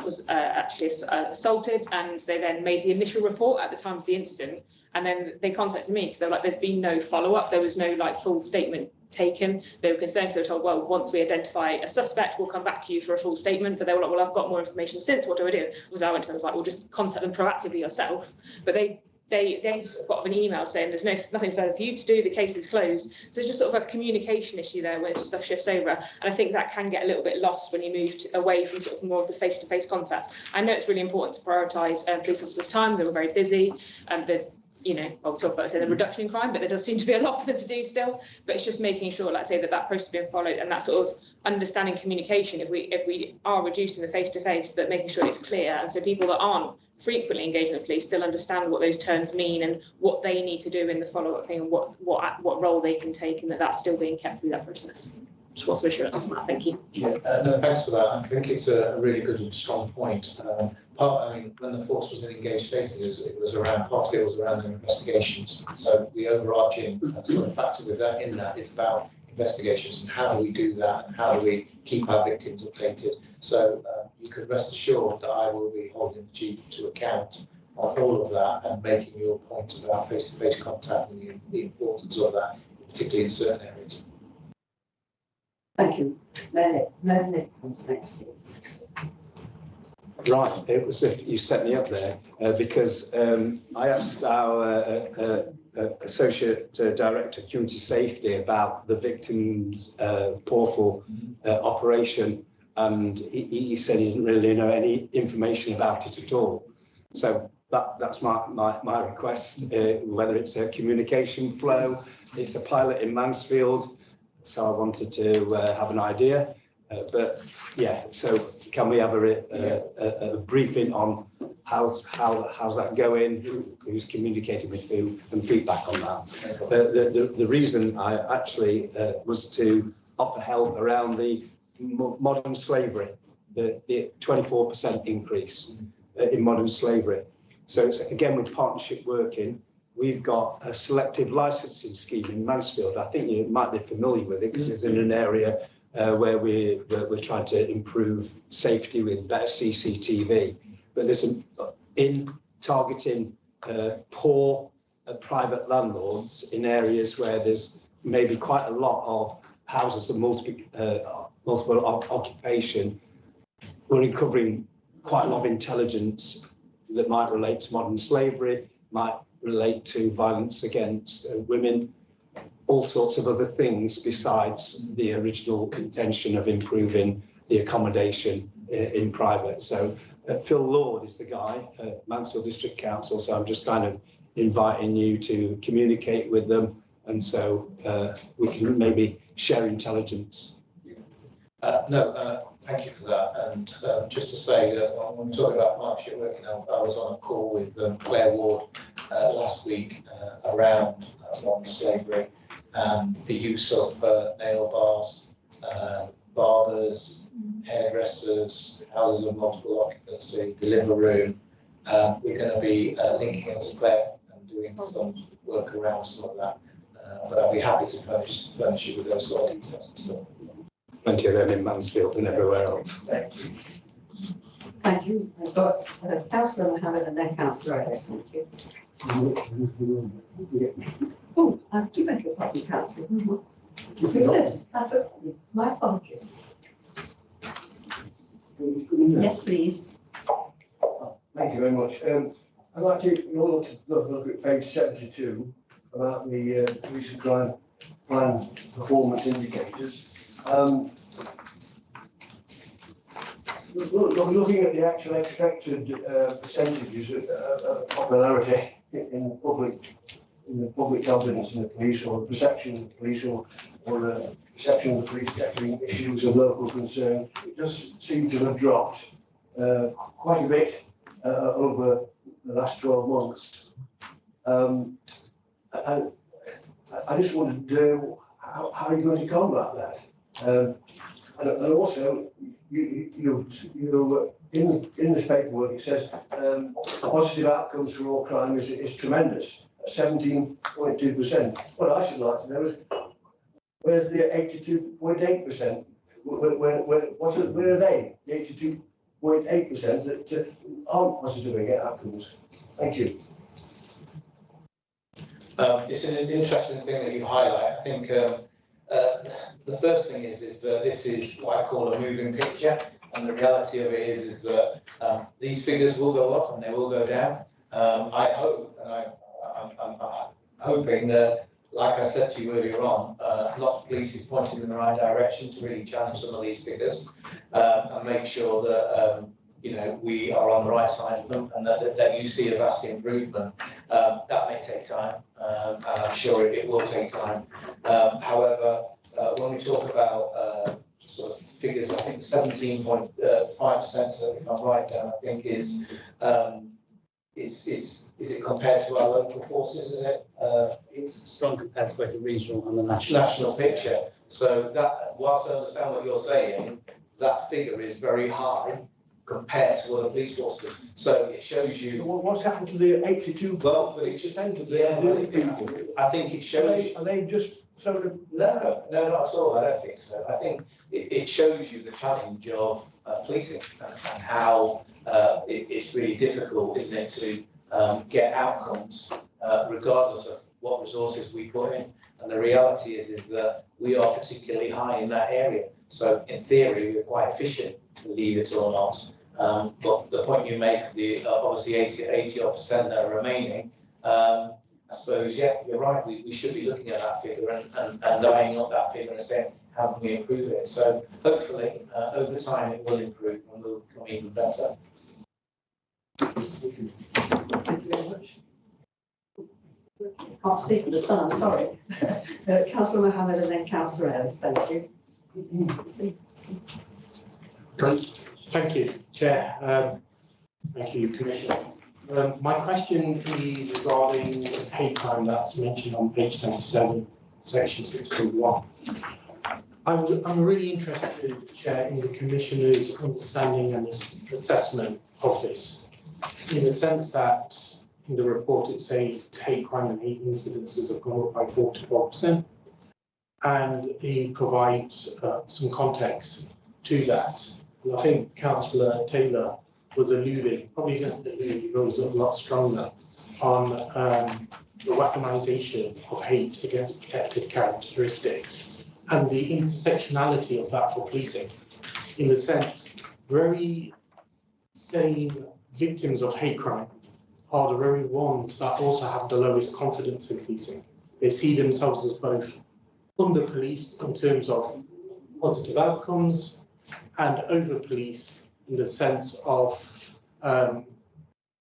was actually assaulted, and they then made the initial report at the time of the incident, and then they contacted me because they were like, there's been no follow-up, there was no like full statement taken. They were concerned, so they were told, well, once we identify a suspect, we'll come back to you for a full statement. But they were like, well, I've got more information since, what do I do? I went to them, I was like, well, just contact them proactively yourself. But they got an email saying there's nothing further for you to do, the case is closed. So it's just sort of a communication issue there when stuff shifts over. And I think that can get a little bit lost when you move away from sort of more of the face-to-face contact. I know it's really important to prioritise police officers' time. They were very busy, and there's, you know, I'll talk about, say, the reduction in crime, but there does seem to be a lot for them to do still. But it's just making sure, let's say, that process is being followed, and that sort of understanding communication. If we are reducing the face-to-face, that making sure it's clear, and so people that aren't frequently engaging with police still understand what those terms mean and what they need to do in the follow-up thing, and what role they can take, and that's still being kept through that process. Just want some assurance on that. Thank you. Yeah, no, thanks for that. I think it's a really good and strong point. I mean, when the force was in engaged state, it was around, part of it was around their investigations. So the overarching sort of factor with that is about investigations and how do we do that, and how do we keep our victims updated. So you can rest assured that I will be holding the chief to account on all of that and making your point about face-to-face contact and the importance of that, particularly in certain areas. Thank you. Melanie comes next, please. Right, it was if you set me up there because I asked our Associate Director of Community Safety about the victims portal operation, and he said he didn't really know any information about it at all. So that's my request, whether it's a communication flow, it's a pilot in Mansfield, so I wanted to have an idea. But yeah, so can we have a briefing on how's that going, who's communicating with who, and feedback on that. The reason I actually was to offer help around the modern slavery, the 24% increase in modern slavery. So it's, again, with partnership working, we've got a selective licensing scheme in Mansfield. I think you might be familiar with it because it's in an area where we're trying to improve safety with better CCTV. But there's in targeting poor private landlords in areas where there's maybe quite a lot of houses of multiple occupation. We're uncovering quite a lot of intelligence that might relate to modern slavery, might relate to violence against women, all sorts of other things besides the original intention of improving the accommodation in private. So Phil Lord is the guy at Mansfield District Council, so I'm just kind of inviting you to communicate with them, and so we can maybe share intelligence. Thank you for that. And just to say that when we talk about partnership working, I was on a call with Claire Ward last week around modern slavery and the use of nail bars, barbers, hairdressers, houses of multiple occupancy, Deliveroo. We're going to be linking up with Claire and doing some work around some of that. But I'll be happy to furnish you with those sort of details and stuff. Plenty of them in Mansfield and everywhere else. Thank you. Thank you. I've got Councillor Mohammed and then Councillor Ellis. Thank you. Oh, I do beg your pardon, Councillor. Good. My apologies. Yes, please. Thank you very much. I'd like you all to look at page 72 about the recent crime plan performance indicators. Looking at the actual expected percentages of popularity in the public confidence in the police, or the perception of the police, or the perception of the police tackling issues of local concern, it does seem to have dropped quite a bit over the last 12 months. And I just wondered how are you going to combat that? And also, you in this paperwork it says positive outcomes for all crime is tremendous, 17.2%. What I should like to know is where's the 82.8%? Where are they? The 82.8% that aren't positive outcomes. Thank you. It's an interesting thing that you highlight. I think the first thing is that this is what I call a moving picture, and the reality of it is that these figures will go up and they will go down. I hope, and I'm hoping that, like I said to you earlier on, lots of police is pointing in the right direction to really challenge some of these figures and make sure that we are on the right side of them, and that you see a vast improvement. That may take time, and I'm sure it will take time. However, when we talk about sort of figures, I think 17.5%, if I'm right, Dan, I think is it compared to our local forces, isn't it? It's strong compared to both the regional and the national picture. So that, whilst I understand what you're saying, that figure is very high compared to other police forces. So it shows you. Well, what's happened to the 82% of the people? I think it shows. Are they just sort of? No, not at all. I don't think so. I think it shows you the challenge of policing and how it's really difficult, isn't it, to get outcomes regardless of what resources we put in. And the reality is that we are particularly high in that area. So in theory, we're quite efficient, believe it or not. But the point you make of the obviously 80% that are remaining, I suppose, yeah, you're right. We should be looking at that figure and eyeing up that figure and saying, how can we improve it? So hopefully, over time, it will improve and will become even better. Thank you very much. I can't see from the sun, I'm sorry. Councillor Mohammed and then Councillor Ellis, thank you. Thank you, Chair. Thank you, Commissioner. My question is regarding the pay time that's mentioned on page 77, section 6.1. I'm really interested, Chair, in the Commissioner's understanding and assessment of this, in the sense that in the report it says hate crime and hate incidences have gone up by 44%, and he provides some context to that. And I think Councillor Taylor was alluding, probably isn't alluding, he goes a lot stronger on the weaponisation of hate against protected characteristics and the intersectionality of that for policing, in the sense, very same victims of hate crime are the very ones that also have the lowest confidence in policing. They see themselves as both under-policed in terms of positive outcomes and over-policed in the sense of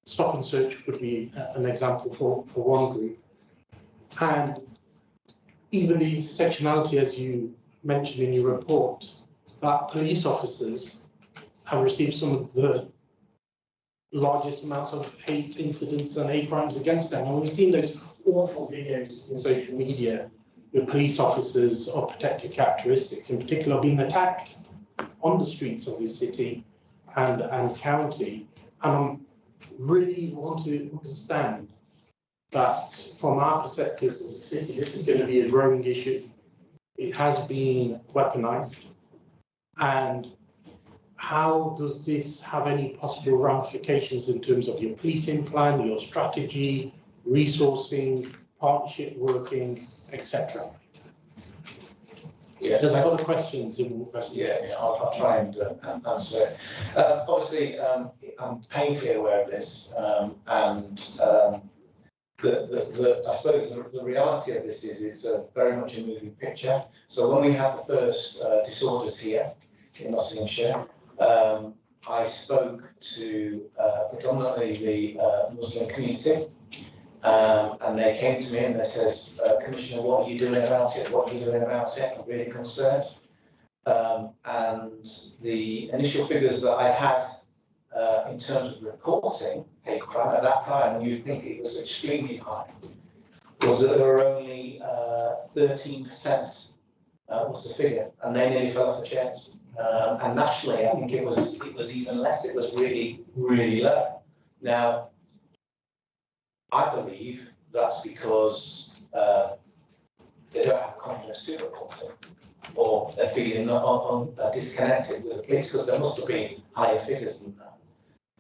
stop and search would be an example for one group. And even the intersectionality, as you mentioned in your report, that police officers have received some of the largest amounts of hate incidents and hate crimes against them. And we've seen those awful videos in social media with police officers of protected characteristics, in particular, being attacked on the streets of this city and county. And I really want to understand that from our perspective as a city, this is going to be a growing issue. It has been weaponised. And how does this have any possible ramifications in terms of your policing plan, your strategy, resourcing, partnership working, etc.? Yeah. There's a lot of questions in the question. Yeah, I'll try and answer it. Obviously, I'm painfully aware of this, I suppose the reality of this is it's very much a moving picture. So when we had the first disorders here in Nottinghamshire, I spoke to predominantly the Muslim community, and they came to me and they says, Commissioner, what are you doing about it? What are you doing about it? I'm really concerned. And the initial figures that I had in terms of reporting hate crime at that time, and you'd think it was extremely high, was that there were only 13% was the figure, and they nearly fell off the chairs. And nationally, I think it was even less. It was really, really low. Now, I believe that's because they don't have confidence to report it, or they're feeling disconnected with the police, because there must have been higher figures than that.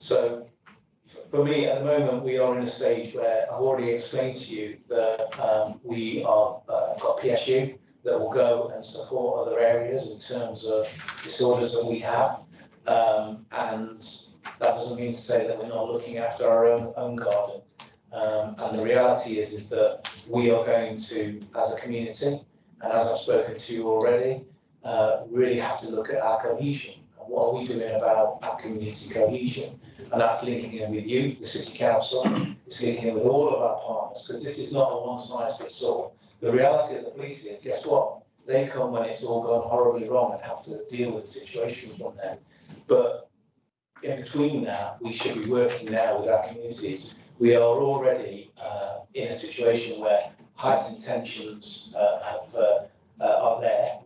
So for me, at the moment, we are in a stage where I've already explained to you that we are got PSU that will go and support other areas in terms of disorders that we have. And that doesn't mean to say that we're not looking after our own garden. And the reality is that we are going to, as a community, and as I've spoken to you already, really have to look at our cohesion. And what are we doing about our community cohesion? And that's linking in with you, the City Council, it's linking in with all of our partners, because this is not a one-size-fits-all. The reality of the police is, guess what? They come when it's all gone horribly wrong and have to deal with the situation from them. But in between that, we should be working now with our communities. We are already in a situation where heightened tensions are there.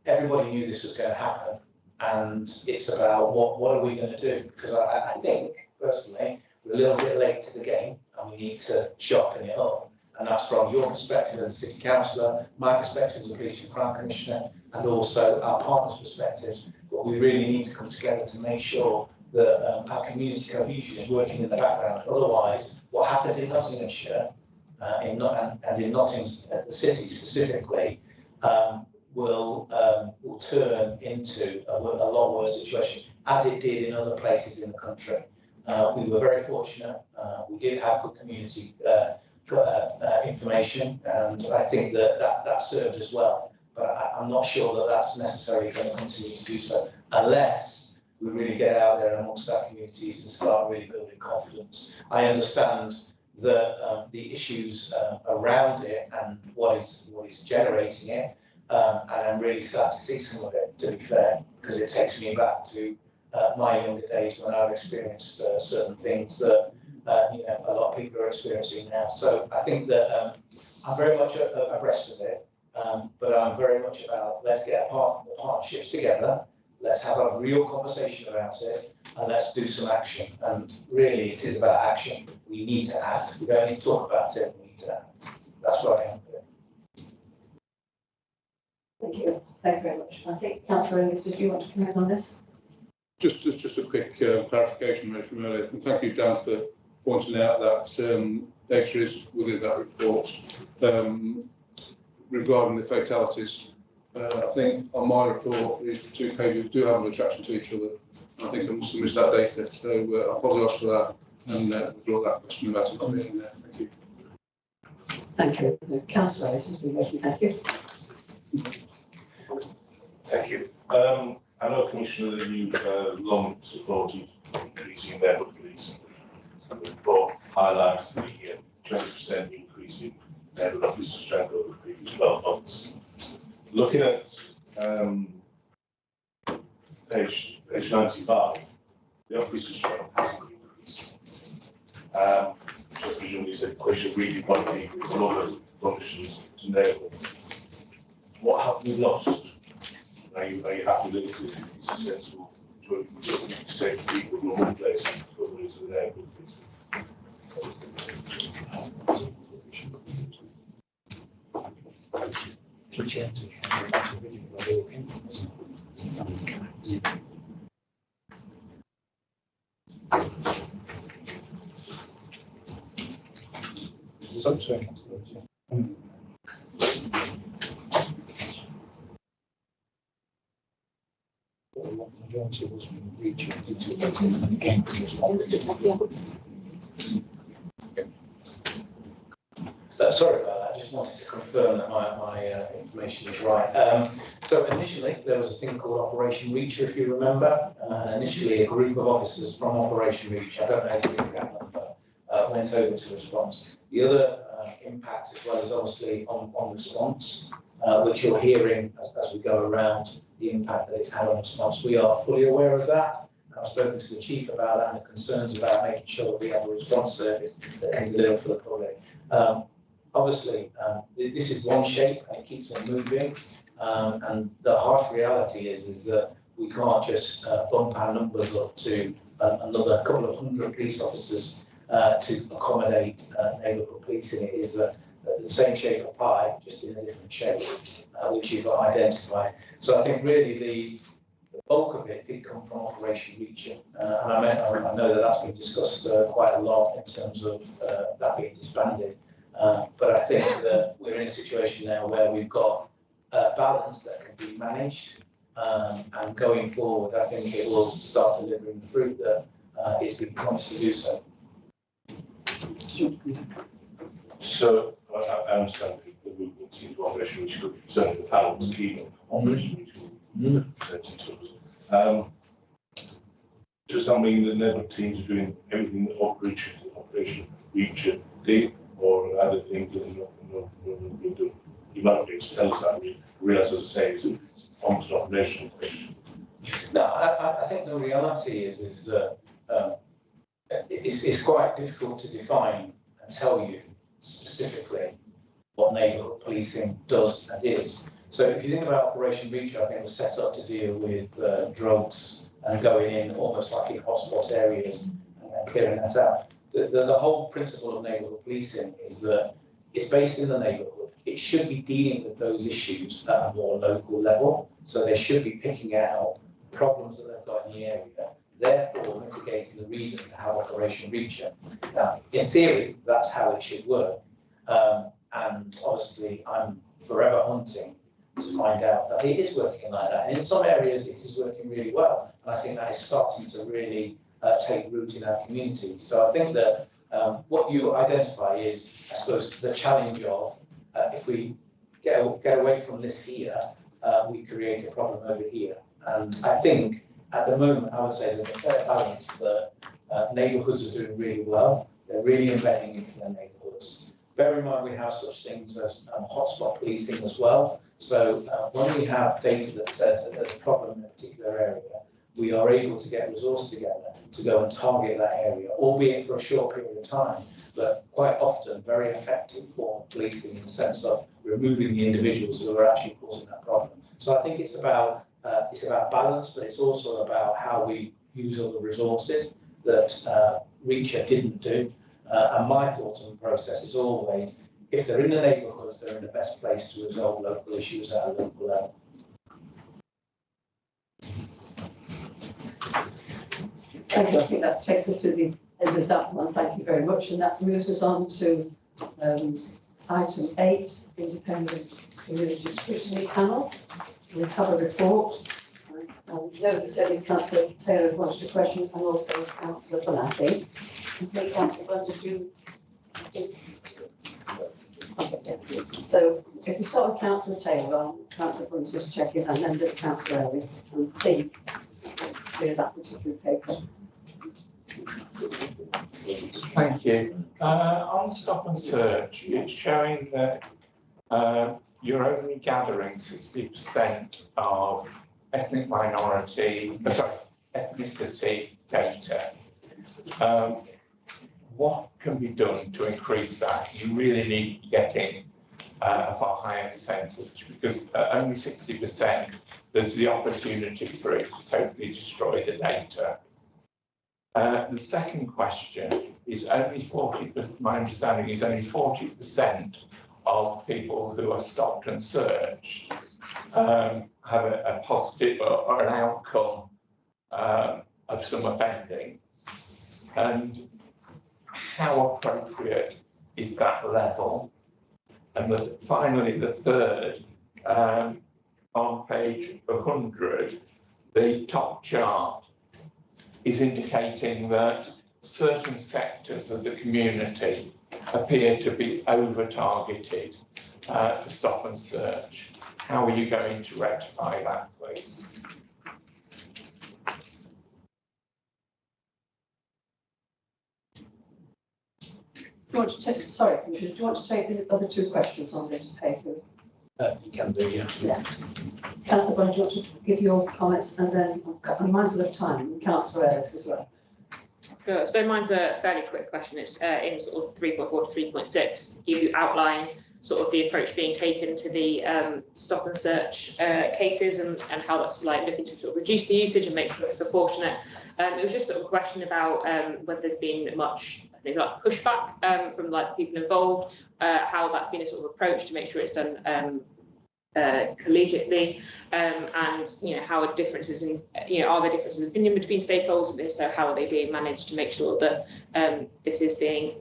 Everybody knew this was going to happen, and it's about what are we going to do? Because I think, personally, we're a little bit late to the game, and we need to sharpen it up. And that's from your perspective as a City Councillor, my perspective as a Police and Crime Commissioner, and also our partners' perspective. But we really need to come together to make sure that our community cohesion is working in the background. Otherwise, what happened in Nottinghamshire and in Nottingham, the city specifically, will turn into a lot worse situation, as it did in other places in the country. We were very fortunate. We did have good community information, and I think that served as well. But I'm not sure that that's necessarily going to continue to do so, unless we really get out there amongst our communities and start really building confidence. I understand the issues around it and what is generating it, and I'm really sad to see some of it, to be fair, because it takes me back to my younger days when I've experienced certain things that a lot of people are experiencing now. So I think that I'm very much abreast of it. But I'm very much about let's get the partnerships together, let's have a real conversation about it, and let's do some action. And really, it is about action. We need to act. We don't need to talk about it. We need to act. That's what I am doing. Thank you. Thank you very much. I think Councillor Angus, did you want to comment on this? Just a quick clarification made from earlier. And thank you, Dan, for pointing out that data is within that report regarding the fatalities. I think on my report, these 2 pages do have an attraction to each other. I think I must have missed that data, so I apologise for that and withdraw that question about it not being there. Thank you. Thank you. Councillor, thank you. Thank you. I know, Commissioner, that you've long supported increasing neighbourhood policing. And the report highlights the 20% increase in neighbourhood officer strength over the previous 12 months. Looking at page 95, the officer strength hasn't increased. So presumably it's a question of really wanting from other functions to neighbourhood. What have we lost? Are you happy that it's a sensible choice to say people from one place to go into the neighbourhood, please? Majority was from region. Sorry about that. I just wanted to confirm that my information is right. So initially, there was a thing called Operation Reach, if you remember. Initially, a group of officers from Operation Reach, I don't know the exact number, went over to response. The other impact as well is obviously on response, which you're hearing as we go around, the impact that it's had on response. We are fully aware of that. I've spoken to the chief about that and the concerns about making sure that we have a response service that can deliver for the public. Obviously, this is one shape and it keeps on moving. And the harsh reality is that we can't just bump our numbers up to another couple of hundred police officers to accommodate neighbourhood policing. It is the same shape of pie, just in a different shape, which you've identified. So I think really the bulk of it did come from Operation Reach. And I know that that's been discussed quite a lot in terms of that being disbanded. But I think that we're in a situation now where we've got a balance that can be managed. And going forward, I think it will start delivering the fruit that it's been promised to do so. So I understand the movement into Operation Reach, certainly the panel was keen on Operation Reach presented to us. Does that mean that neighbourhood teams are doing everything that Operation Reach did, or are there things that are not being done? You might be able to tell us that. We realise, as I say, it's almost an operational question. No, I think the reality is that it's quite difficult to define and tell you specifically what neighbourhood policing does and is. So if you think about Operation Reach, I think it was set up to deal with drugs and going in almost like in hotspot areas and clearing that out. The whole principle of neighbourhood policing is that it's based in the neighbourhood. It should be dealing with those issues at a more local level. So they should be picking out problems that they've got in the area, therefore mitigating the reasons to have Operation Reach. Now, in theory, that's how it should work. And obviously, I'm forever hunting to find out that it is working like that. And in some areas, it is working really well. And I think that is starting to really take root in our community. So I think that what you identify is, I suppose, the challenge of if we get away from this here, we create a problem over here. And I think at the moment, I would say there's a fair balance that neighbourhoods are doing really well. They're really embedding into their neighbourhoods. Bear in mind, we have such things as hotspot policing as well. So when we have data that says that there's a problem in a particular area, we are able to get resources together to go and target that area, albeit for a short period of time. but quite often very effective for policing in the sense of removing the individuals who are actually causing that problem. So I think it's about balance, but it's also about how we use other resources that Reacher didn't do. And my thoughts on the process is always, if they're in the neighbourhoods, they're in the best place to resolve local issues at a local level. Thank you. I think that takes us to the end of that one. Thank you very much. And that moves us on to item 8, Independent Community Scrutiny Panel. We have a report. I know that said Councillor Taylor wanted a question, and also Councillor Bonatti. Okay, Councillor Bonatti, so if we start with Councillor Taylor, Councillor Bruns just checking, and then there's Councillor Ellis, and think to that particular paper. Thank you. On Stop and Search, it's showing that you're only gathering 60% of ethnic minority, ethnicity data. What can be done to increase that? You really need to be getting a far higher percentage, because only 60%, there's the opportunity for it to totally destroy the data. The second question is only 40%, my understanding is only 40% of people who are stopped and searched have a positive or an outcome of some offending. And how appropriate is that level? And finally, the third, on page 100, the top chart is indicating that certain sectors of the community appear to be over-targeted for stop and search. How are you going to rectify that, please? Do you want to take, sorry, Commissioner, do you want to take the other two questions on this paper? You can do, yeah. Yeah. Councillor Brown, do you want to give your comments, and then I'm mindful of time, and Councillor Ellis as well. Sure. So mine's a fairly quick question. It's in sort of 3.4 to 3.6. You outline sort of the approach being taken to the stop and search cases, and how that's like looking to sort of reduce the usage and make it proportionate. It was just sort of a question about whether there's been much, I think, like pushback from like people involved, how that's been a sort of approach to make sure it's done collegiately, and how are differences in are there differences of opinion between stakeholders, and so how are they being managed to make sure that this is being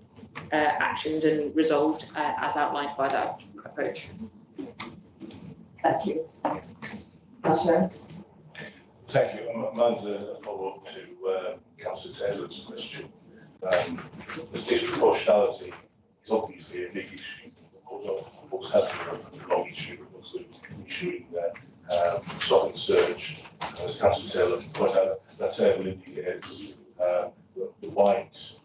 actioned and resolved as outlined by that approach. Thank you. Councillor Ellis. Thank you. Mine's a follow-up to Councillor Taylor's question. The disproportionality is obviously a big issue. Of course, has been a long issue. Issuing stop and search, as Councillor Taylor pointed out, that table indicates the white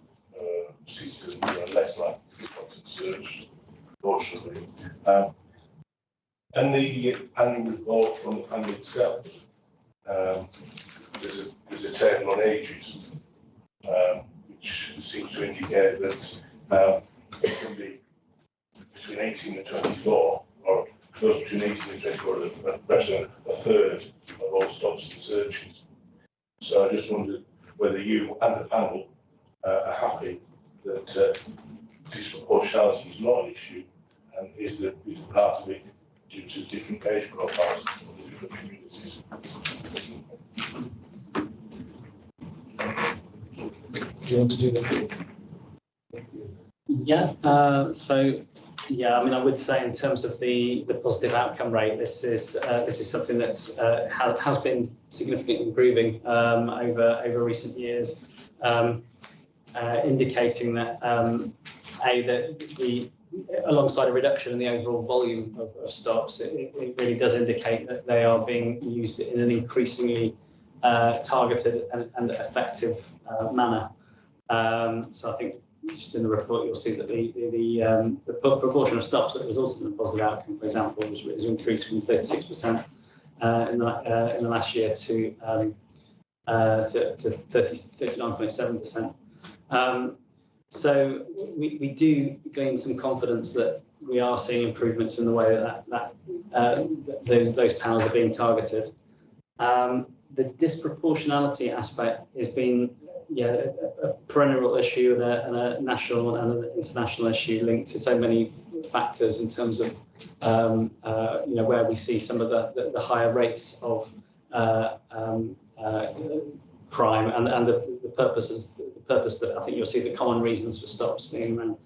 seems to be less likely to be stopped and searched, unfortunately. And the annual report from the panel itself, there's a table on ages, which seems to indicate that it can be between 18 and 24, or those between 18 and 24 represent a third of all stops and searches. So I just wondered whether you and the panel are happy that disproportionality is not an issue, and is part of it due to different age profiles of the different communities. Do you want to do that? Yeah. Yeah, I mean, I would say in terms of the positive outcome rate, this is something that's has been significantly improving over recent years, indicating that that alongside a reduction in the overall volume of stops, it really does indicate that they are being used in an increasingly targeted and effective manner. So I think, just in the report, you'll see that the proportion of stops that resulted in a positive outcome, for example, has increased from 36% in the last year to 39.7%. So we do gain some confidence that we are seeing improvements in the way that those panels are being targeted. The disproportionality aspect has been a perennial issue and a national and an international issue linked to so many factors in terms of where we see some of the higher rates of crime and the purpose that I think you'll see the common reasons for stops being around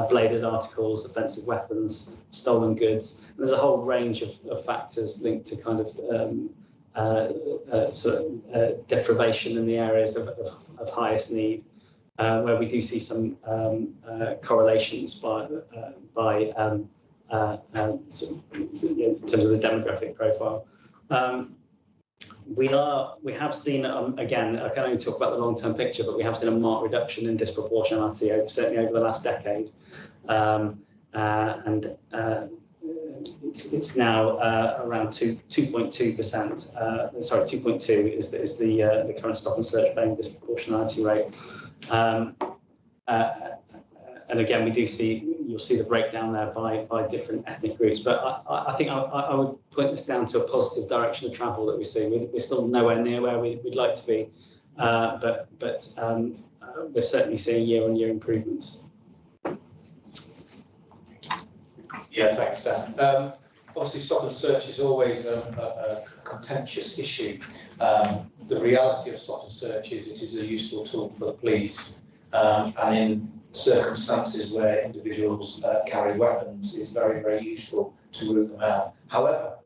bladed articles, offensive weapons, stolen goods. And there's a whole range of factors linked to kind of deprivation in the areas of highest need, where we do see some correlations by in terms of the demographic profile. We have seen, again, I can only talk about the long-term picture, but we have seen a marked reduction in disproportionality, certainly over the last decade. It's now around 2.2%. Sorry, 2.2 is the current stop and search paying disproportionality rate. And again, you'll see the breakdown there by different ethnic groups. But I think I would point this down to a positive direction of travel that we see. We're still nowhere near where we'd like to be, but we're certainly seeing year-on-year improvements. Yeah, thanks, Dan. Obviously, stop and search is always a contentious issue. The reality of stop and search is it is a useful tool for the police, and in circumstances where individuals carry weapons, is very, very useful to root them out. However,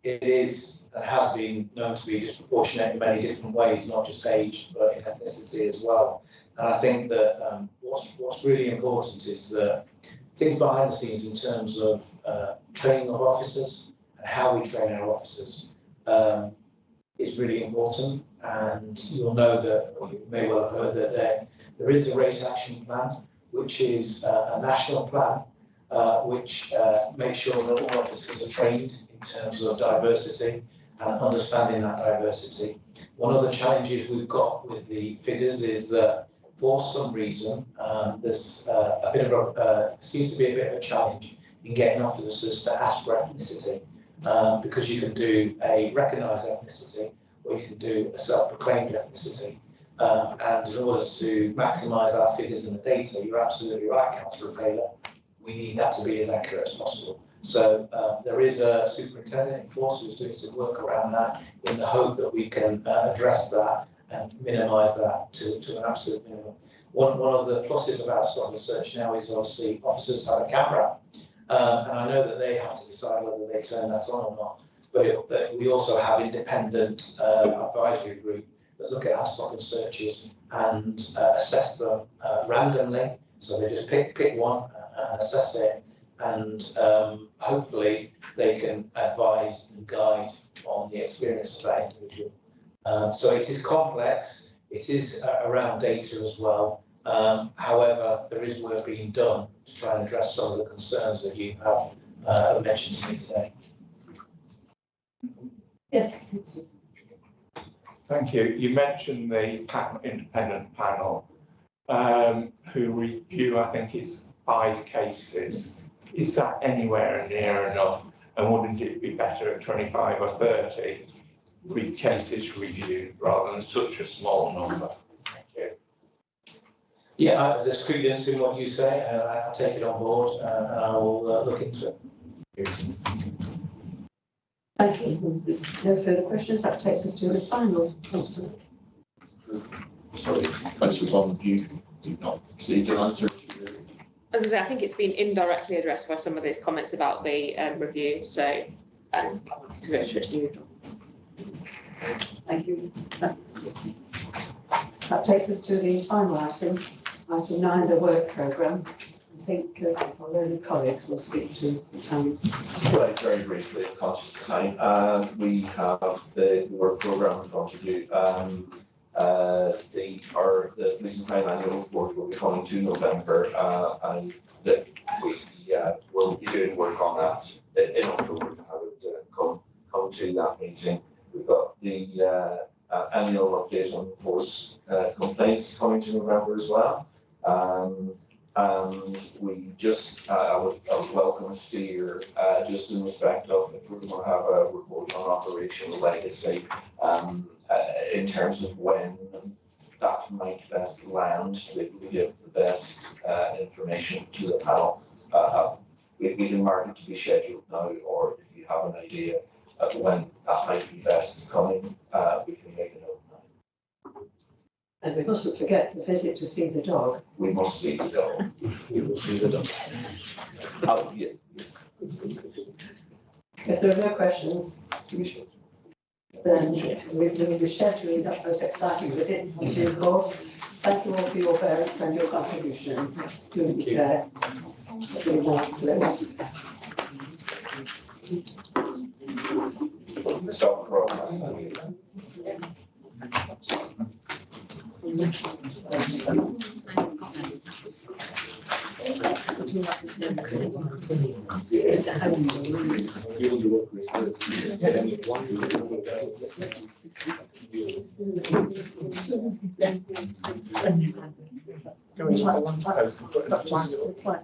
it is and has been known to be disproportionate in many different ways, not just age, but in ethnicity as well. And I think that what's really important is that things behind the scenes in terms of training of officers and how we train our officers is really important. And you'll know that, or you may well have heard that there is a race action plan, which is a national plan, which makes sure that all officers are trained in terms of diversity and understanding that diversity. One of the challenges we've got with the figures is that for some reason, there's a bit of seems to be a bit of a challenge in getting officers to ask for ethnicity, because you can do a recognised ethnicity or you can do a self-proclaimed ethnicity. And in order to maximise our figures in the data, you're absolutely right, Councillor Taylor, we need that to be as accurate as possible. So there is a superintendent in force who's doing some work around that in the hope that we can address that and minimise that to an absolute minimum. One of the pluses about stop and search now is obviously officers have a camera, and I know that they have to decide whether they turn that on or not, but we also have independent advisory group that look at our stop and searches and assess them randomly. So they just pick one and assess it, and hopefully they can advise and guide on the experience of that individual. So it is complex, it is around data as well. However, there is work being done to try and address some of the concerns that you have mentioned to me today. Yes. Thank you. You mentioned the independent panel who review, I think it's 5 cases. Is that anywhere near enough? And wouldn't it be better at 25 or 30 with cases reviewed rather than such a small number? Thank you. Yeah, there's credence in what you say, and I take it on board, and I will look into it. Thank you. There's no further questions. That takes us to the final. Sorry, Councillor Bond, you do not see an answer. As I say, I think it's been indirectly addressed by some of those comments about the review. So it's very interesting. Thank you. That takes us to the final item, item 9, the work programme. I think our own colleagues will speak to. Right, very briefly, conscious of time. We have the work programme in front of you. The Police and Crime Annual Report will be coming to November, and that we will be doing work on that in October to have it come to that meeting. We've got the annual update on force complaints coming to November as well. And we just, I would welcome a steer, just in respect of if we're going to have a report on operational legacy, in terms of when that might best land, to be able to give the best information to the panel. We can mark it to be scheduled now, or if you have an idea of when that might be best coming, we can make a note now. And we mustn't forget the visit to see the dog. We must see the dog. We will see the dog. Oh, yeah. If there are no questions, then we will be scheduling that most exciting visit in due course. Thank you all for your votes and your contributions to the Stop progress. It's like